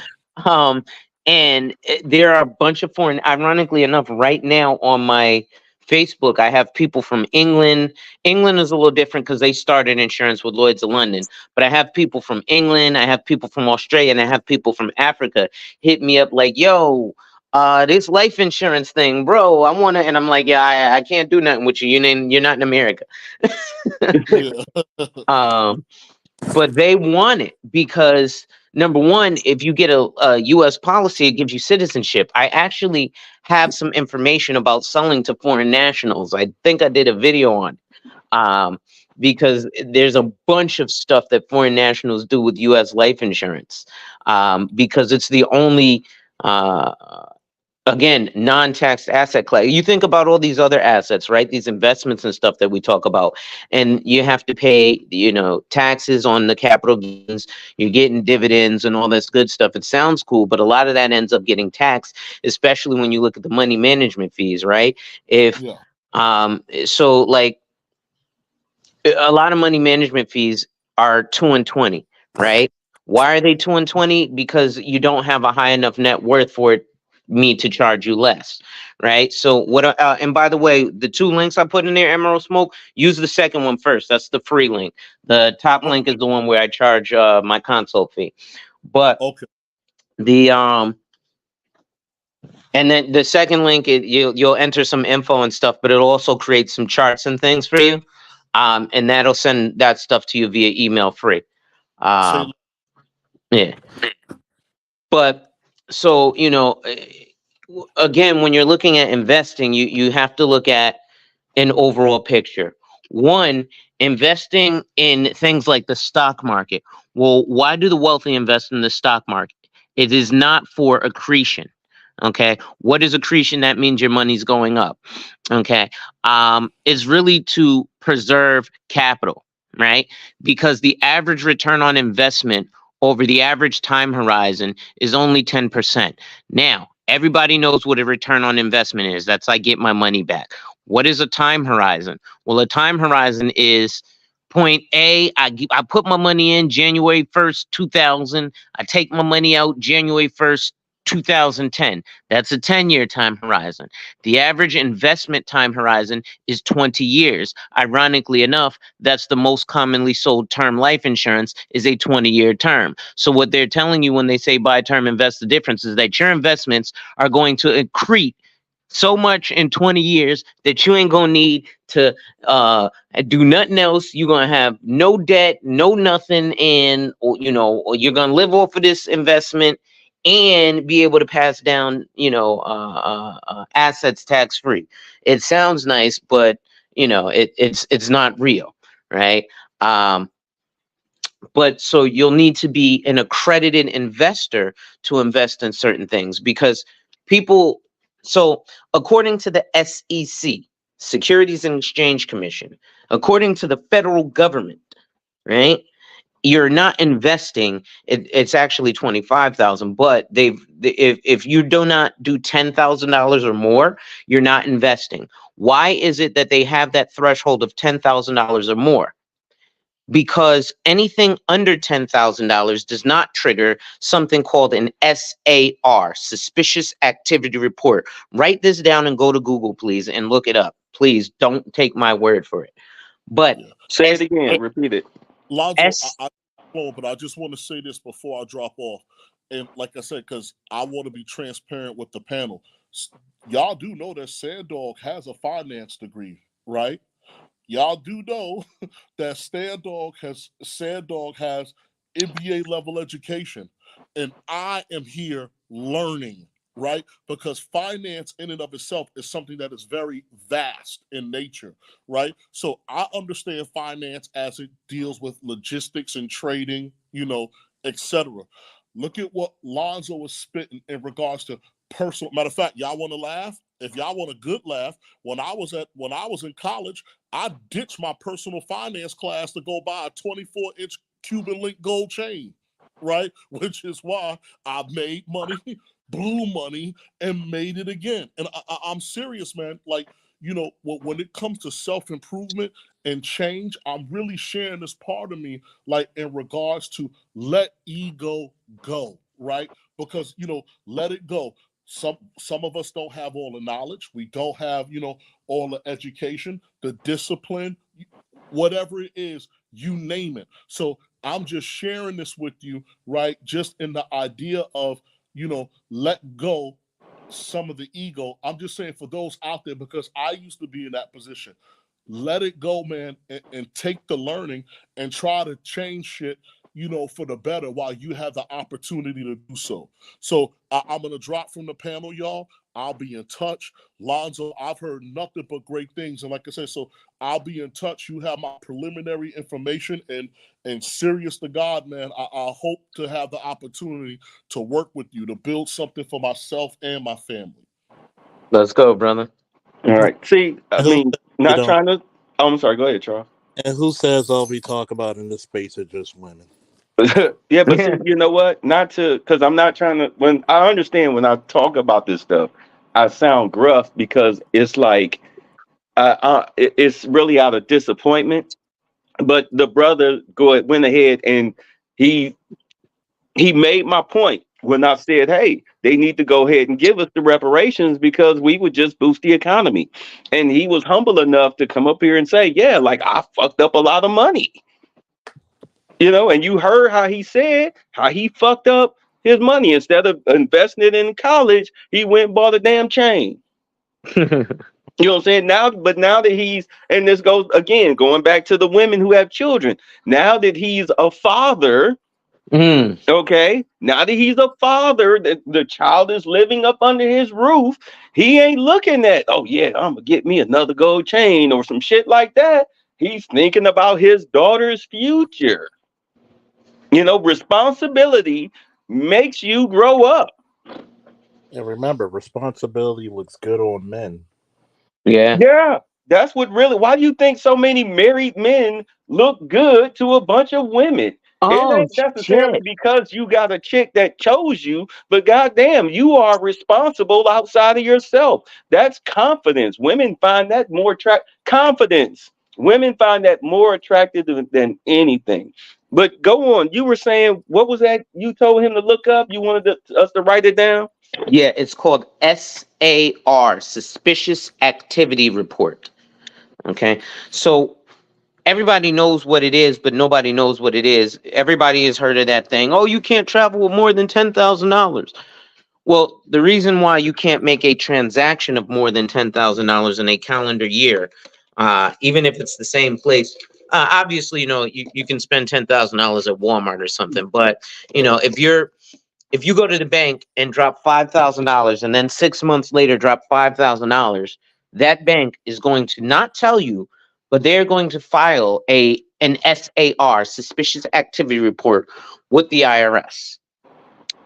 And there are a bunch of foreign, ironically enough, right now on my Facebook, I have people from England. England is a little different because they started insurance with Lloyd's of London. But I have people from England, I have people from Australia, and I have people from Africa hit me up like, yo, this life insurance thing, bro, I want to. And I'm like, yeah, I can't do nothing with you. You're not in America. But they want it because number one, if you get a U.S. policy, it gives you citizenship. I actually have some information about selling to foreign nationals. I think I did a video on because there's a bunch of stuff that foreign nationals do with U.S. life insurance because it's the only again, non-tax asset class. You think about all these other assets, right? These investments and stuff that we talk about, and you have to pay, taxes on the capital gains. You're getting dividends and all this good stuff. It sounds cool, but a lot of that ends up getting taxed, especially when you look at the money management fees, right? So like a lot of money management fees are 2 and 20, right? Why are they 2 and 20? Because you don't have a high enough net worth for me to charge you less, right? So what? And by the way, the 2 links I put in there, Emerald Smoke, use the second one first. That's the free link. The top link is the one where I charge my consult fee. But the and then the second link, you'll enter some info and stuff, but it'll also create some charts and things for you, and that'll send that stuff to you via email free. Yeah. But so, again, when you're looking at investing, you have to look at an overall picture. One, investing in things like the stock market. Well, why do the wealthy invest in the stock market? It is not for accretion. Okay. What is accretion? That means your money's going up. Okay. It's really to preserve capital, right? Because the average return on investment over the average time horizon is only 10%. Now, everybody knows what a return on investment is. That's I get my money back. What is a time horizon? Well, a time horizon is point A, I put my money in January 1st, 2000. I take my money out January 1st, 2010. That's a 10-year time horizon. The average investment time horizon is 20 years. Ironically enough, that's the most commonly sold term life insurance is a 20-year term. So what they're telling you when they say buy term, invest, the difference is that your investments are going to accrete so much in 20 years that you ain't gonna need to do nothing else. You're gonna have no debt, no nothing, and or you're gonna live off of this investment and be able to pass down assets tax free. It sounds nice, but it's not real, right? But so you'll need to be an accredited investor to invest in certain things because people. So according to the SEC, Securities and Exchange Commission, according to the federal government, right? You're not investing. It's actually 25,000, but if you do not do $10,000 or more, you're not investing. Why is it that they have that threshold of $10,000 or more? Because anything under $10,000 does not trigger something called an SAR, Suspicious Activity Report. Write this down and go to Google, please, and look it up. Please don't take my word for it. But say it again, repeat it. Lonzo, but I just want to say this before I drop off. And like I said, because I want to be transparent with the panel. Y'all do know that Sandog has a finance degree, right? Y'all do know that Sandog has MBA level education, and I am here learning, right? Because finance in and of itself is something that is very vast in nature, right? So I understand finance as it deals with logistics and trading, etc. Look at what Lonzo was spitting in regards to personal. Matter of fact, y'all want to laugh? If y'all want a good laugh, when I was in college, I ditched my personal finance class to go buy a 24-inch Cuban link gold chain, right? Which is why I made money, blew money, and made it again. And I'm serious, man. Like, when it comes to self-improvement and change, I'm really sharing this part of me, like in regards to let ego go, right? Because, let it go. Some of us don't have all the knowledge. We don't have, all the education, the discipline, whatever it is, you name it. So I'm just sharing this with you, right? Just in the idea of, let go some of the ego. I'm just saying for those out there, because I used to be in that position. Let it go, man, and take the learning and try to change shit, for the better while you have the opportunity to do so. So I'm going to drop from the panel, y'all. I'll be in touch. Lonzo, I've heard nothing but great things. And like I said, so I'll be in touch. You have my preliminary information, and serious to God, man, I hope to have the opportunity to work with you to build something for myself and my family. Let's go, brother. All right. See, I mean, not trying to. Oh, I'm sorry. Go ahead, Charles. And who says all we talk about in this space are just women? Yeah, but see, you know what? Because I'm not trying to. When I understand when I talk about this stuff, I sound gruff because it's like, it's really out of disappointment. But the brother went ahead and he made my point when I said, hey, they need to go ahead and give us the reparations because we would just boost the economy. And he was humble enough to come up here and say, yeah, like I fucked up a lot of money. And you heard how he said how he fucked up his money. Instead of investing it in college, he went and bought a damn chain. You know what I'm saying? Now that he's, and this goes again, going back to the women who have children. Now that he's a father, okay, now that he's a father, that the child is living up under his roof, he ain't looking at, oh yeah, I'm gonna get me another gold chain or some shit like that. He's thinking about his daughter's future. You know, responsibility makes you grow up. And remember, responsibility looks good on men. Yeah. Yeah, that's what really. Why do you think so many married men look good to a bunch of women? It Oh ain't necessarily shit. because you got a chick that chose you, but goddamn, you are responsible outside of yourself. That's confidence. Women find that more confidence. Women find that more attractive than anything. But go on. You were saying, what was that you told him to look up? You wanted us to write it down? Yeah, it's called SAR, Suspicious Activity Report. Okay. So everybody knows what it is, but nobody knows what it is. Everybody has heard of that thing. Oh, you can't travel with more than $10,000. Well, the reason why you can't make a transaction of more than $10,000 in a calendar year, even if it's the same place, obviously, you can spend $10,000 at Walmart or something. But if you go to the bank and drop $5,000 and then 6 months later drop $5,000, that bank is going to not tell you, but they're going to file an SAR, Suspicious Activity Report, with the IRS.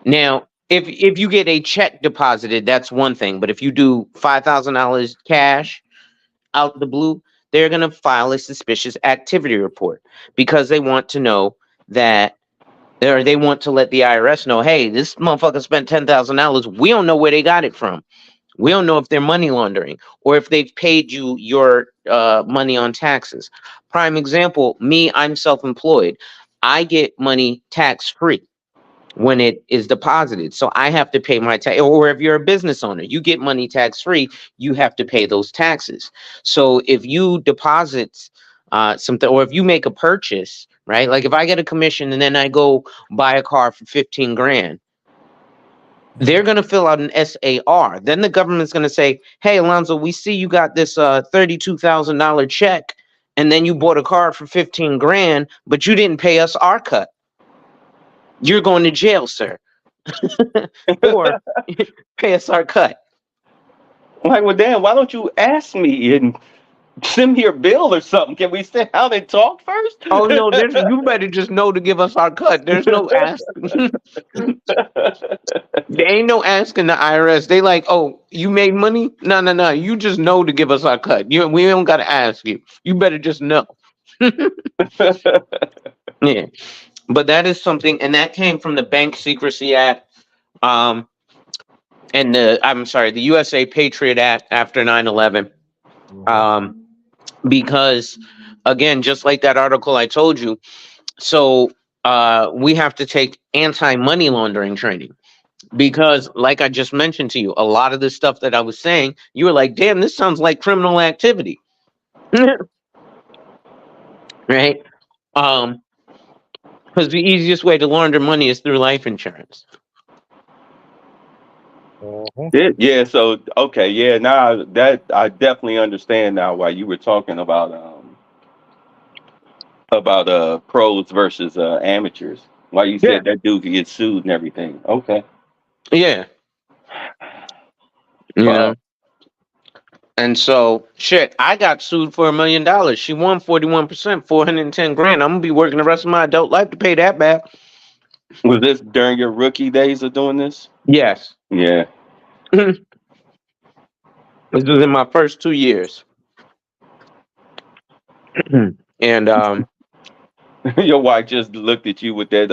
Now, if you get a check deposited, that's one thing. But if you do $5,000 cash out the blue, they're going to file a suspicious activity report because they want to know that, or they want to let the IRS know, hey, this motherfucker spent $10,000. We don't know where they got it from. We don't know if they're money laundering or if they've paid you your money on taxes. Prime example, me, I'm self-employed. I get money tax-free when it is deposited. So I have to pay my tax. Or if you're a business owner, you get money tax-free, you have to pay those taxes. So if you deposit something, or if you make a purchase, right? Like if I get a commission and then I go buy a car for 15 grand, they're going to fill out an SAR. Then the government's going to say, hey, Alonzo, we see you got this $32,000 check, and then you bought a car for 15 grand, but you didn't pay us our cut. You're going to jail, sir. Or pay us our cut. Like, well, damn, why don't you ask me and send me your bill or something? Can we sit down and talk first? Oh no, you better just know to give us our cut. There's no asking. There ain't no asking the IRS. They like, oh, you made money? No. You just know to give us our cut. We don't gotta ask you. You better just know. Yeah. But that is something, and that came from the Bank Secrecy Act, and the USA Patriot Act after 9/11. Because again, just like that article I told you, so we have to take anti-money laundering training. Because like I just mentioned to you, a lot of the stuff that I was saying, you were like, damn, this sounds like criminal activity. Right? Because the easiest way to launder money is through life insurance. Yeah, so okay, yeah, now that I definitely understand now why you were talking about pros versus amateurs. Why you said that dude could get sued and everything. Okay. Yeah. You know. And so shit, I got sued for $1 million. She won 41%, 410 grand. I'm gonna be working the rest of my adult life to pay that back. Was this during your rookie days of doing this? Yes. Yeah. This was in my first 2 years. And your wife just looked at you with that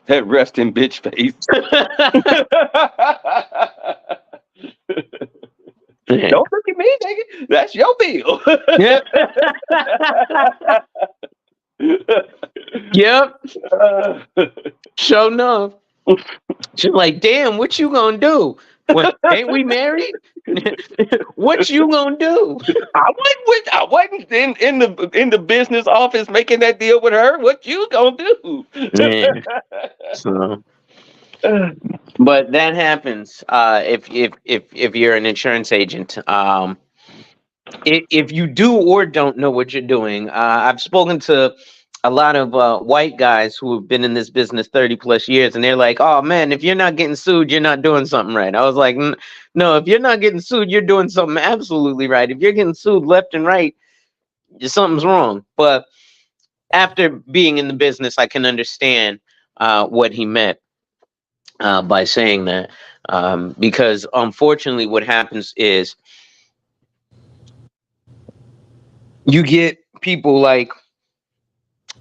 that resting bitch face. Don't look at me, nigga. That's your bill. Yep. Sure enough. She's like, damn, what you gonna do? What, ain't we married? What you gonna do? I wasn't in the business office making that deal with her. What you gonna do? Yeah. So, but that happens if you're an insurance agent. If you do or don't know what you're doing, I've spoken to a lot of white guys who have been in this business 30 plus years, and they're like, oh man, if you're not getting sued, you're not doing something right. I was like, no, if you're not getting sued, you're doing something absolutely right. If you're getting sued left and right, something's wrong. But after being in the business, I can understand what he meant by saying that. Because unfortunately, what happens is you get people like,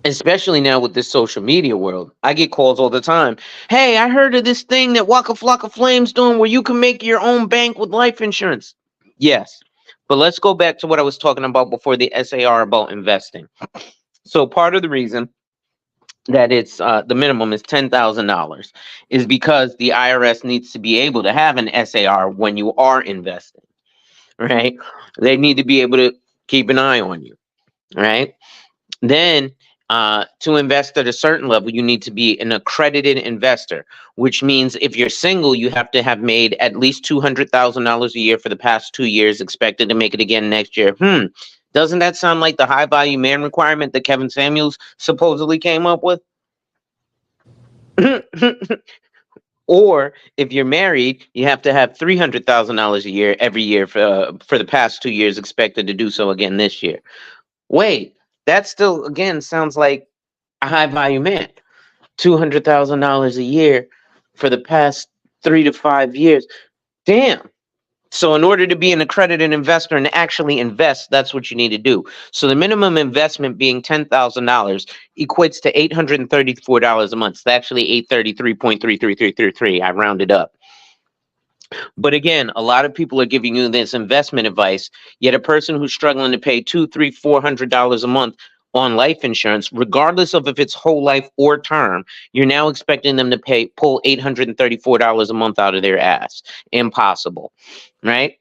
especially now with this social media world, I get calls all the time. Hey, I heard of this thing that Waka Flocka Flame's doing where you can make your own bank with life insurance. Yes. But let's go back to what I was talking about before the SAR about investing. So part of the reason that it's the minimum is $10,000 is because the IRS needs to be able to have an SAR when you are investing, right? They need to be able to keep an eye on you, right? Then to invest at a certain level, you need to be an accredited investor, which means if you're single, you have to have made at least $200,000 a year for the past 2 years, expected to make it again next year. Doesn't that sound like the high value man requirement that Kevin Samuels supposedly came up with? Or if you're married, you have to have $300,000 a year every year for the past 2 years, expected to do so again this year. Wait, that still again sounds like a high value man. $200,000 a year for the past 3 to 5 years. Damn. So in order to be an accredited investor and actually invest, that's what you need to do. So the minimum investment being $10,000 equates to $834 a month. It's actually $833.33333. I rounded up. But again, a lot of people are giving you this investment advice, yet a person who's struggling to pay $200, $300, $400 a month on life insurance, regardless of if it's whole life or term, you're now expecting them to pull $834 a month out of their ass. Impossible, right?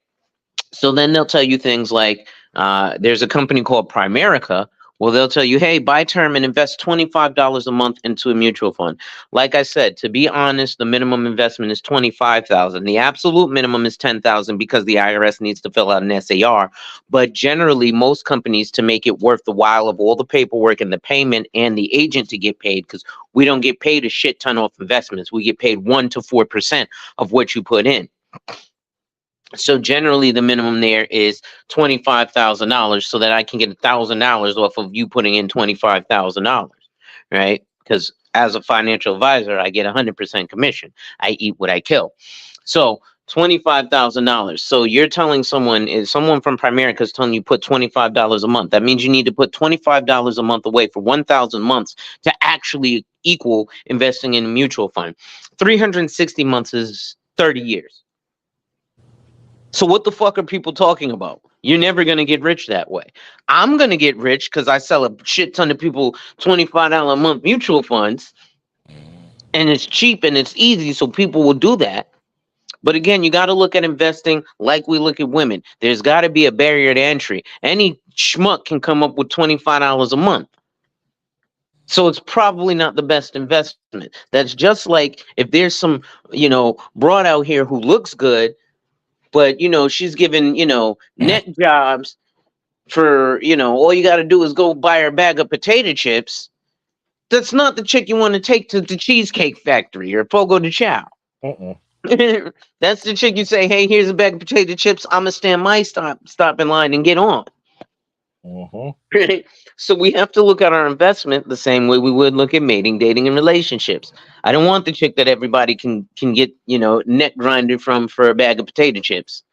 So then they'll tell you things like, there's a company called Primerica. Well, they'll tell you, hey, buy term and invest $25 a month into a mutual fund. Like I said, to be honest, the minimum investment is $25,000. The absolute minimum is $10,000 because the IRS needs to fill out an SAR. But generally, most companies, to make it worth the while of all the paperwork and the payment and the agent to get paid, because we don't get paid a shit ton off investments. We get paid 1 to 4% of what you put in. So generally, the minimum there is $25,000, so that I can get $1,000 off of you putting in $25,000, right? Because as a financial advisor, I get 100% commission. I eat what I kill. So $25,000. So you're telling someone from Primerica is telling you put $25 a month. That means you need to put $25 a month away for 1,000 months to actually equal investing in a mutual fund. 360 months is 30 years. So what the fuck are people talking about? You're never going to get rich that way. I'm going to get rich because I sell a shit ton of people $25 a month mutual funds. And it's cheap and it's easy, so people will do that. But again, you got to look at investing like we look at women. There's got to be a barrier to entry. Any schmuck can come up with $25 a month. So it's probably not the best investment. That's just like if there's some, broad out here who looks good, but, she's given, net jobs for, all you got to do is go buy her a bag of potato chips. That's not the chick you want to take to the Cheesecake Factory or Fogo de Chao. That's the chick you say, hey, here's a bag of potato chips. I'm going to stand my stop in line and get on. So we have to look at our investment the same way we would look at mating, dating, and relationships. I don't want the chick that everybody can get, neck grinder from for a bag of potato chips.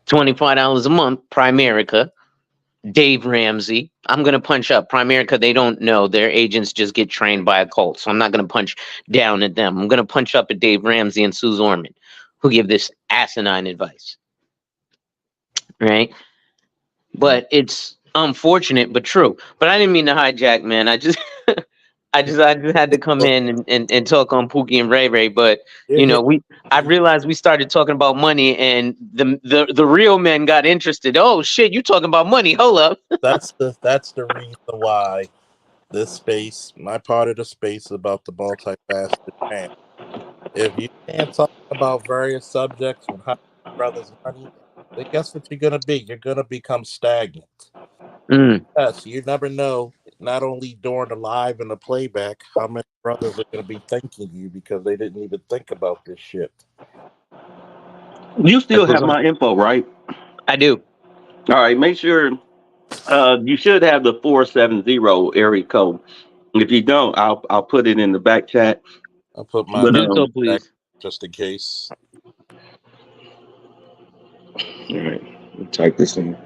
$25 a month, Primerica, Dave Ramsey. I'm going to punch up. Primerica, they don't know. Their agents just get trained by a cult. So I'm not going to punch down at them. I'm going to punch up at Dave Ramsey and Sue Zorman, who give this asinine advice. Right? But it's unfortunate, but true. But I didn't mean to hijack, man. I just had to come in and talk on Pookie and Ray Ray. But I realized we started talking about money, and the real men got interested. Oh shit, you talking about money? Hold up. That's the reason why this space, my part of the space, is about the multifaceted man. If you can't talk about various subjects with how brothers money, then guess what you're gonna be? You're gonna become stagnant. Yes, you never know. Not only during the live and the playback, how many brothers are going to be thanking you because they didn't even think about this shit. You still have my info, right? I do. All right, make sure You should have the 470 area code. If you don't, I'll put it in the back chat. I'll put my But Do so, please. just in case. all right, type this in.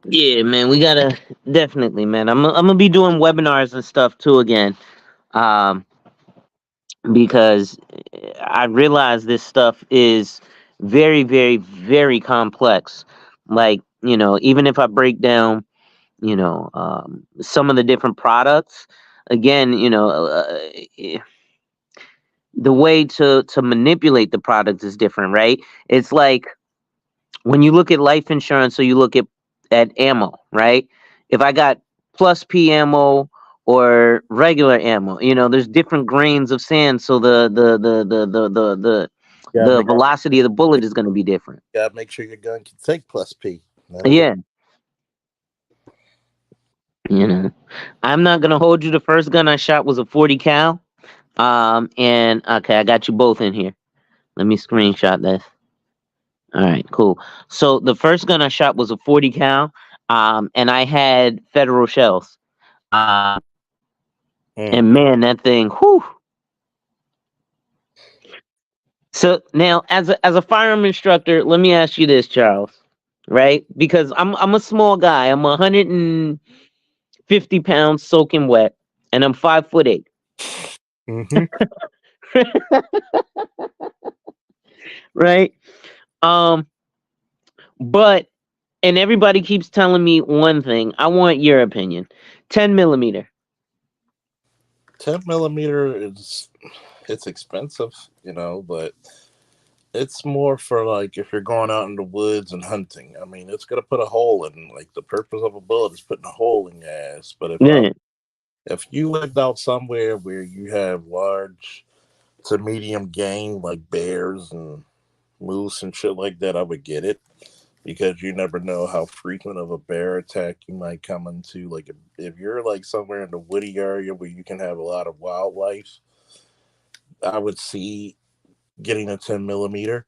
Yeah, man, we gotta definitely, man. I'm gonna be doing webinars and stuff too again, because I realize this stuff is very, very, very complex. Like, even if I break down, some of the different products, again, the way to manipulate the product is different, right? It's like when you look at life insurance or you look at ammo, right? If I got plus P ammo or regular ammo, there's different grains of sand, so the velocity of the bullet is going to be different. Gotta make sure your gun can take plus P. Yeah. I'm not gonna hold you. The first gun I shot was a 40 cal. And okay, I got you both in here. Let me screenshot this. All right, cool. So the first gun I shot was a 40 cal, and I had federal shells. And man, that thing, whew. So now, as a firearm instructor, let me ask you this, Charles, right? Because I'm a small guy. I'm 150 pounds soaking wet, and I'm 5'8". Mm-hmm. Right? But and everybody keeps telling me one thing. I want your opinion. 10 millimeter. 10 millimeter it's expensive, but it's more for like if you're going out in the woods and hunting. I mean, it's gonna put a hole in. Like the purpose of a bullet is putting a hole in your ass. But if you lived out somewhere where you have large to medium game like bears and moose and shit like that, I would get it, because you never know how frequent of a bear attack you might come into. Like if you're like somewhere in the woody area where you can have a lot of wildlife, I would see getting a 10 millimeter,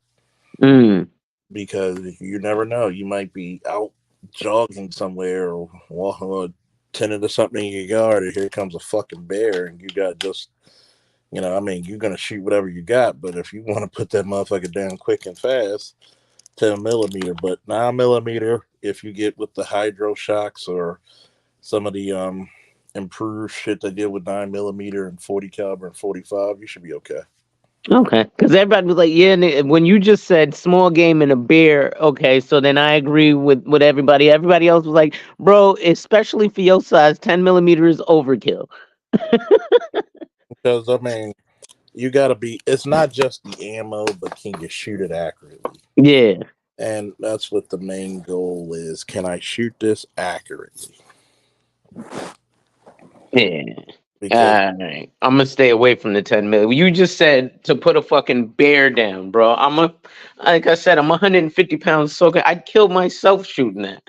because you never know. You might be out jogging somewhere or walking or tending to something in your yard, and here comes a fucking bear, and you got just, you're going to shoot whatever you got. But if you want to put that motherfucker down quick and fast, 10 millimeter. But 9 millimeter, if you get with the hydro shocks or some of the improved shit they did with 9 millimeter and 40 caliber and 45, you should be okay. Okay, because everybody was like, yeah, when you just said small game and a bear, okay, so then I agree with everybody. Everybody else was like, bro, especially for your size, 10 millimeter is overkill. Because, you got to be, it's not just the ammo, but can you shoot it accurately? Yeah. And that's what the main goal is. Can I shoot this accurately? Yeah. All right. I'm gonna stay away from the 10 mil. You just said to put a fucking bear down, bro. Like I said, I'm 150 pounds soaking. I'd kill myself shooting that.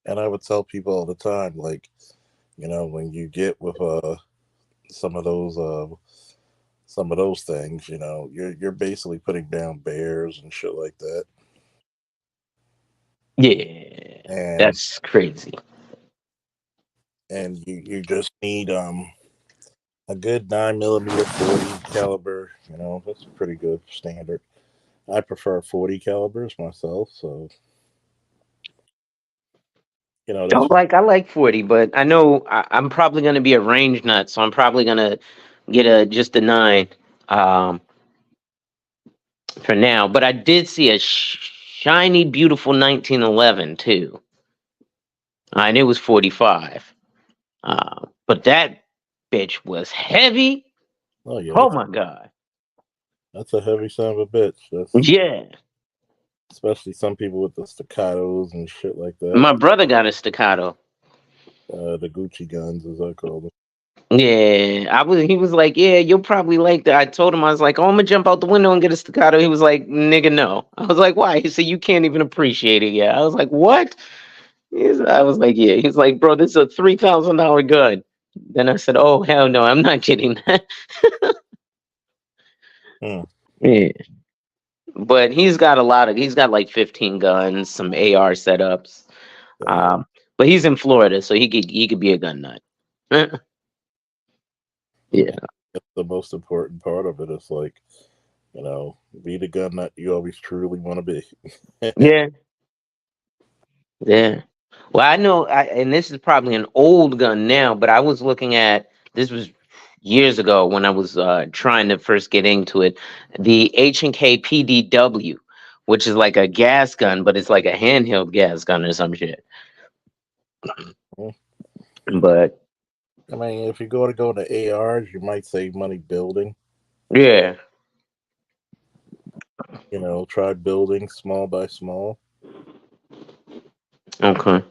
And I would tell people all the time, like, when you get with some of those things, you're basically putting down bears and shit like that. Yeah. And that's crazy. And you just need a good 9 millimeter 40 caliber. That's a pretty good standard. I prefer 40 calibers myself, so I like 40, but I know I'm probably gonna be a range nut, so I'm probably gonna get just a 9 for now. But I did see a shiny, beautiful 1911 too, and it was 45. But that bitch was heavy. Oh yeah. Oh my god. That's a heavy son of a bitch. Yeah. Especially some people with the staccatos and shit like that. My brother got a staccato. The Gucci guns, as I call them. Yeah, he was like, yeah, you'll probably like that. I told him, I was like, oh, I'm gonna jump out the window and get a staccato. He was like, nigga, no. I was like, why? He said, you can't even appreciate it yet. I was like, what? I was like, yeah. He's like, bro, this is a $3,000 gun. Then I said, oh, hell no, I'm not getting that. Yeah. but he's got like 15 guns, some AR setups. But he's in Florida, so he could be a gun nut. Yeah. That's the most important part of it. It's like, be the gun nut you always truly want to be. Yeah. Yeah. Well, I know, and this is probably an old gun now, but I was looking at this was years ago when I was trying to first get into it, the H&K PDW, which is like a gas gun, but it's like a handheld gas gun or some shit. But I mean, if you're going to go to ARs, you might save money building. yeah. Try building small by small. Okay.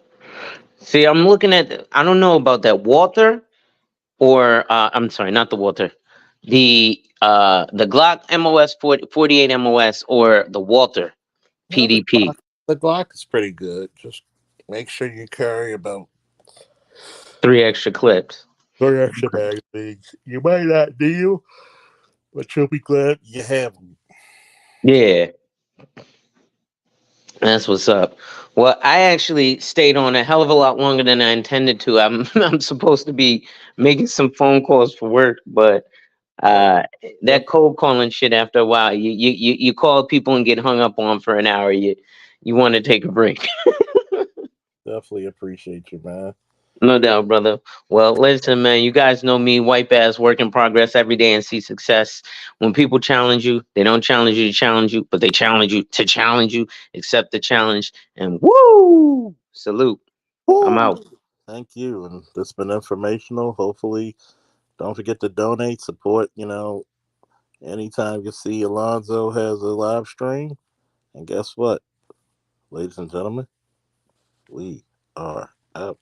See, I'm looking at. I don't know about that Walther, or I'm sorry, not the Walther, the Glock MOS 48 MOS or the Walther PDP. The Glock is pretty good. Just make sure you carry about 3 extra clips. 3 extra magazines. You might not need, but you'll be glad you have them. Yeah. That's what's up. Well, I actually stayed on a hell of a lot longer than I intended to. I'm supposed to be making some phone calls for work, but that cold calling shit, after a while, you call people and get hung up on for an hour. You want to take a break. Definitely appreciate you, man. No doubt, brother. Well, listen, man, you guys know me, white ass, work in progress every day and see success. When people challenge you, they don't challenge you to challenge you, but they challenge you to challenge you. Accept the challenge and woo! Salute. I'm out. Thank you. And this has been informational. Hopefully, don't forget to donate, support, anytime you see Alonzo has a live stream. And guess what, ladies and gentlemen? We are out.